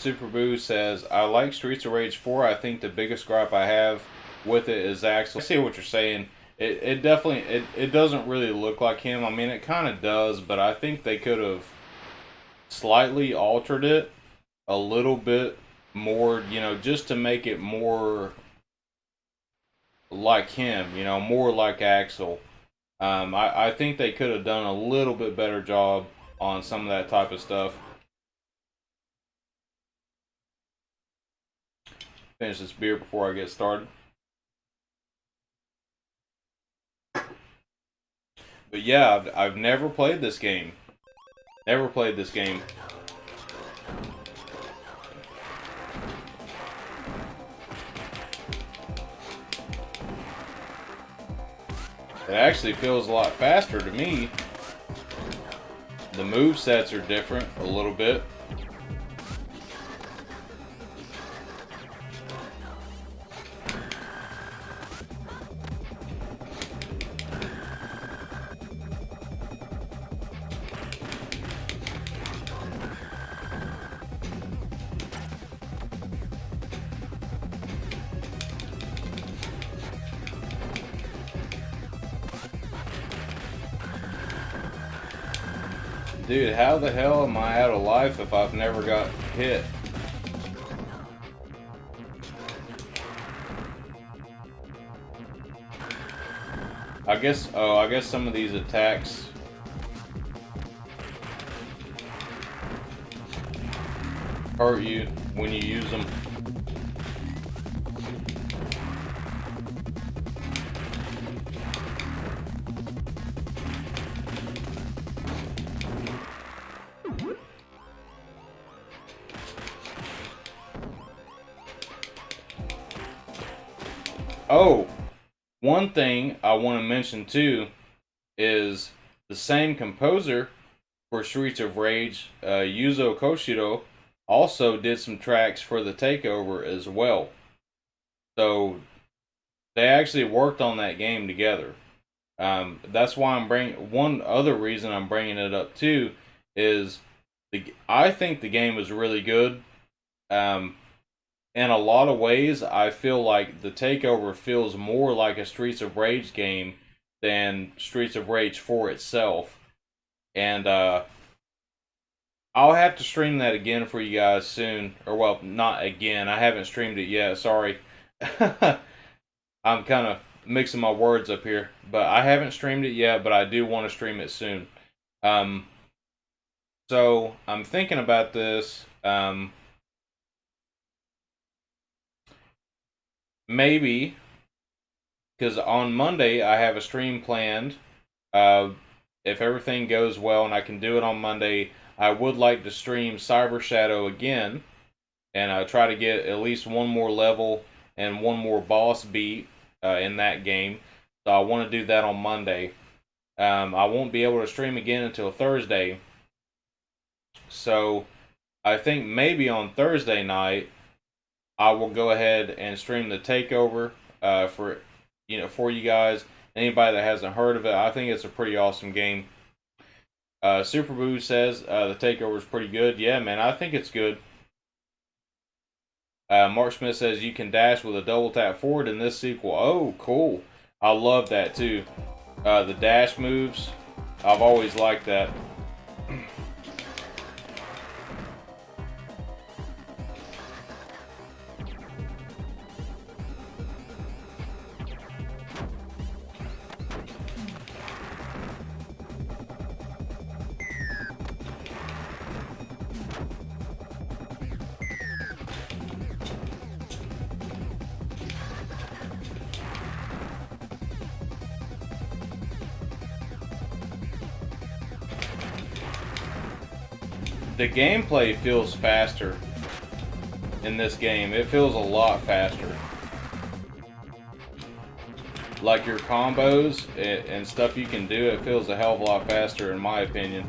Superboo says, I like Streets of Rage 4. I think the biggest gripe I have with it is Axel. I see what you're saying. It definitely, it doesn't really look like him. I mean, it kind of does, but I think they could have slightly altered it a little bit more, just to make it more like him, more like Axel. I think they could have done a little bit better job on some of that type of stuff. Finish this beer before I get started. But yeah, I've never played this game. Never played this game. It actually feels a lot faster to me. The movesets are different a little bit. Dude, how the hell am I out of life if I've never got hit? I guess some of these attacks hurt you when you use them. Oh, one thing I want to mention too is the same composer for Streets of Rage, Yuzo Koshiro, also did some tracks for the Takeover as well. So they actually worked on that game together. That's why I'm bringing. One other reason I'm bringing it up too is I think the game is really good. In a lot of ways, I feel like the Takeover feels more like a Streets of Rage game than Streets of Rage 4 itself. And I'll have to stream that again for you guys soon. Or, well, not again. I haven't streamed it yet. Sorry. I'm kind of mixing my words up here. But I haven't streamed it yet, but I do want to stream it soon. So, I'm thinking about this. Maybe, because on Monday I have a stream planned. If everything goes well and I can do it on Monday, I would like to stream Cyber Shadow again and try to get at least one more level and one more boss beat in that game. So I want to do that on Monday. I won't be able to stream again until Thursday. So I think maybe on Thursday night I will go ahead and stream the Takeover for you guys. Anybody that hasn't heard of it, I think it's a pretty awesome game. Super Boo says the Takeover is pretty good. Yeah, man, I think it's good. Mark Smith says you can dash with a double tap forward in this sequel. Oh, cool. I love that too. The dash moves, I've always liked that. The gameplay feels faster in this game. It feels a lot faster. Like your combos and stuff you can do, it feels a hell of a lot faster in my opinion.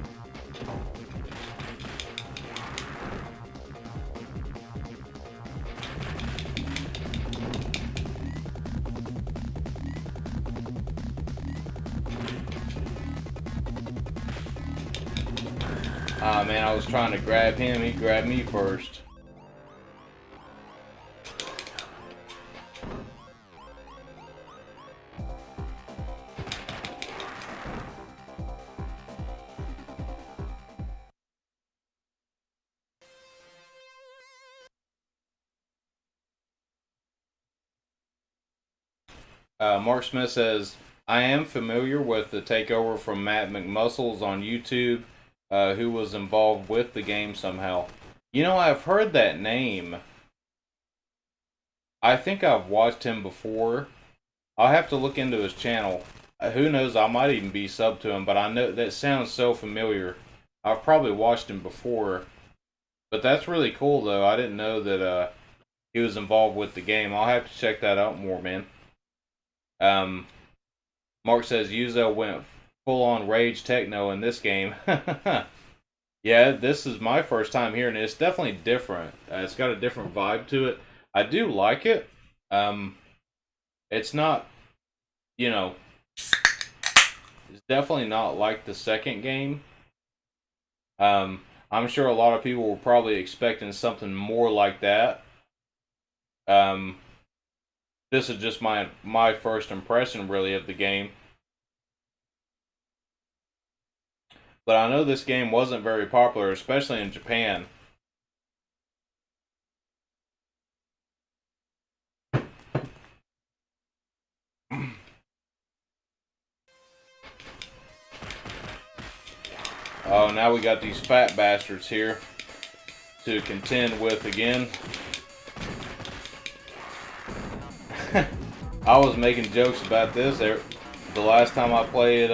Ah man, I was trying to grab him, he grabbed me first. Mark Smith says, I am familiar with the Takeover from Matt McMuscles on YouTube, who was involved with the game somehow. You know, I've heard that name. I think I've watched him before. I'll have to look into his channel. Who knows, I might even be sub to him, but I know that sounds so familiar. I've probably watched him before. But that's really cool, though. I didn't know that he was involved with the game. I'll have to check that out more, man. Mark says Yuzo went full-on rage techno in this game. Yeah, this is my first time hearing it. It's definitely different. It's got a different vibe to it. I do like it. It's not, it's definitely not like the second game. I'm sure a lot of people were probably expecting something more like that. This is just my first impression, really, of the game. But I know this game wasn't very popular, especially in Japan. Oh, now we got these fat bastards here to contend with again. I was making jokes about this the last time I played,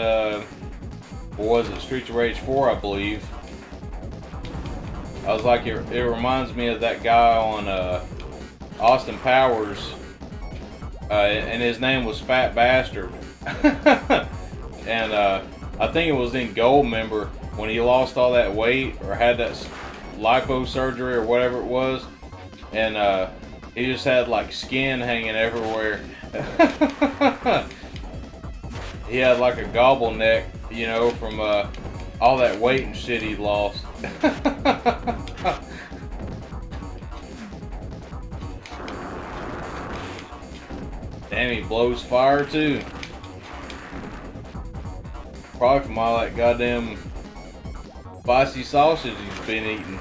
what was it, Streets of Rage 4, I believe. I was like, it reminds me of that guy on Austin Powers, and his name was Fat Bastard. And I think it was in Goldmember when he lost all that weight or had that lipo surgery or whatever it was, and he just had like skin hanging everywhere. He had like a gobble neck, you know, from all that weight and shit he lost. Damn, he blows fire too. Probably from all that goddamn spicy sausage he's been eating.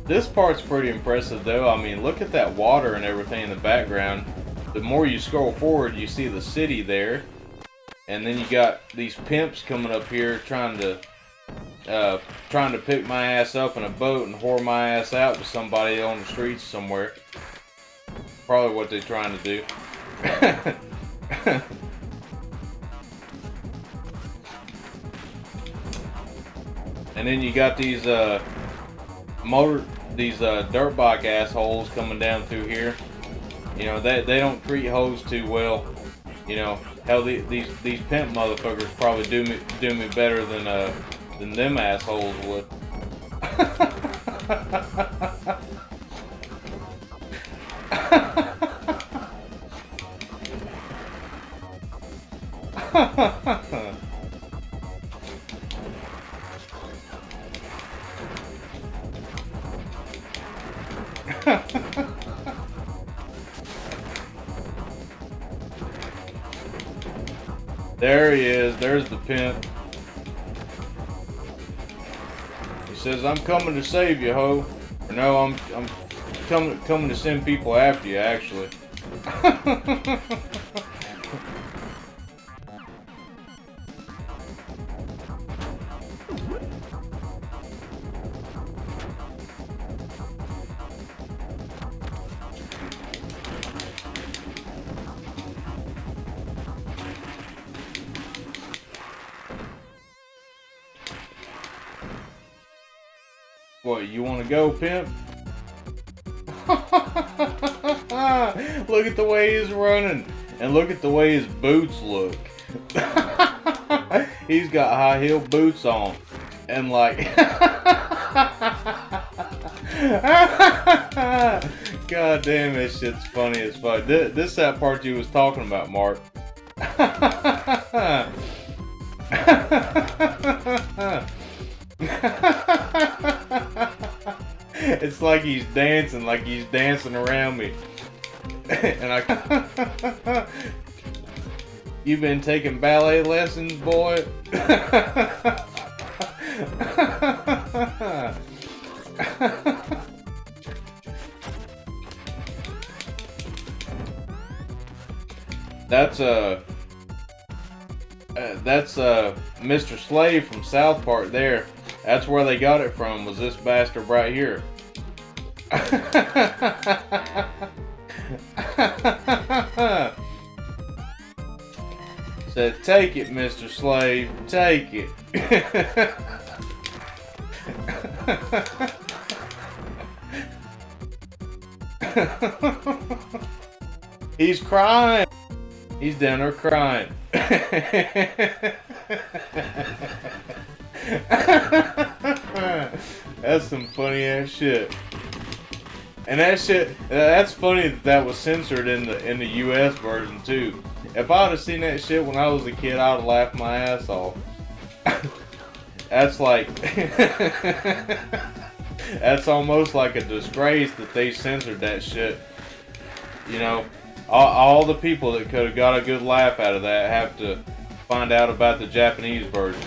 This part's pretty impressive though. I mean, look at that water and everything in the background. The more you scroll forward, you see the city there. And then you got these pimps coming up here trying to pick my ass up in a boat and whore my ass out to somebody on the streets somewhere. Probably what they're trying to do. And then you got these dirt bike assholes coming down through here. You know, they don't treat hoes too well. You know, hell, these pimp motherfuckers probably do me better than them assholes would. There he is. There's the pimp. He says, "I'm coming to save you, ho." Or no, I'm coming to send people after you, actually. What, you want to go, pimp? Look at the way he's running. And look at the way his boots look. He's got high heel boots on. And like... God damn, this shit's funny as fuck. This is that part you was talking about, Mark. It's like he's dancing around me. And you've been taking ballet lessons, boy? That's Mr. Slave from South Park there. That's where they got it from, was this bastard right here. Said, "Take it, Mr. Slave, take it." He's crying. He's down there crying. That's some funny ass shit. And that's funny that was censored in the US version too. If I would have seen that shit when I was a kid, I would have laughed my ass off. That's like that's almost like a disgrace that they censored that shit. You know, all the people that could have got a good laugh out of that have to find out about the Japanese version.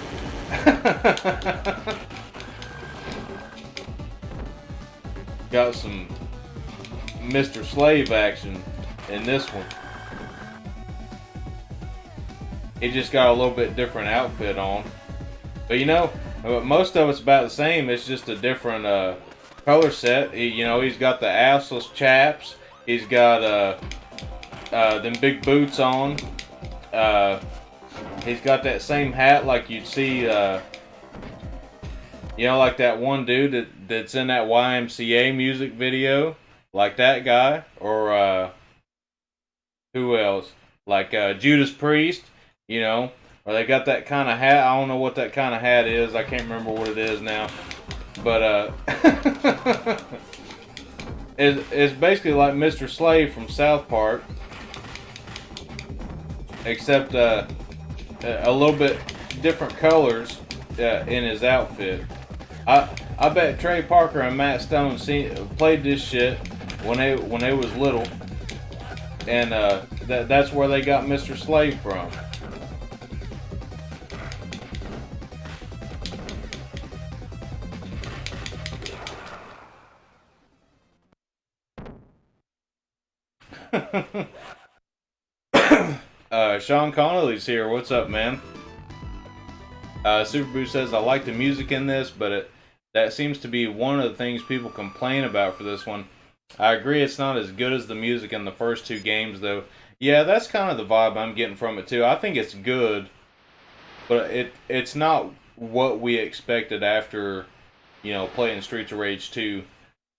Got some Mr. Slave action in this one. He just got a little bit different outfit on. But you know, most of it's about the same. It's just a different color set. You know, he's got the assless chaps. He's got them big boots on. He's got that same hat like you'd see, you know, like that one dude that's in that YMCA music video. Like that guy. Or who else? Like Judas Priest, you know. Or they got that kind of hat. I don't know what that kind of hat is. I can't remember what it is now. But it's basically like Mr. Slave from South Park, except a little bit different colors in his outfit. I bet Trey Parker and Matt Stone played this shit when they was little, and that's where they got Mr. Slave from. Sean Connolly's here. What's up, man? Super Boo says, I like the music in this, but that seems to be one of the things people complain about for this one. I agree it's not as good as the music in the first two games, though. Yeah, that's kind of the vibe I'm getting from it, too. I think it's good, but it's not what we expected after, you know, playing Streets of Rage 2.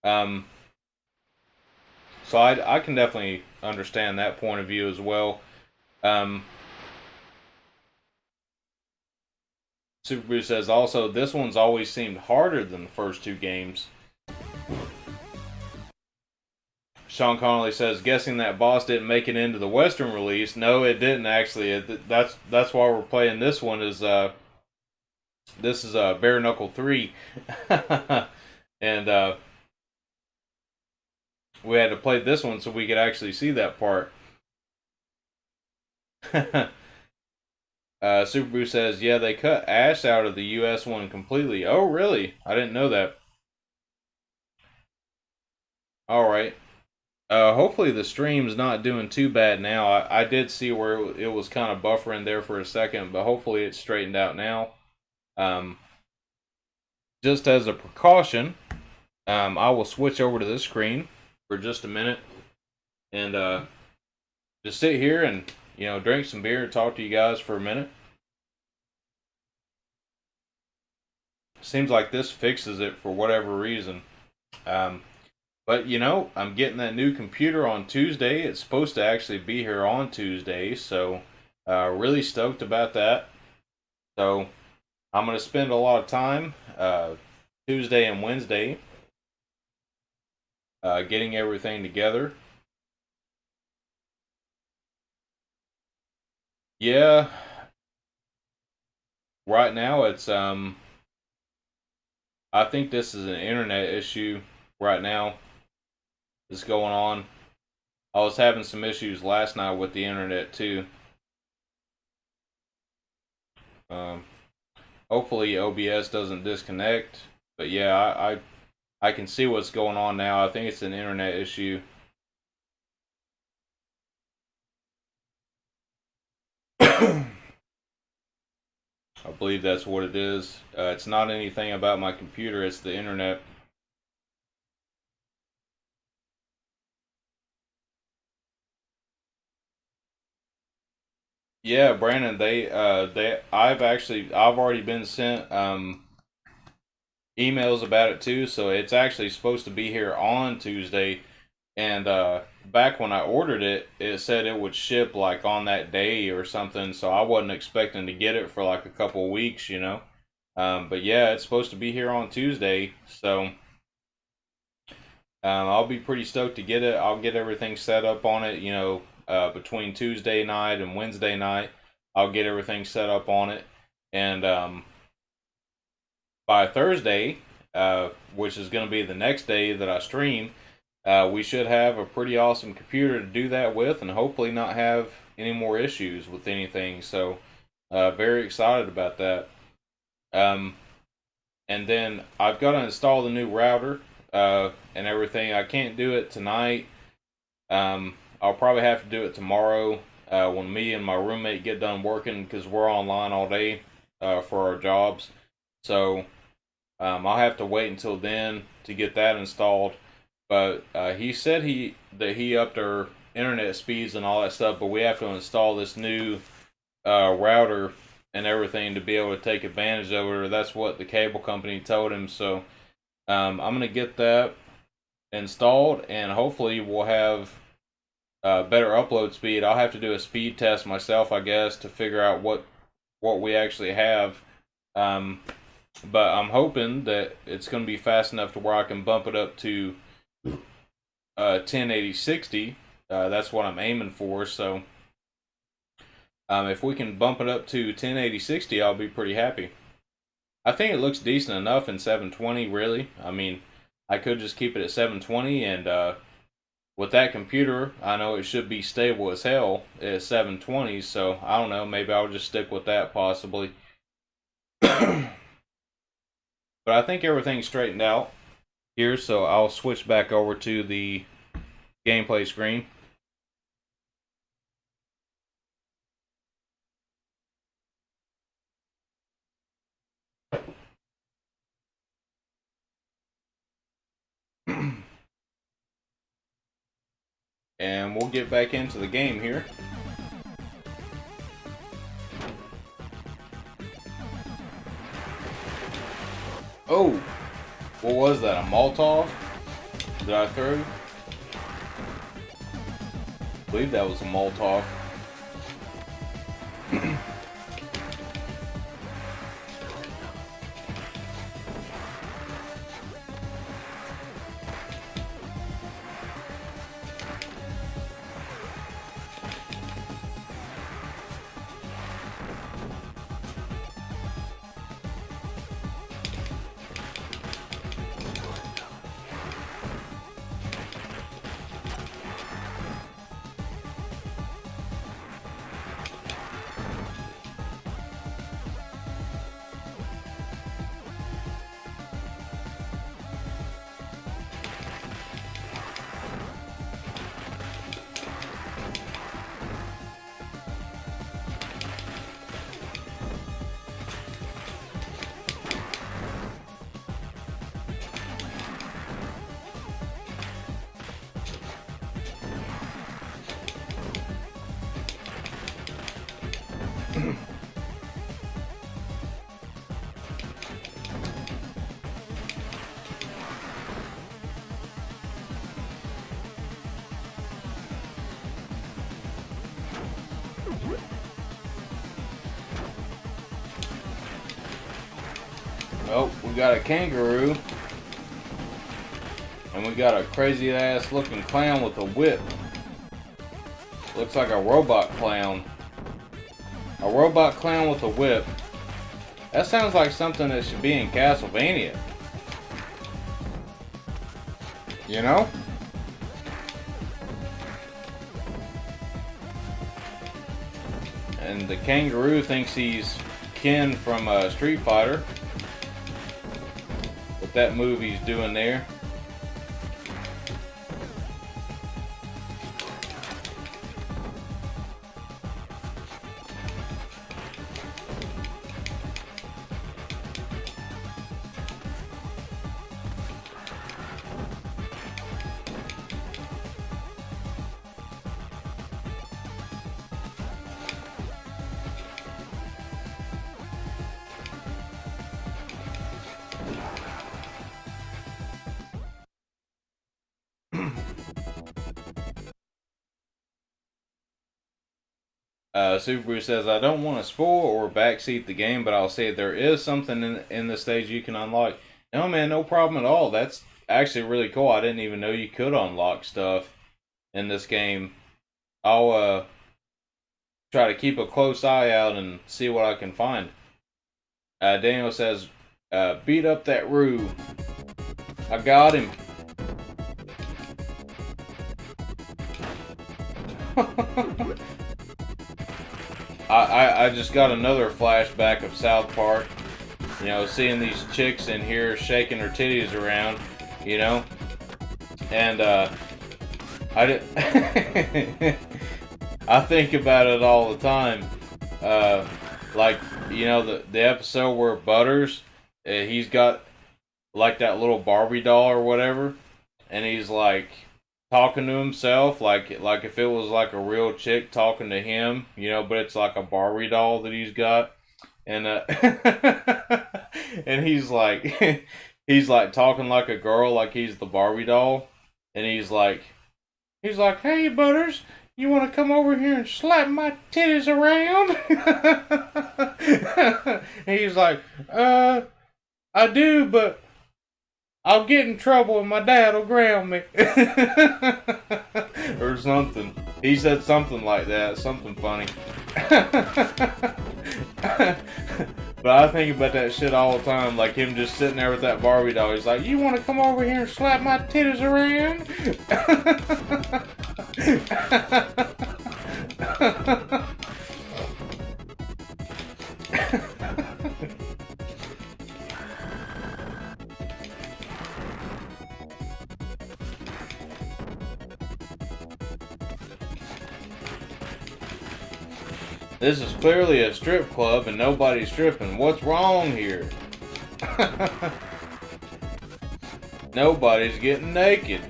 So I can definitely understand that point of view as well. Super Boo says also, this one's always seemed harder than the first two games. Sean Connolly says, guessing that boss didn't make it into the Western release. No, it didn't actually. That's why we're playing this one. This is Bare Knuckle 3, and we had to play this one so we could actually see that part. Super Boo says, yeah, they cut Ash out of the US one completely. Oh, really? I didn't know that. Alright. Hopefully the stream's not doing too bad now. I did see where it was kind of buffering there for a second, but hopefully it's straightened out now. Just as a precaution, I will switch over to this screen for just a minute and just sit here and, you know, drink some beer and talk to you guys for a minute. Seems like this fixes it for whatever reason. But, you know, I'm getting that new computer on Tuesday. It's supposed to actually be here on Tuesday, so really stoked about that. So I'm going to spend a lot of time Tuesday and Wednesday getting everything together. Yeah, right now it's I think this is an internet issue right now that's going on. I was having some issues last night with the internet too. Hopefully OBS doesn't disconnect, but yeah, I can see what's going on now. I think it's an internet issue. I believe that's what it is. It's not anything about my computer, it's the internet. Yeah, Brandon, I've already been sent emails about it too, so it's actually supposed to be here on Tuesday. And back when I ordered it, it said it would ship like on that day or something, so I wasn't expecting to get it for like a couple weeks, you know. But yeah, it's supposed to be here on Tuesday, so I'll be pretty stoked to get it. I'll get everything set up on it, you know, between Tuesday night and Wednesday night. I'll get everything set up on it, and by Thursday, which is going to be the next day that I stream, we should have a pretty awesome computer to do that with, and hopefully not have any more issues with anything. So, very excited about that. Um, and then I've got to install the new router and everything. I can't do it tonight. I'll probably have to do it tomorrow when me and my roommate get done working, because we're online all day for our jobs. So I'll have to wait until then to get that installed. But he said that he upped our internet speeds and all that stuff, but we have to install this new router and everything to be able to take advantage of it. That's what the cable company told him. So I'm gonna get that installed, and hopefully we'll have better upload speed. I'll have to do a speed test myself, I guess, to figure out what we actually have. But I'm hoping that it's going to be fast enough to where I can bump it up to 1080 60. That's what I'm aiming for. So if we can bump it up to 1080 60, I'll be pretty happy. I think it looks decent enough in 720, really. I mean, I could just keep it at 720, and with that computer, I know it should be stable as hell at 720, so I don't know, maybe I'll just stick with that possibly. But I think everything's straightened out here, so I'll switch back over to the gameplay screen. And we'll get back into the game here. Oh, what was that? A Molotov? Did I throw? I believe that was a Molotov. Oh, we got a kangaroo. And we got a crazy ass looking clown with a whip. Looks like a robot clown. A robot clown with a whip. That sounds like something that should be in Castlevania. You know? And the kangaroo thinks he's Ken from Street Fighter. With that move he's doing there. Subaru says, I don't want to spoil or backseat the game, but I'll say there is something in the stage you can unlock. No, man, no problem at all. That's actually really cool. I didn't even know you could unlock stuff in this game. I'll try to keep a close eye out and see what I can find. Daniel says, beat up that Roo. I got him. I just got another flashback of South Park. You know, seeing these chicks in here shaking their titties around, you know, and I think about it all the time. Like, you know, the episode where Butters, he's got like that little Barbie doll or whatever, and he's like talking to himself, like if it was like a real chick talking to him, you know, but it's like a Barbie doll that he's got, and and he's like he's like talking like a girl, like he's the Barbie doll, and he's like, hey Butters, you want to come over here and slap my titties around? And he's like, I do, but I'll get in trouble and my dad will ground me. Or something. He said something like that, something funny. But I think about that shit all the time, like him just sitting there with that Barbie doll. He's like, you want to come over here and slap my titties around? This is clearly a strip club and nobody's stripping. What's wrong here? Nobody's getting naked.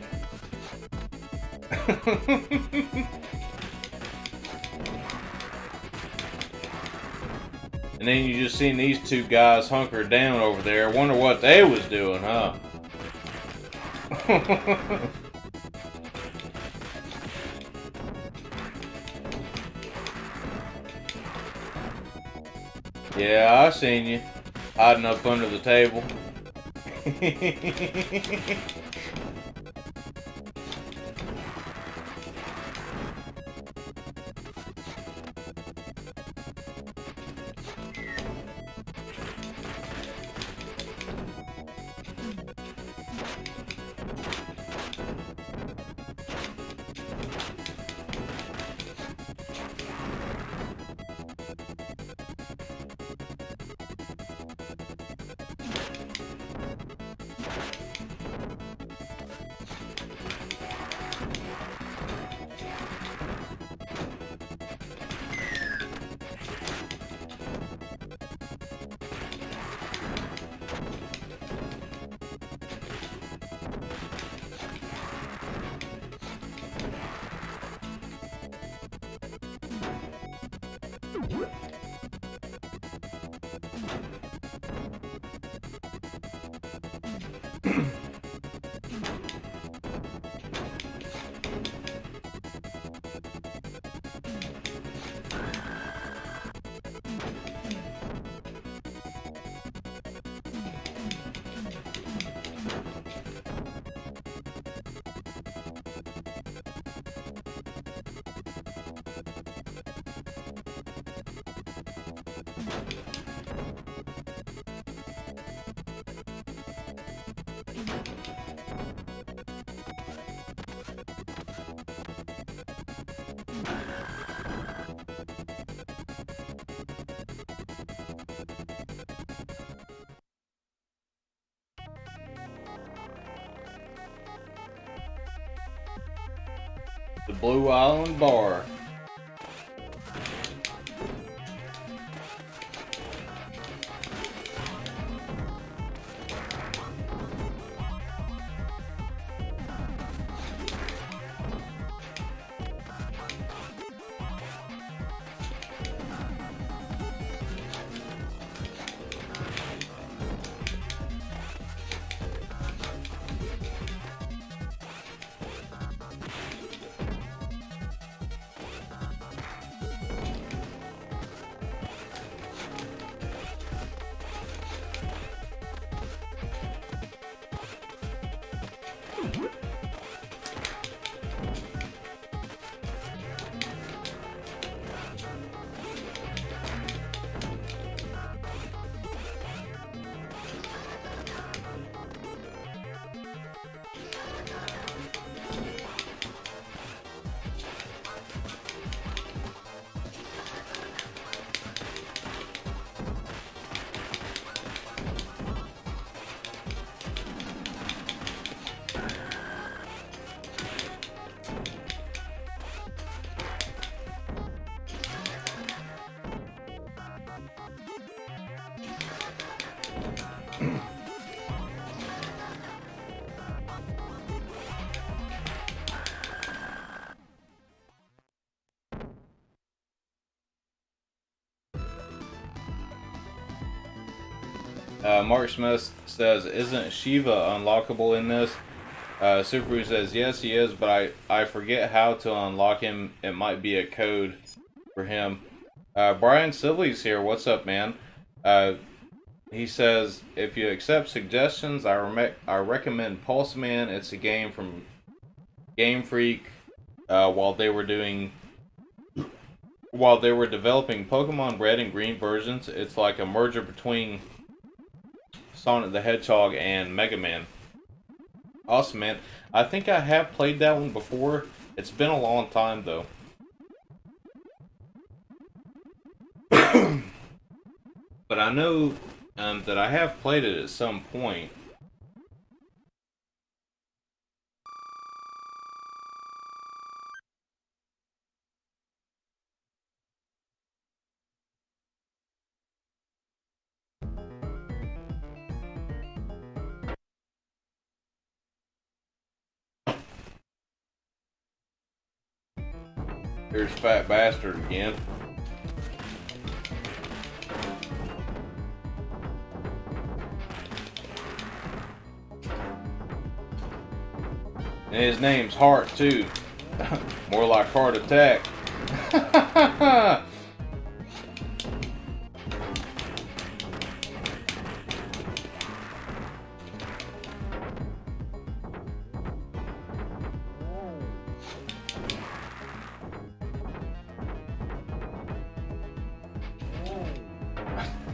And then you just seen these two guys hunkered down over there. Wonder what they was doing, huh? Yeah, I seen you hiding up under the table. The Blue Island Bar. Mark Smith says, isn't Shiva unlockable in this? Subaru says, yes, he is, but I forget how to unlock him. It might be a code for him. Brian Sibley's here. What's up, man? He says, if you accept suggestions, I recommend Pulse Man. It's a game from Game Freak while they were developing Pokemon Red and Green versions. It's like a merger between Sonic the Hedgehog and Mega Man. Awesome, man. I think I have played that one before. It's been a long time, though. But I know that I have played it at some point. Here's Fat Bastard again. And his name's Heart, too. More like Heart Attack.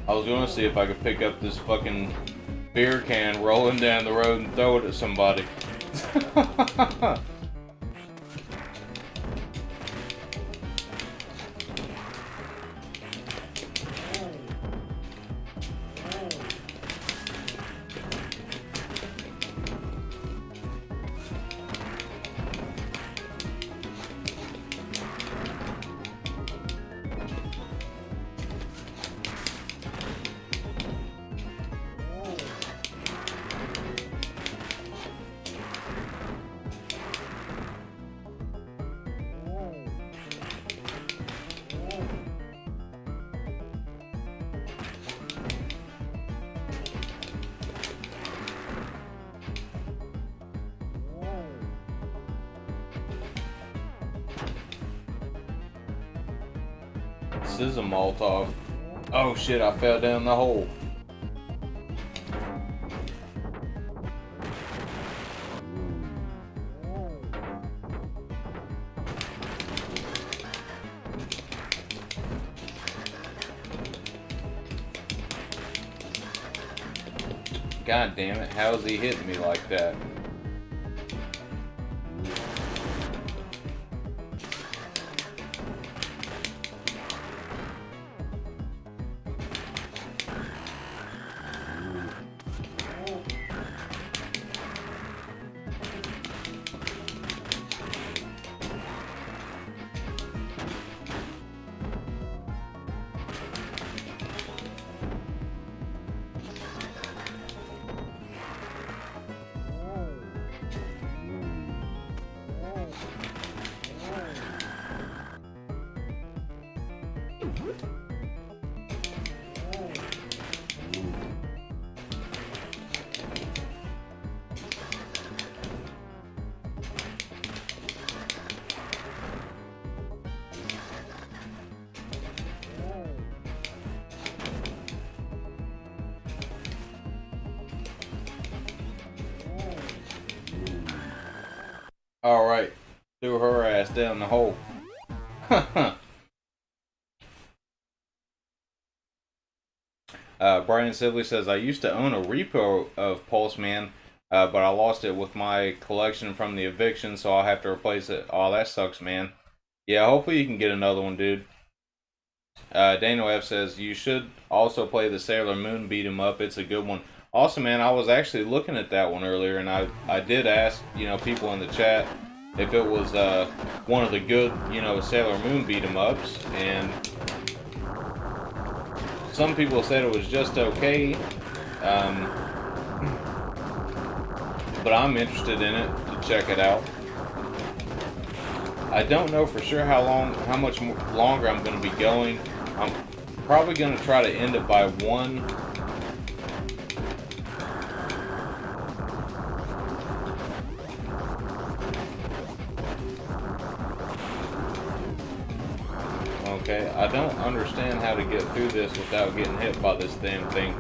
I was gonna see if I could pick up this fucking beer can rolling down the road and throw it at somebody. This is a Molotov. Oh shit, I fell down the hole. God damn it, how is he hitting me like that? Alright, threw her ass down the hole. Brian Sibley says, I used to own a repo of Pulse Man, but I lost it with my collection from the eviction, so I'll have to replace it. Oh, that sucks, man. Yeah, hopefully you can get another one, dude. Daniel F says, you should also play the Sailor Moon beat 'em up. It's a good one. Awesome, man. I was actually looking at that one earlier, and I did ask, people in the chat if it was one of the good, Sailor Moon beat 'em ups, and some people said it was just okay. Um, but I'm interested in it to check it out. I don't know for sure how much longer I'm going to be going. I'm probably going to try to end it by 1. Okay, I don't understand how to get through this without getting hit by this damn thing.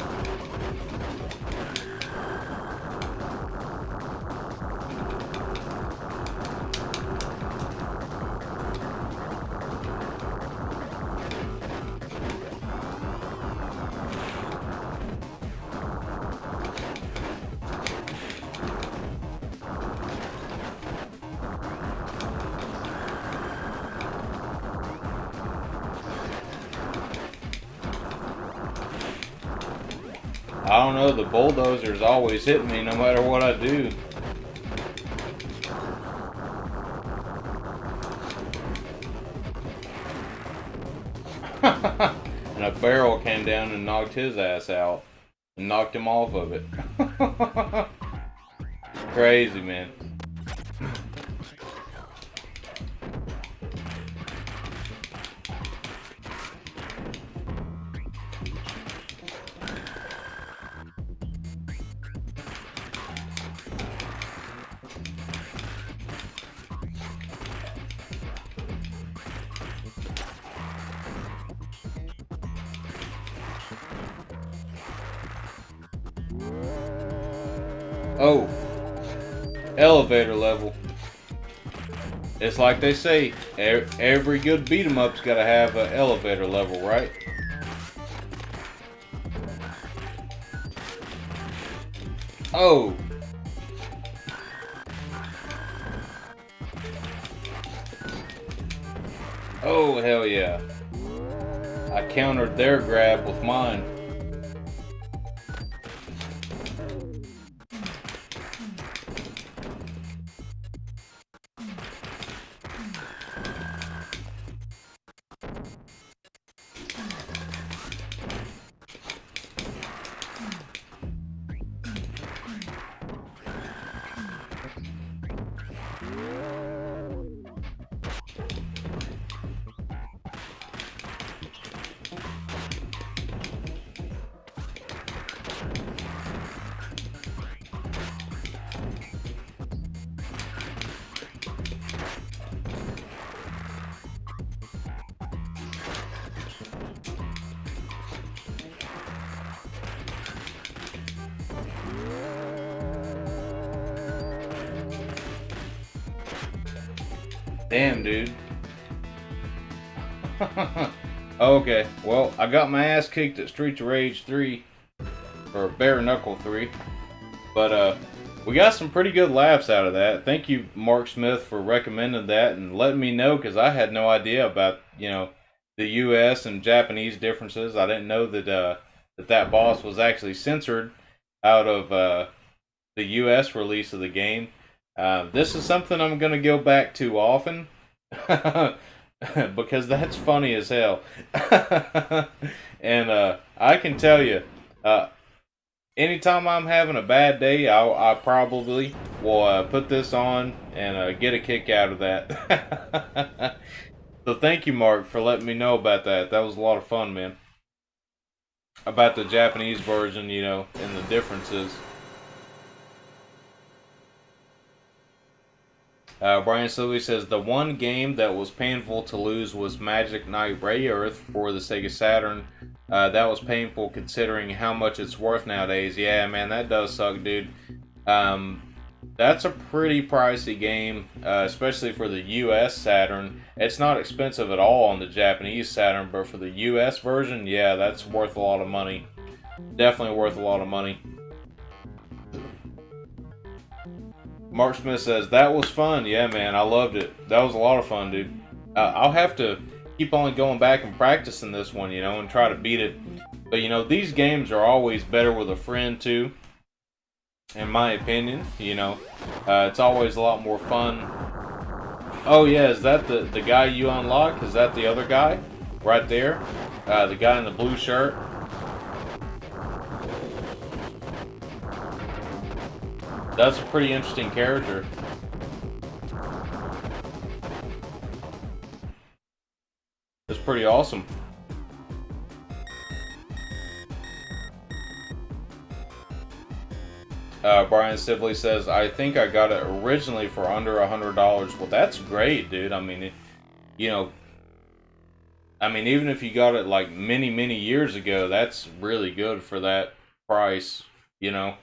I don't know, the bulldozers always hit me no matter what I do. And a barrel came down and knocked his ass out. And knocked him off of it. Crazy, man. Oh, elevator level. It's like they say, every good beat 'em up's gotta have an elevator level, right? Oh. Oh, hell yeah. I countered their grab with mine. Damn, dude. Okay, well, I got my ass kicked at Streets of Rage 3, or Bare Knuckle 3, but we got some pretty good laughs out of that. Thank you, Mark Smith, for recommending that and letting me know, because I had no idea about, the US and Japanese differences. I didn't know that that boss was actually censored out of the US release of the game. This is something I'm going to go back to often because that's funny as hell. And I can tell you, anytime I'm having a bad day, I probably will put this on and get a kick out of that. So thank you, Mark, for letting me know about that. That was a lot of fun, man. About the Japanese version, and the differences. Brian Silvey says, the one game that was painful to lose was Magic Knight Ray Earth for the Sega Saturn. That was painful considering how much it's worth nowadays. Yeah, man, that does suck, dude. That's a pretty pricey game, especially for the US Saturn. It's not expensive at all on the Japanese Saturn, but for the US version, yeah, that's worth a lot of money. Definitely worth a lot of money. Mark Smith says, that was fun. Yeah, man, I loved it. That was a lot of fun, dude. I'll have to keep on going back and practicing this one, and try to beat it. But, these games are always better with a friend, too. In my opinion, it's always a lot more fun. Oh, yeah, is that the guy you unlock? Is that the other guy? Right there? The guy in the blue shirt? That's a pretty interesting character. It's pretty awesome. Brian Sibley says, I think I got it originally for under $100. Well, that's great, dude. I mean, you know, even if you got it like many, many years ago, that's really good for that price, you know.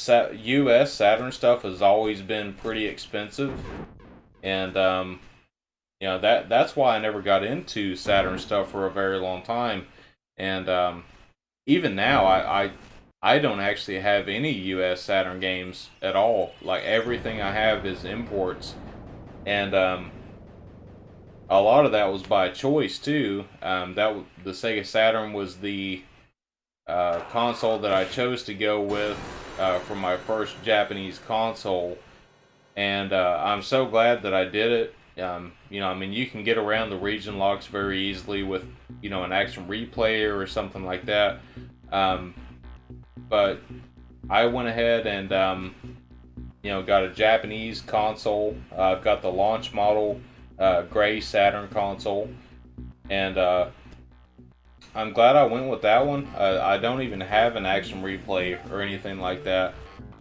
US Saturn stuff has always been pretty expensive, and that's why I never got into Saturn stuff for a very long time, and even now I don't actually have any US Saturn games at all. Like everything I have is imports, and a lot of that was by choice too. The Sega Saturn was the console that I chose to go with for my first Japanese console, and I'm so glad that I did it. You can get around the region locks very easily with, an action replayer or something like that. But I went ahead and, got a Japanese console. I've got the launch model gray Saturn console, and I'm glad I went with that one. I don't even have an action replay or anything like that.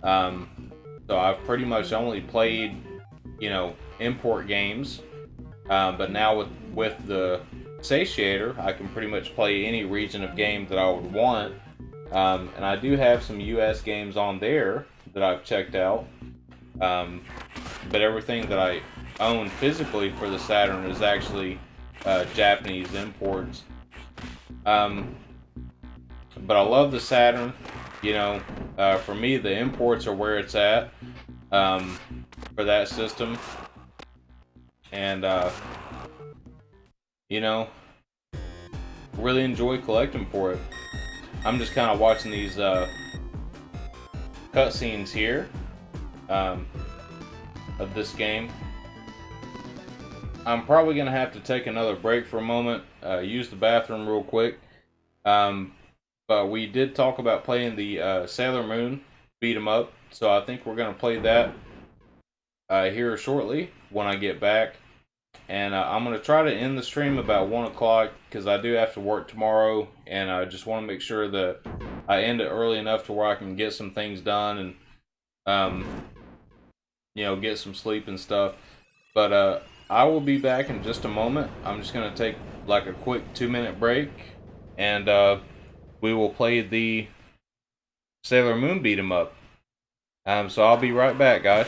So I've pretty much only played, import games. But now with the Satiator, I can pretty much play any region of game that I would want. And I do have some US games on there that I've checked out. But everything that I own physically for the Saturn is actually Japanese imports. But I love the Saturn. For me, the imports are where it's at for that system. And, really enjoy collecting for it. I'm just kind of watching these cutscenes here of this game. I'm probably going to have to take another break for a moment, use the bathroom real quick. But we did talk about playing the Sailor Moon beat 'em up, so I think we're going to play that here shortly when I get back. And I'm going to try to end the stream about 1 o'clock because I do have to work tomorrow, and I just want to make sure that I end it early enough to where I can get some things done and, get some sleep and stuff. But I will be back in just a moment. I'm just going to take like a quick 2-minute break, and we will play the Sailor Moon beat 'em up. So I'll be right back, guys.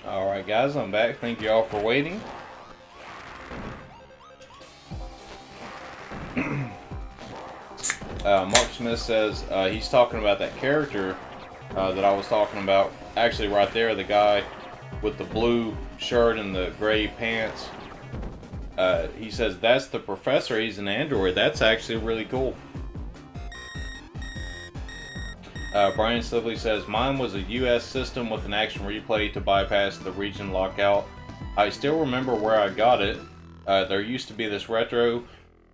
Alright guys, I'm back. Thank you all for waiting. Mark Smith says he's talking about that character that I was talking about. Actually right there, the guy with the blue shirt and the gray pants. He says that's the professor. He's an android. That's actually really cool. Brian Slively says, mine was a US system with an action replay to bypass the region lockout. I still remember where I got it. There used to be this retro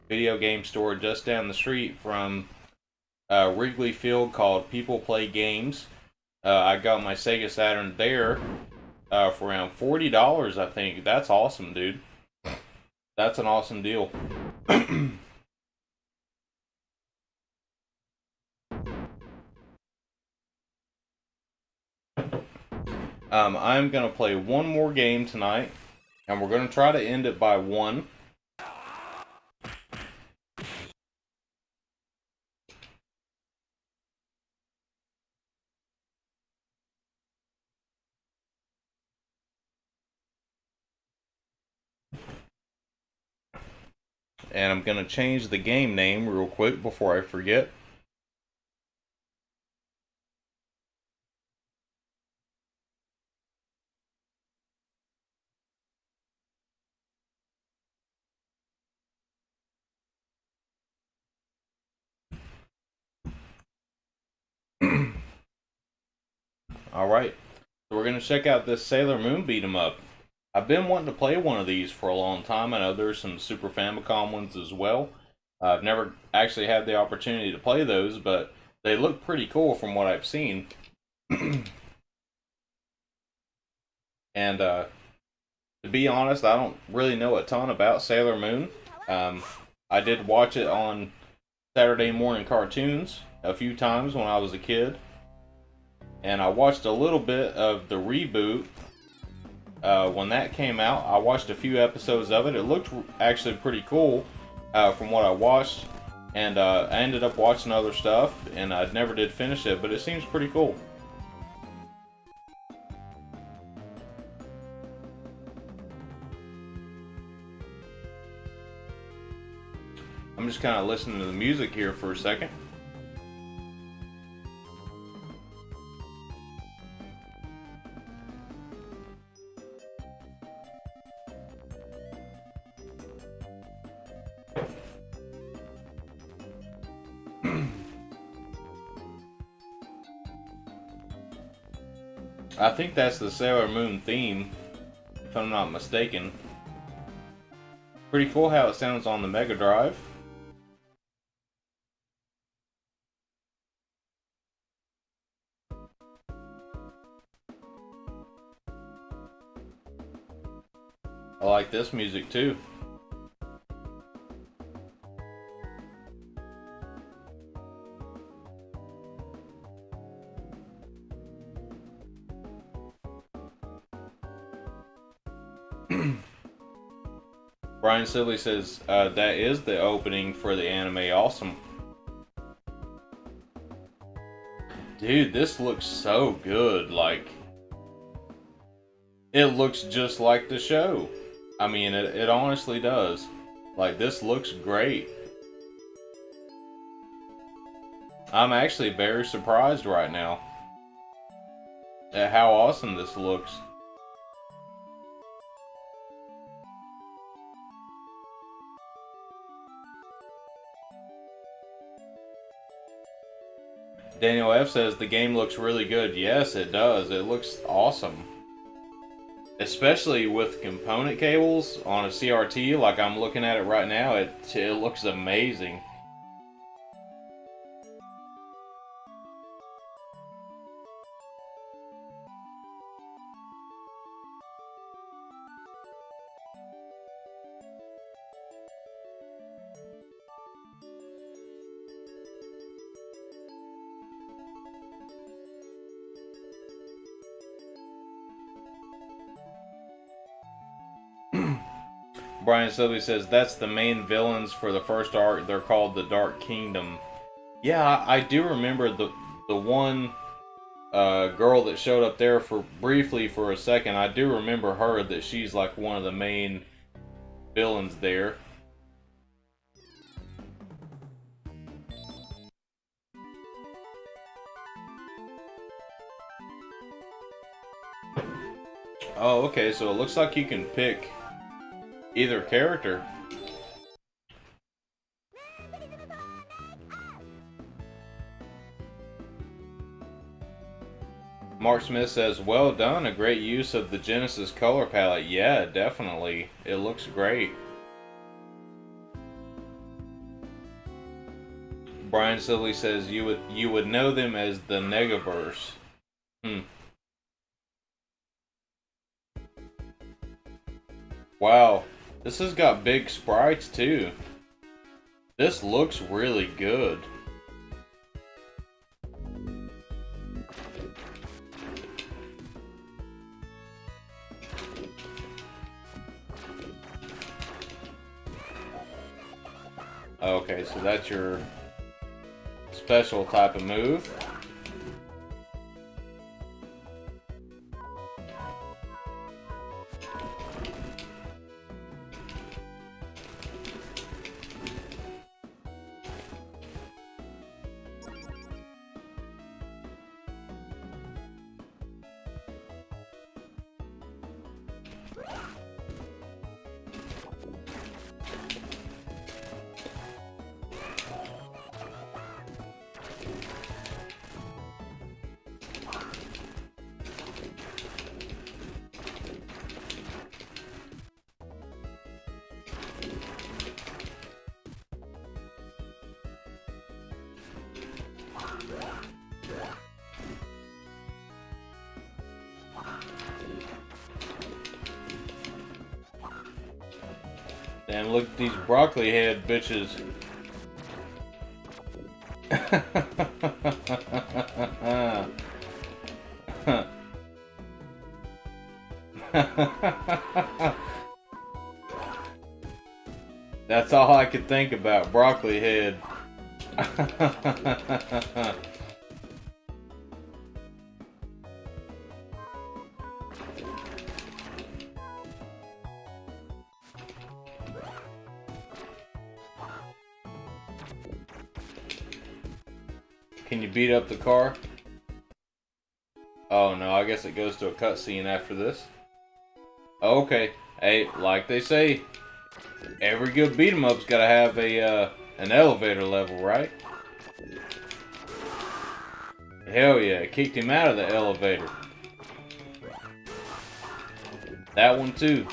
video game store just down the street from Wrigley Field called People Play Games. I got my Sega Saturn there for around $40, I think. That's awesome, dude. That's an awesome deal. I'm going to play one more game tonight, and we're going to try to end it by 1. And I'm going to change the game name real quick before I forget. Alright, so we're going to check out this Sailor Moon beat 'em up. I've been wanting to play one of these for a long time. I know there's some Super Famicom ones as well. I've never actually had the opportunity to play those, but they look pretty cool from what I've seen. And to be honest, I don't really know a ton about Sailor Moon. I did watch it on Saturday morning cartoons a few times when I was a kid. And I watched a little bit of the reboot when that came out. I watched a few episodes of it. It looked actually pretty cool from what I watched. And I ended up watching other stuff, and I never did finish it, but it seems pretty cool. I'm just kind of listening to the music here for a second. I think that's the Sailor Moon theme, if I'm not mistaken. Pretty cool how it sounds on the Mega Drive. I like this music too. Brian Sibley says, that is the opening for the anime. Awesome. Dude, this looks so good. Like, it looks just like the show. I mean, it honestly does. Like, this looks great. I'm actually very surprised right now at how awesome this looks. Daniel F says the game looks really good. Yes, it does. It looks awesome. Especially with component cables on a CRT, like I'm looking at it right now, it looks amazing. Brian Sylvie says that's the main villains for the first arc. They're called the Dark Kingdom. Yeah, I do remember the one girl that showed up there for briefly for a second. I do remember her, that she's like one of the main villains there. Oh, okay, so it looks like you can pick either character. Mark Smith says, well done, a great use of the Genesis color palette. Yeah, definitely. It looks great. Brian Silly says you would know them as the Negaverse. Wow, this has got big sprites too. This looks really good. Okay, so that's your special type of move. And look at these broccoli head bitches. That's all I could think about, broccoli head. Can you beat up the car? Oh no, I guess it goes to a cutscene after this. Okay, hey, like they say, every good beat 'em up's gotta have a an elevator level, right? Hell yeah, it kicked him out of the elevator. That one too.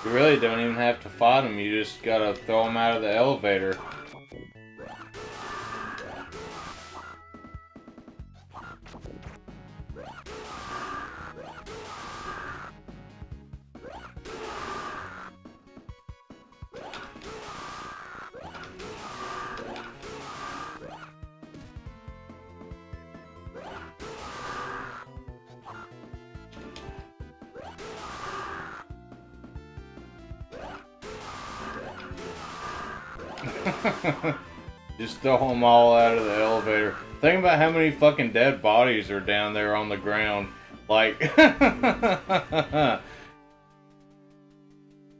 You really don't even have to fight him, you just gotta throw him out of the elevator. Just throw them all out of the elevator. Think about how many fucking dead bodies are down there on the ground. Like, I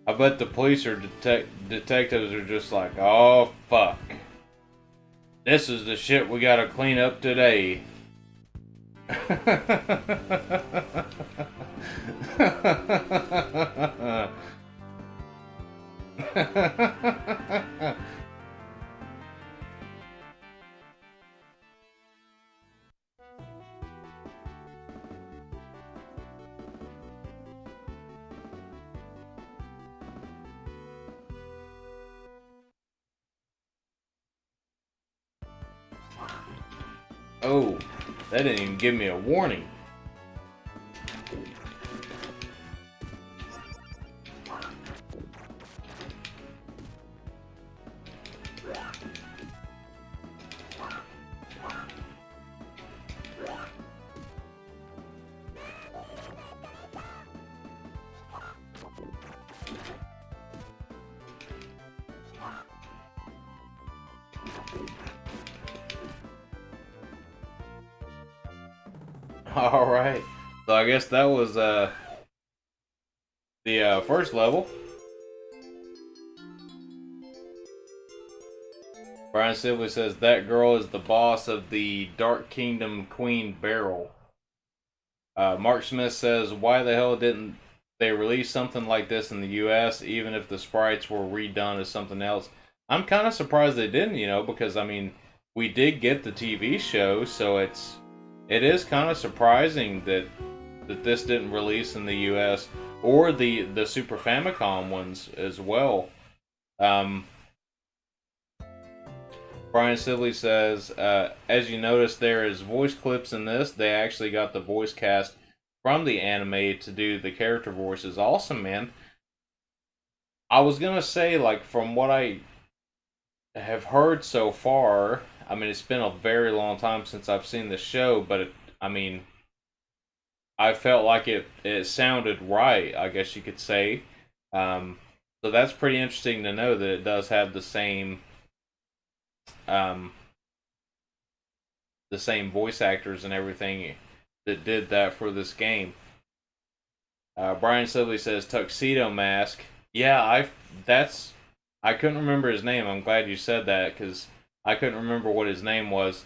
bet the police or detectives are just like, oh fuck. This is the shit we gotta clean up today. Oh, that didn't even give me a warning. Alright, so I guess that was the first level. Brian Sibley says that girl is the boss of the Dark Kingdom Queen Beryl. Mark Smith says, why the hell didn't they release something like this in the US, even if the sprites were redone as something else? I'm kind of surprised they didn't, you know, because I mean, we did get the TV show, so it is kind of surprising that this didn't release in the US, or the Super Famicom ones as well. Brian Sibley says, as you notice, there is voice clips in this. They actually got the voice cast from the anime to do the character voices. Awesome, man. I was gonna say, like, from what I have heard so far, I mean, it's been a very long time since I've seen the show, but I mean, I felt like it sounded right, I guess you could say. So that's pretty interesting to know that it does have the same voice actors and everything that did that for this game. Brian Sibley says Tuxedo Mask. Yeah, I couldn't remember his name. I'm glad you said that because I couldn't remember what his name was.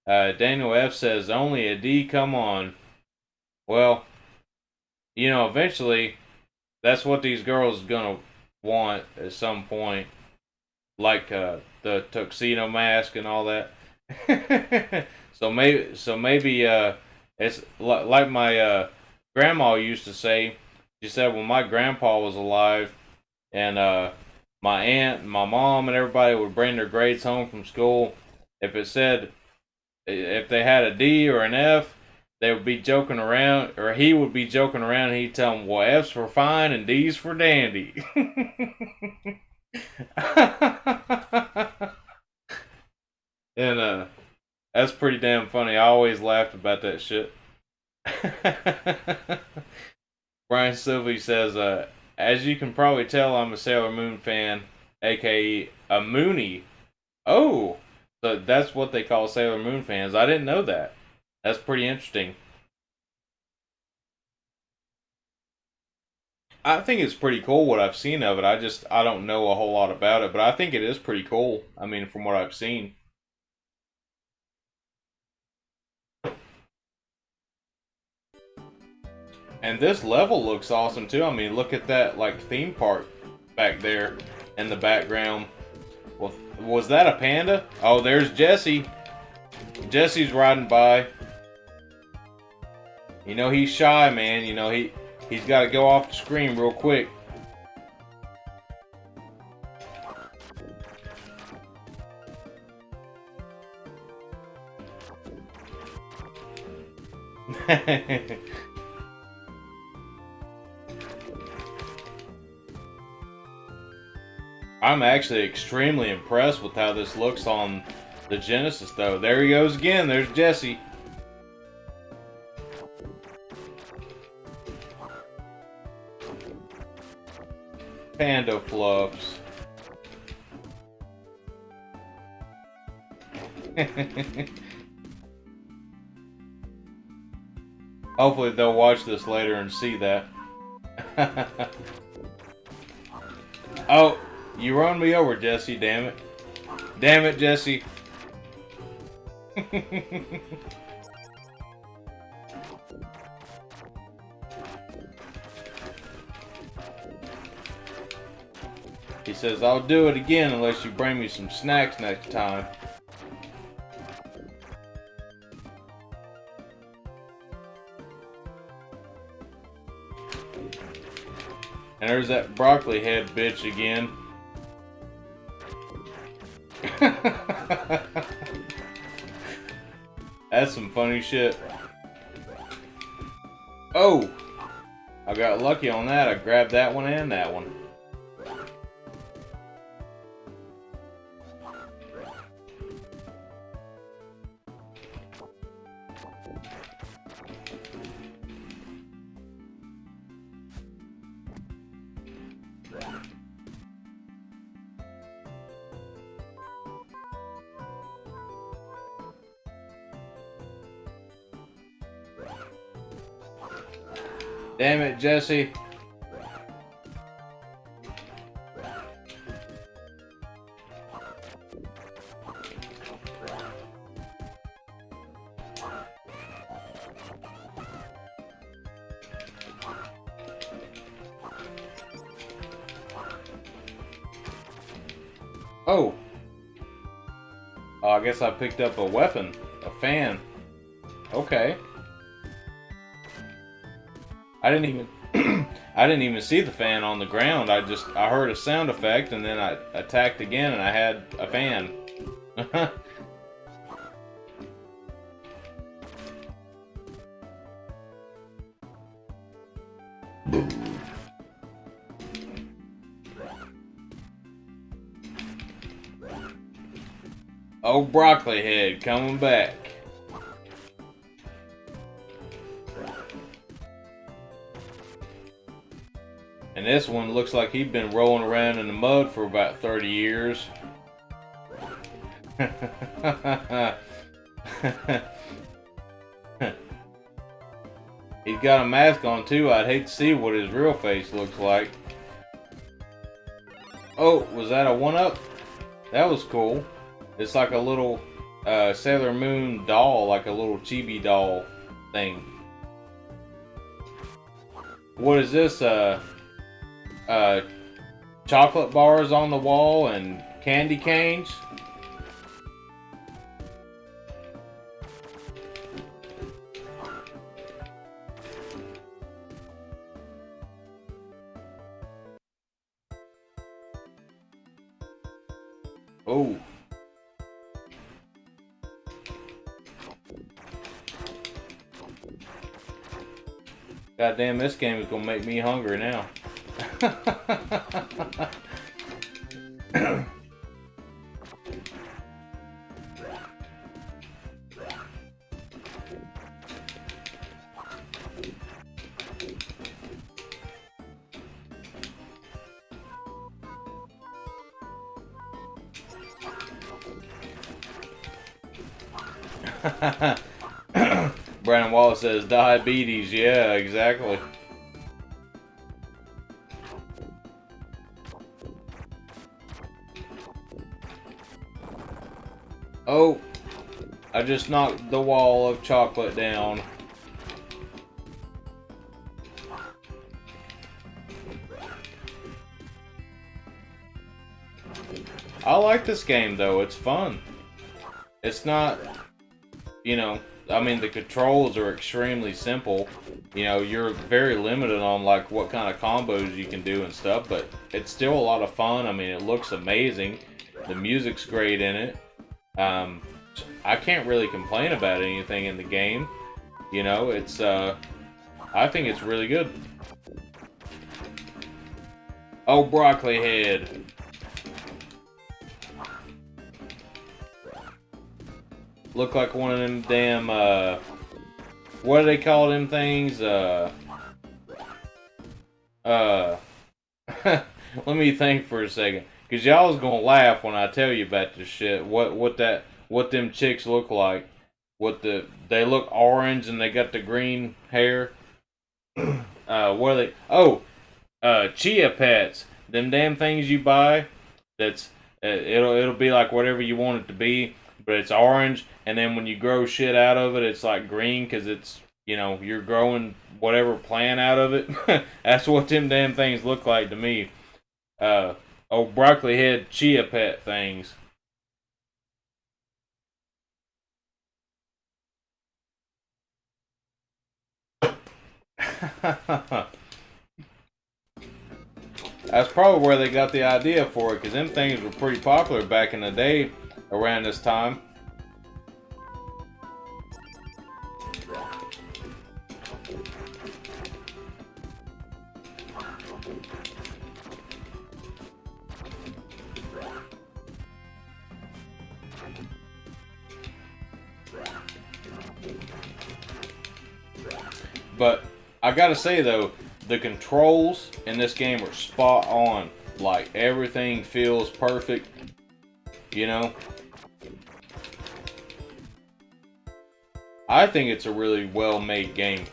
Daniel F says only a D. Come on. Well, you know, eventually that's what these girls gonna want at some point, like the Tuxedo Mask and all that. so maybe it's like my grandma used to say, She said when my grandpa was alive, and my aunt, and my mom, and everybody would bring their grades home from school. If it said, if they had a D or an F, they would be joking around, or he would be joking around. And he'd tell them, "Well, F's for fine and D's for dandy." And that's pretty damn funny. I always laughed about that shit. Brian Sylvie says, as you can probably tell, I'm a Sailor Moon fan, aka a Moonie. Oh, so that's what they call Sailor Moon fans. I didn't know that. That's pretty interesting. I think it's pretty cool what I've seen of it. I don't know a whole lot about it, but I think it is pretty cool. I mean, from what I've seen. And this level looks awesome too. I mean, look at that like theme park back there in the background. Well, was that a panda? Oh, there's Jesse. Jesse's riding by. You know he's shy, man. You know he's got to go off the screen real quick. I'm actually extremely impressed with how this looks on the Genesis, though. There he goes again. There's Jesse. Panda fluffs. Hopefully they'll watch this later and see that. Oh, you run me over, Jesse, damn it. Damn it, Jesse. He says, I'll do it again unless you bring me some snacks next time. And there's that broccoli head bitch again. That's some funny shit. Oh! I got lucky on that. I grabbed that one and that one. Damn it, Jesse. Oh. Oh, I guess I picked up a weapon. A fan. Okay. I didn't even see the fan on the ground. I heard a sound effect and then I attacked again and I had a fan. Oh, broccoli head coming back. And this one looks like he'd been rolling around in the mud for about 30 years. He's got a mask on too. I'd hate to see what his real face looks like. Oh, was that a 1-up? That was cool. It's like a little Sailor Moon doll, like a little chibi doll thing. What is this? Chocolate bars on the wall and candy canes. Oh. Goddamn, this game is gonna make me hungry now. Brandon Wallace says diabetes. Yeah, exactly. Oh, I just knocked the wall of chocolate down. I like this game though, it's fun. It's not, you know, I mean the controls are extremely simple. You know, you're very limited on like what kind of combos you can do and stuff, but it's still a lot of fun. I mean, it looks amazing. The music's great in it. I can't really complain about anything in the game. You know, it's, I think it's really good. Oh, broccoli head. Look like one of them damn, what do they call them things? Let me think for a second. Cause y'all was gonna laugh when I tell you about this shit. What them chicks look like. They look orange and they got the green hair. What are they? Oh, chia pets. Them damn things you buy. That's it'll be like whatever you want it to be, but it's orange. And then when you grow shit out of it, it's like green because it's, you know, you're growing whatever plant out of it. That's what them damn things look like to me. Oh, broccoli head chia pet things. That's probably where they got the idea for it, because them things were pretty popular back in the day around this time. But I gotta say though, the controls in this game are spot on. Like, everything feels perfect, you know? I think it's a really well-made game.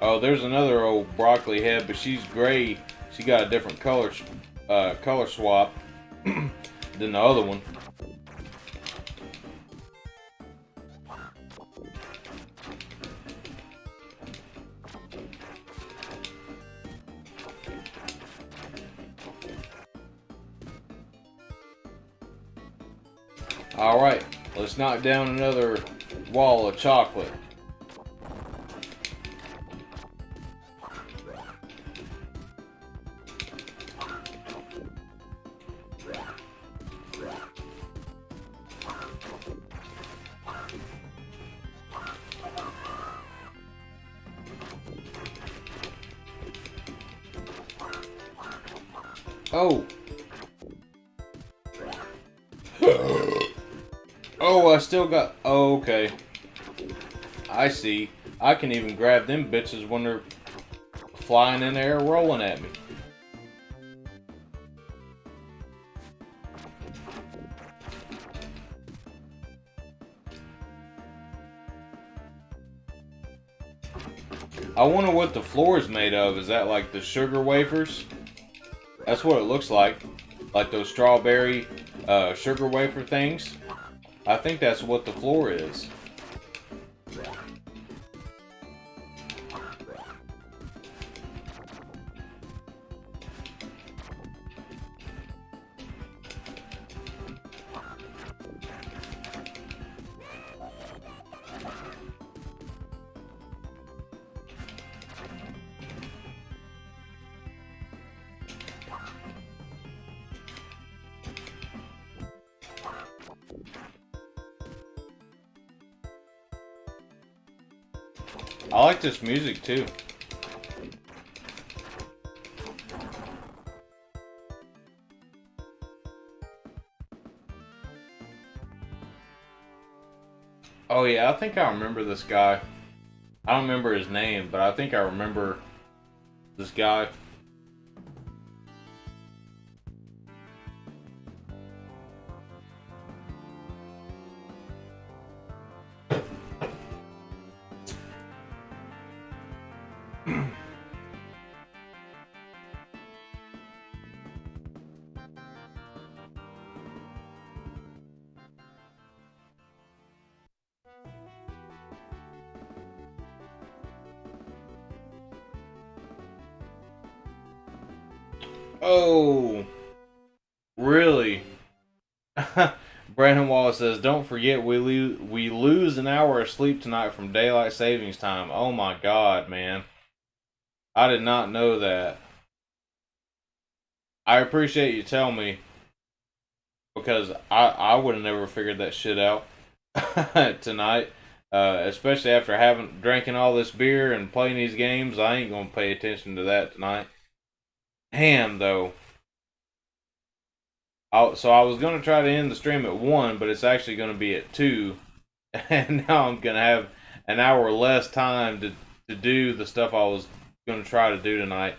Oh, there's another old broccoli head, but she's gray. She got a different color swap than the other one. Alright, let's knock down another wall of chocolate. Oh! Oh, I still got... Oh, okay. I see. I can even grab them bitches when they're flying in the air rolling at me. I wonder what the floor is made of. Is that like the sugar wafers? That's what it looks like. Like those strawberry sugar wafer things. I think that's what the floor is. I like this music too. Oh yeah, I think I remember this guy. I don't remember his name, but I think I remember this guy. Oh, really? Brandon Wallace says, "Don't forget we lose an hour of sleep tonight from daylight savings time." Oh my God, man! I did not know that. I appreciate you telling me because I would have never figured that shit out tonight. Especially after having drinking all this beer and playing these games, I ain't gonna pay attention to that tonight. Damn though. So I was gonna try to end the stream at 1, but it's actually gonna be at 2, and now I'm gonna have an hour less time to do the stuff I was gonna try to do tonight.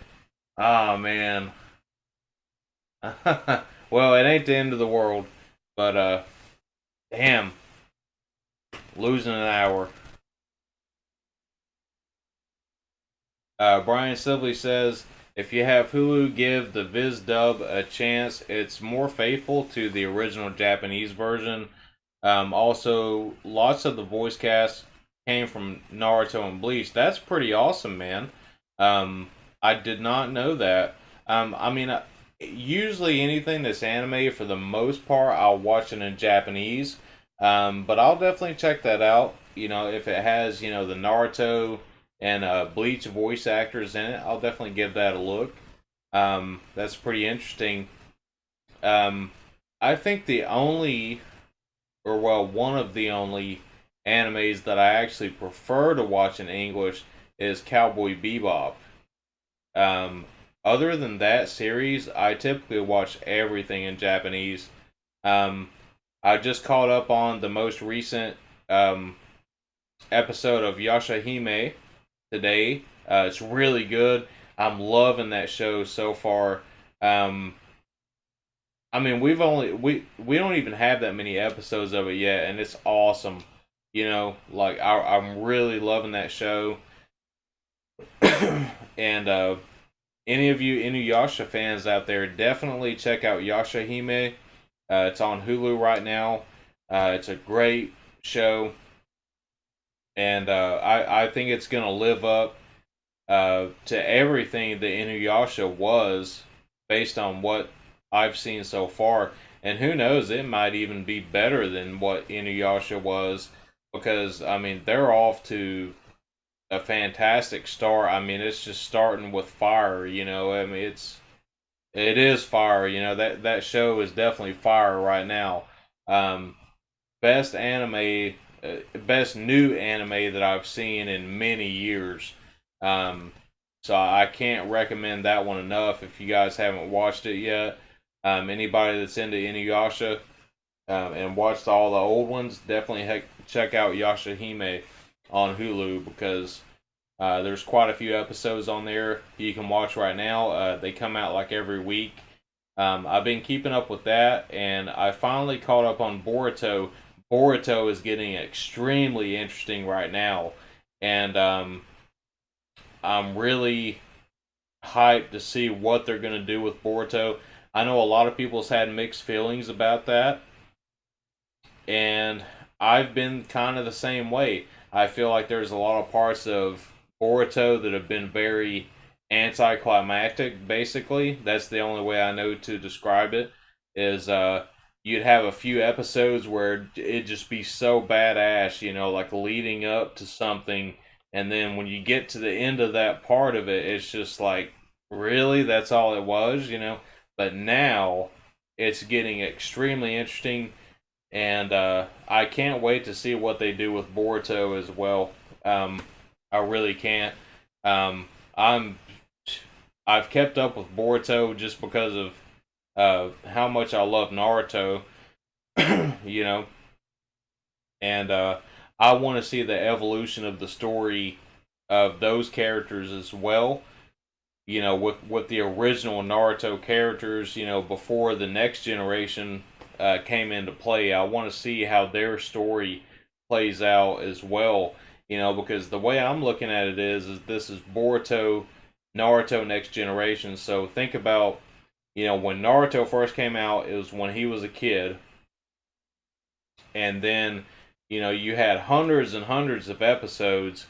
Ah man. Well, it ain't the end of the world, but damn, losing an hour. Brian Sibley says, if you have Hulu, give the Viz dub a chance. It's more faithful to the original Japanese version. Also, lots of the voice cast came from Naruto and Bleach. That's pretty awesome, man. I did not know that. I mean, usually anything that's anime, for the most part, I'll watch it in Japanese. But I'll definitely check that out. You know, if it has, you know, the Naruto and Bleach voice actors in it, I'll definitely give that a look. That's pretty interesting. Um, I think the only, or well, one of the only animes that I actually prefer to watch in English is Cowboy Bebop. Um, Other than that series, I typically watch everything in Japanese. Um, I just caught up on the most recent episode of Yashahime today. It's really good. I'm loving that show so far. Um, I mean, we don't even have that many episodes of it yet, and it's awesome. You know, like I'm really loving that show. And any of you Inuyasha fans out there, definitely check out Yashahime. It's on Hulu right now. It's a great show, and I think it's gonna live up to everything that Inuyasha was based on what I've seen so far. And who knows, it might even be better than what Inuyasha was because I mean they're off to a fantastic start. I mean it's just starting with fire, you know. I mean it is fire, you know. That show is definitely fire right now. Um, Best anime, best new anime that I've seen in many years. Um, so I can't recommend that one enough if you guys haven't watched it yet. Anybody that's into Inuyasha and watched all the old ones, definitely check out Yashahime on Hulu because there's quite a few episodes on there you can watch right now. They come out like every week. I've been keeping up with that, and I finally caught up on Boruto. Boruto is getting extremely interesting right now, and I'm really hyped to see what they're going to do with Boruto. I know a lot of people's had mixed feelings about that, and I've been kind of the same way. I feel like there's a lot of parts of Boruto that have been very anticlimactic, basically. That's the only way I know to describe it, is you'd have a few episodes where it'd just be so badass, you know, like leading up to something, and then when you get to the end of that part of it, it's just like, really? That's all it was, you know? But now, it's getting extremely interesting, and I can't wait to see what they do with Boruto as well. Um, I really can't. Um, I'm I've kept up with Boruto just because of how much I love Naruto, you know, and I want to see the evolution of the story of those characters as well. You know, with the original Naruto characters, you know, before the next generation came into play. I want to see how their story plays out as well. You know, because the way I'm looking at it is this is Boruto, Naruto Next Generation. So think about, you know, when Naruto first came out, it was when he was a kid, and then, you know, you had hundreds and hundreds of episodes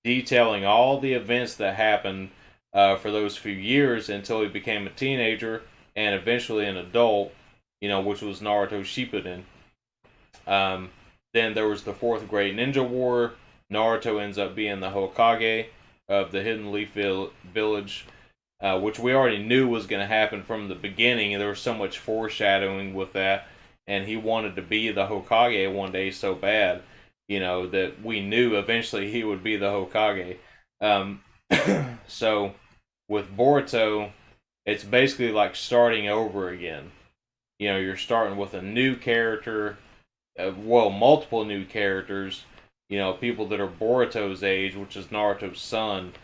detailing all the events that happened for those few years until he became a teenager and eventually an adult, you know, which was Naruto Shippuden. Um, then there was the Fourth Great Ninja War. Naruto ends up being the Hokage of the Hidden Leaf Village, which we already knew was going to happen from the beginning, and there was so much foreshadowing with that. And he wanted to be the Hokage one day so bad, you know, that we knew eventually he would be the Hokage. Um, so with Boruto, it's basically like starting over again. You know, you're starting with a new character, well, multiple new characters. You know, people that are Boruto's age, which is Naruto's son.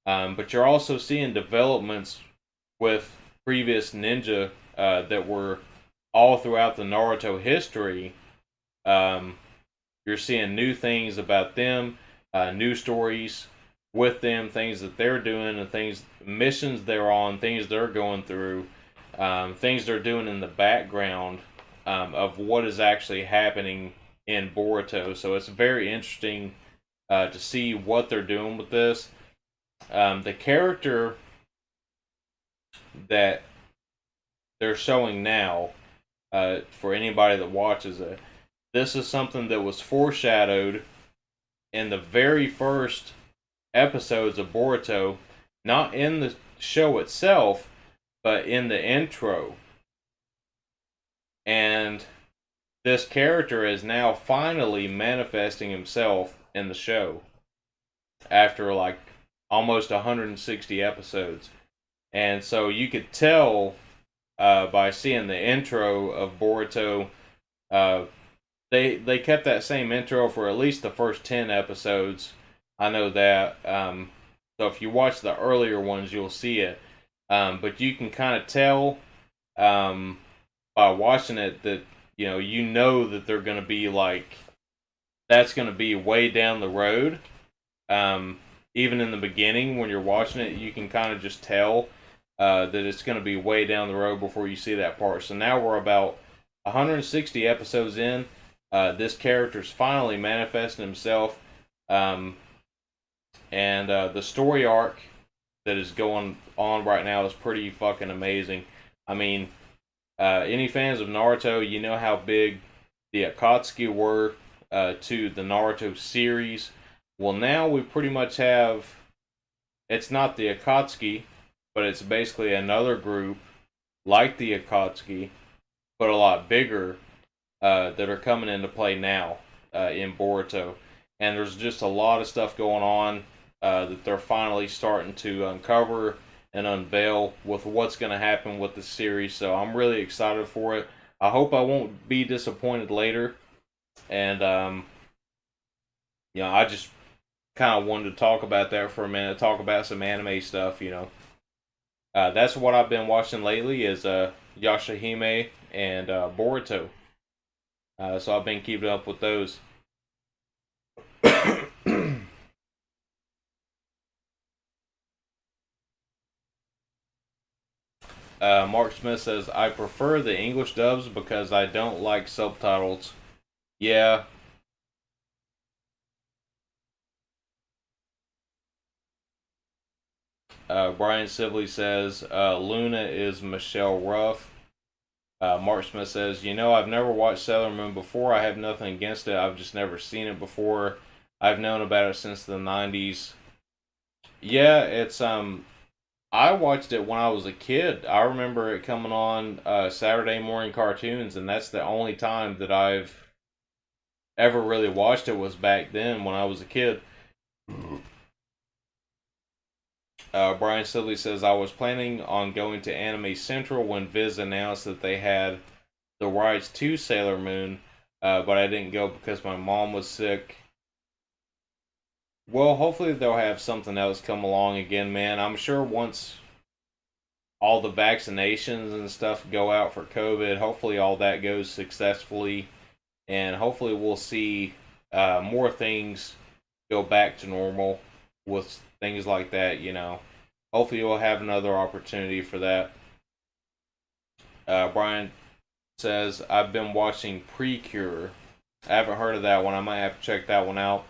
But you're also seeing developments with previous ninja that were all throughout the Naruto history. Um, you're seeing new things about them, new stories with them, things that they're doing, and things, missions they're on, things they're going through, things they're doing in the background of what is actually happening in Boruto. So it's very interesting to see what they're doing with this. The character that they're showing now, for anybody that watches it, this is something that was foreshadowed in the very first episodes of Boruto, not in the show itself, but in the intro. And this character is now finally manifesting himself in the show after like almost 160 episodes. And so you could tell by seeing the intro of Boruto, uh, they kept that same intro for at least the first 10 episodes. I know that. So if you watch the earlier ones, you'll see it. But you can kind of tell by watching it that, you know that they're going to be like, that's going to be way down the road. Even in the beginning, when you're watching it, you can kind of just tell that it's going to be way down the road before you see that part. So now we're about 160 episodes in. This character's finally manifesting himself. And the story arc that is going on right now is pretty fucking amazing. I mean, any fans of Naruto, you know how big the Akatsuki were to the Naruto series. Well, now we pretty much have, it's not the Akatsuki, but it's basically another group like the Akatsuki, but a lot bigger, that are coming into play now in Boruto. And there's just a lot of stuff going on that they're finally starting to uncover and unveil with what's going to happen with the series. So I'm really excited for it. I hope I won't be disappointed later. And, I just kind of wanted to talk about that for a minute, talk about some anime stuff. That's what I've been watching lately is Yashahime and Boruto. So I've been keeping up with those. Mark Smith says, I prefer the English dubs because I don't like subtitles. Yeah. Brian Sibley says, Luna is Michelle Ruff. Mark Smith says, I've never watched Sailor Moon before. I have nothing against it. I've just never seen it before. I've known about it since the 90s. Yeah, it's, I watched it when I was a kid. I remember it coming on Saturday morning cartoons, and that's the only time that I've ever really watched it was back then when I was a kid. Brian Sibley says, I was planning on going to Anime Central when Viz announced that they had the rights to Sailor Moon, but I didn't go because my mom was sick. Well, hopefully they'll have something else come along again, man. I'm sure once all the vaccinations and stuff go out for COVID, hopefully all that goes successfully, and hopefully we'll see more things go back to normal with things like that, you know. Hopefully we'll have another opportunity for that. Brian says, I've been watching Precure. I haven't heard of that one. I might have to check that one out.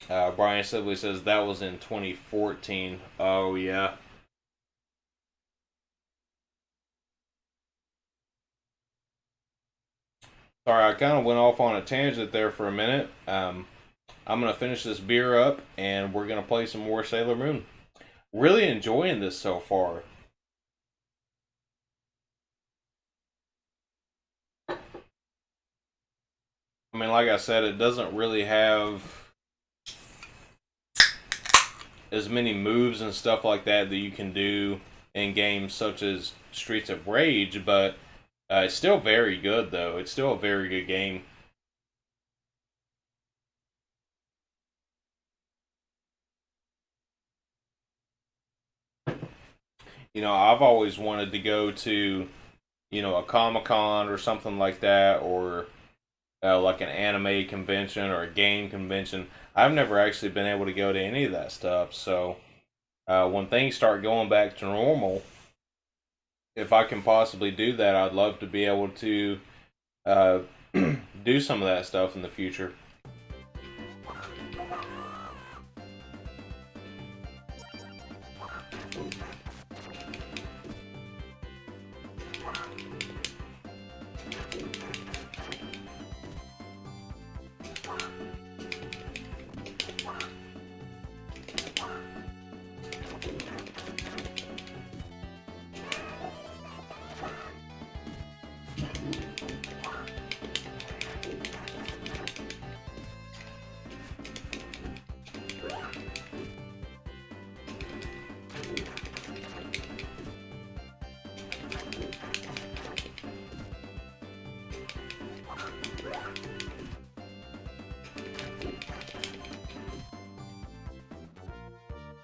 Brian Sibley says that was in 2014. Oh, yeah. Sorry, I kind of went off on a tangent there for a minute. I'm going to finish this beer up and we're going to play some more Sailor Moon. Really enjoying this so far. I mean, like I said, it doesn't really have as many moves and stuff like that that you can do in games such as Streets of Rage, but it's still very good, though. It's still a very good game. You know, I've always wanted to go to, you know, a Comic-Con or something like that, or like an anime convention or a game convention. I've never actually been able to go to any of that stuff, so when things start going back to normal, if I can possibly do that, I'd love to be able to uh, do some of that stuff in the future.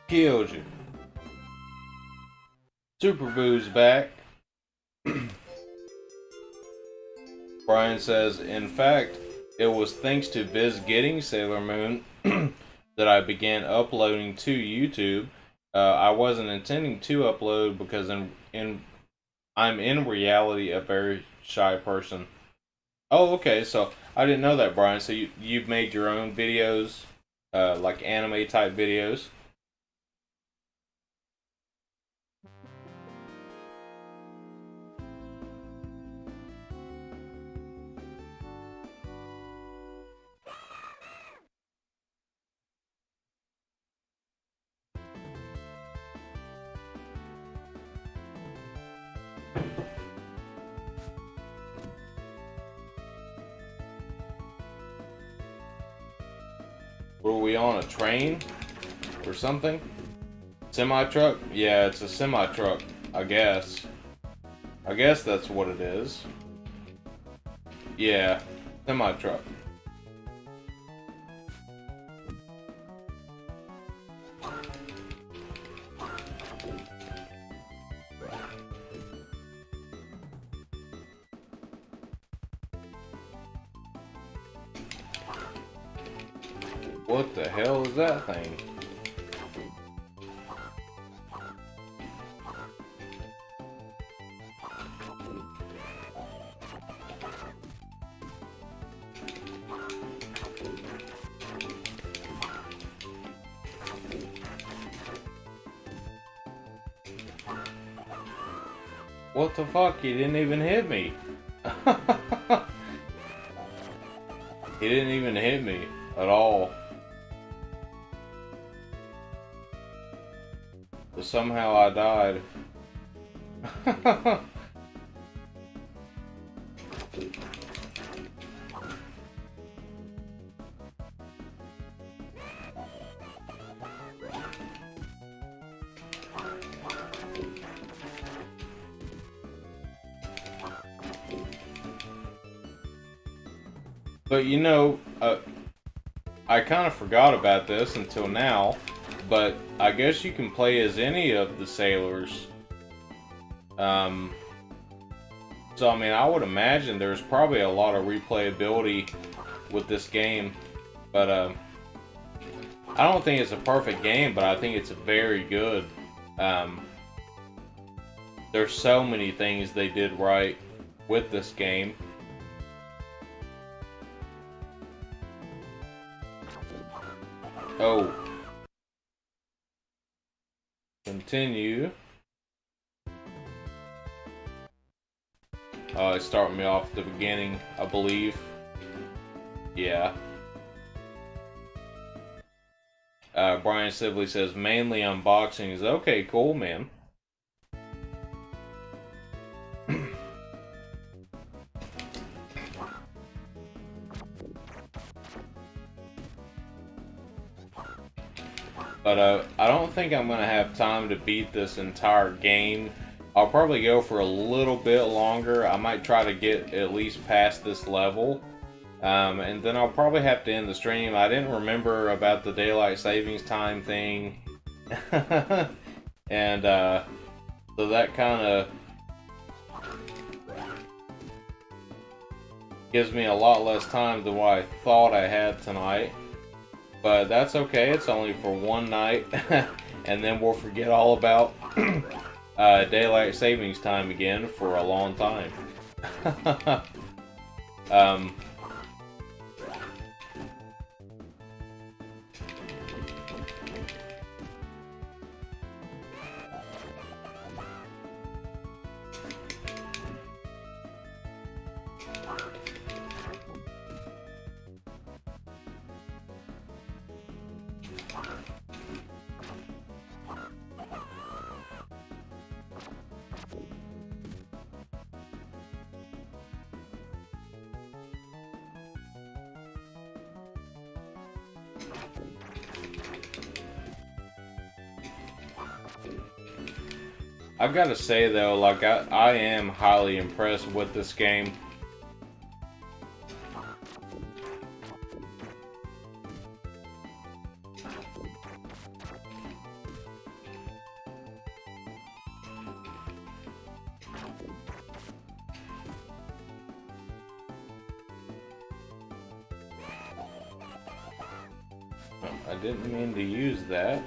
Killed you. Super Boo's back. Brian says, in fact, it was thanks to Viz getting Sailor Moon that I began uploading to YouTube. I wasn't intending to upload because I'm in reality a very shy person. Oh, okay, so I didn't know that, Brian. So you've made your own videos, like anime type videos. Were we on a train or something? Semi truck? Yeah, it's a semi truck, I guess. I guess that's what it is. Yeah, semi truck. What the hell is that thing? What the fuck? He didn't even hit me. He didn't even hit me at all. But somehow I died. But you know, I kind of forgot about this until now, but I guess you can play as any of the sailors. So I mean, I would imagine there's probably a lot of replayability with this game, but I don't think it's a perfect game, but I think it's very good. There's so many things they did right with this game. Oh. Continue. It's starting me off at the beginning, I believe. Yeah. Brian Sibley says, mainly unboxings. Okay, cool, man. But I don't think I'm gonna have time to beat this entire game. I'll probably go for a little bit longer. I might try to get at least past this level. And then I'll probably have to end the stream. I didn't remember about the daylight savings time thing. And so that kind of gives me a lot less time than what I thought I had tonight. But that's okay, it's only for one night, and then we'll forget all about daylight savings time again for a long time. I've got to say though, like I am highly impressed with this game. I didn't mean to use that.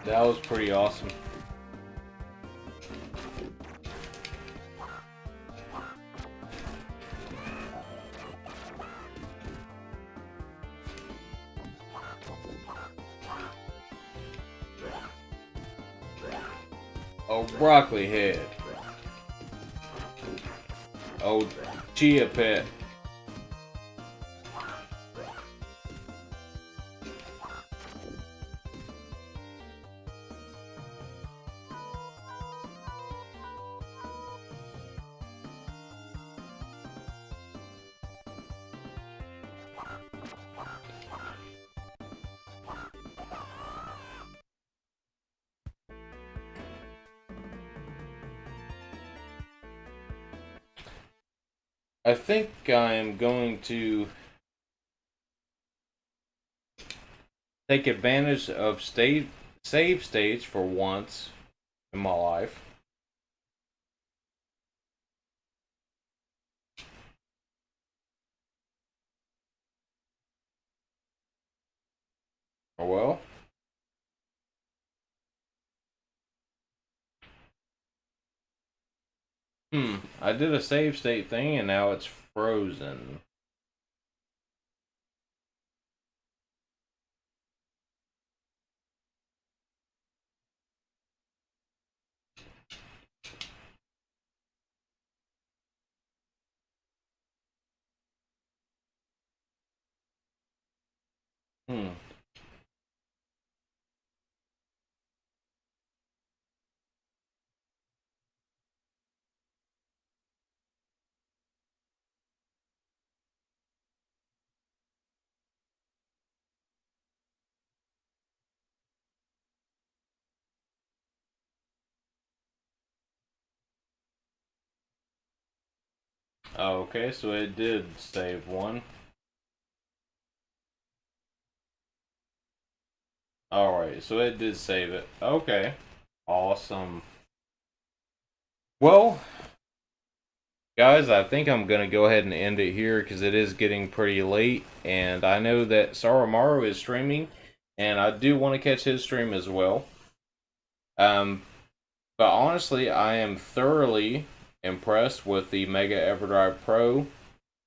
That was pretty awesome. Oh, broccoli head. Oh, chia pet. I think I'm going to take advantage of save states for once in my life. Oh well. I did a save state thing and now it's frozen. Hmm. Okay, so it did save one. Alright, so it did save it. Okay. Awesome. Well, guys, I think I'm going to go ahead and end it here because it is getting pretty late. And I know that Saramaru is streaming, and I do want to catch his stream as well. Um, but honestly, I am thoroughly impressed with the Mega Everdrive Pro.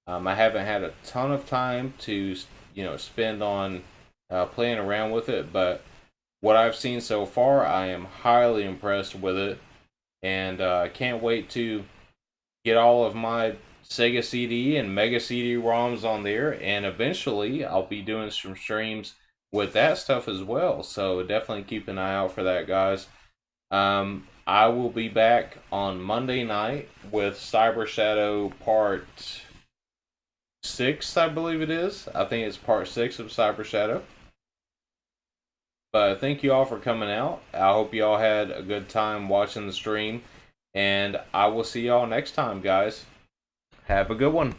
I haven't had a ton of time to, spend on playing around with it, but what I've seen so far, I am highly impressed with it, and I can't wait to get all of my Sega CD and Mega CD ROMs on there, and eventually I'll be doing some streams with that stuff as well. So definitely keep an eye out for that, guys. I will be back on Monday night with Cyber Shadow Part 6, I believe it is. I think it's Part 6 of Cyber Shadow. But thank you all for coming out. I hope you all had a good time watching the stream. And I will see y'all next time, guys. Have a good one.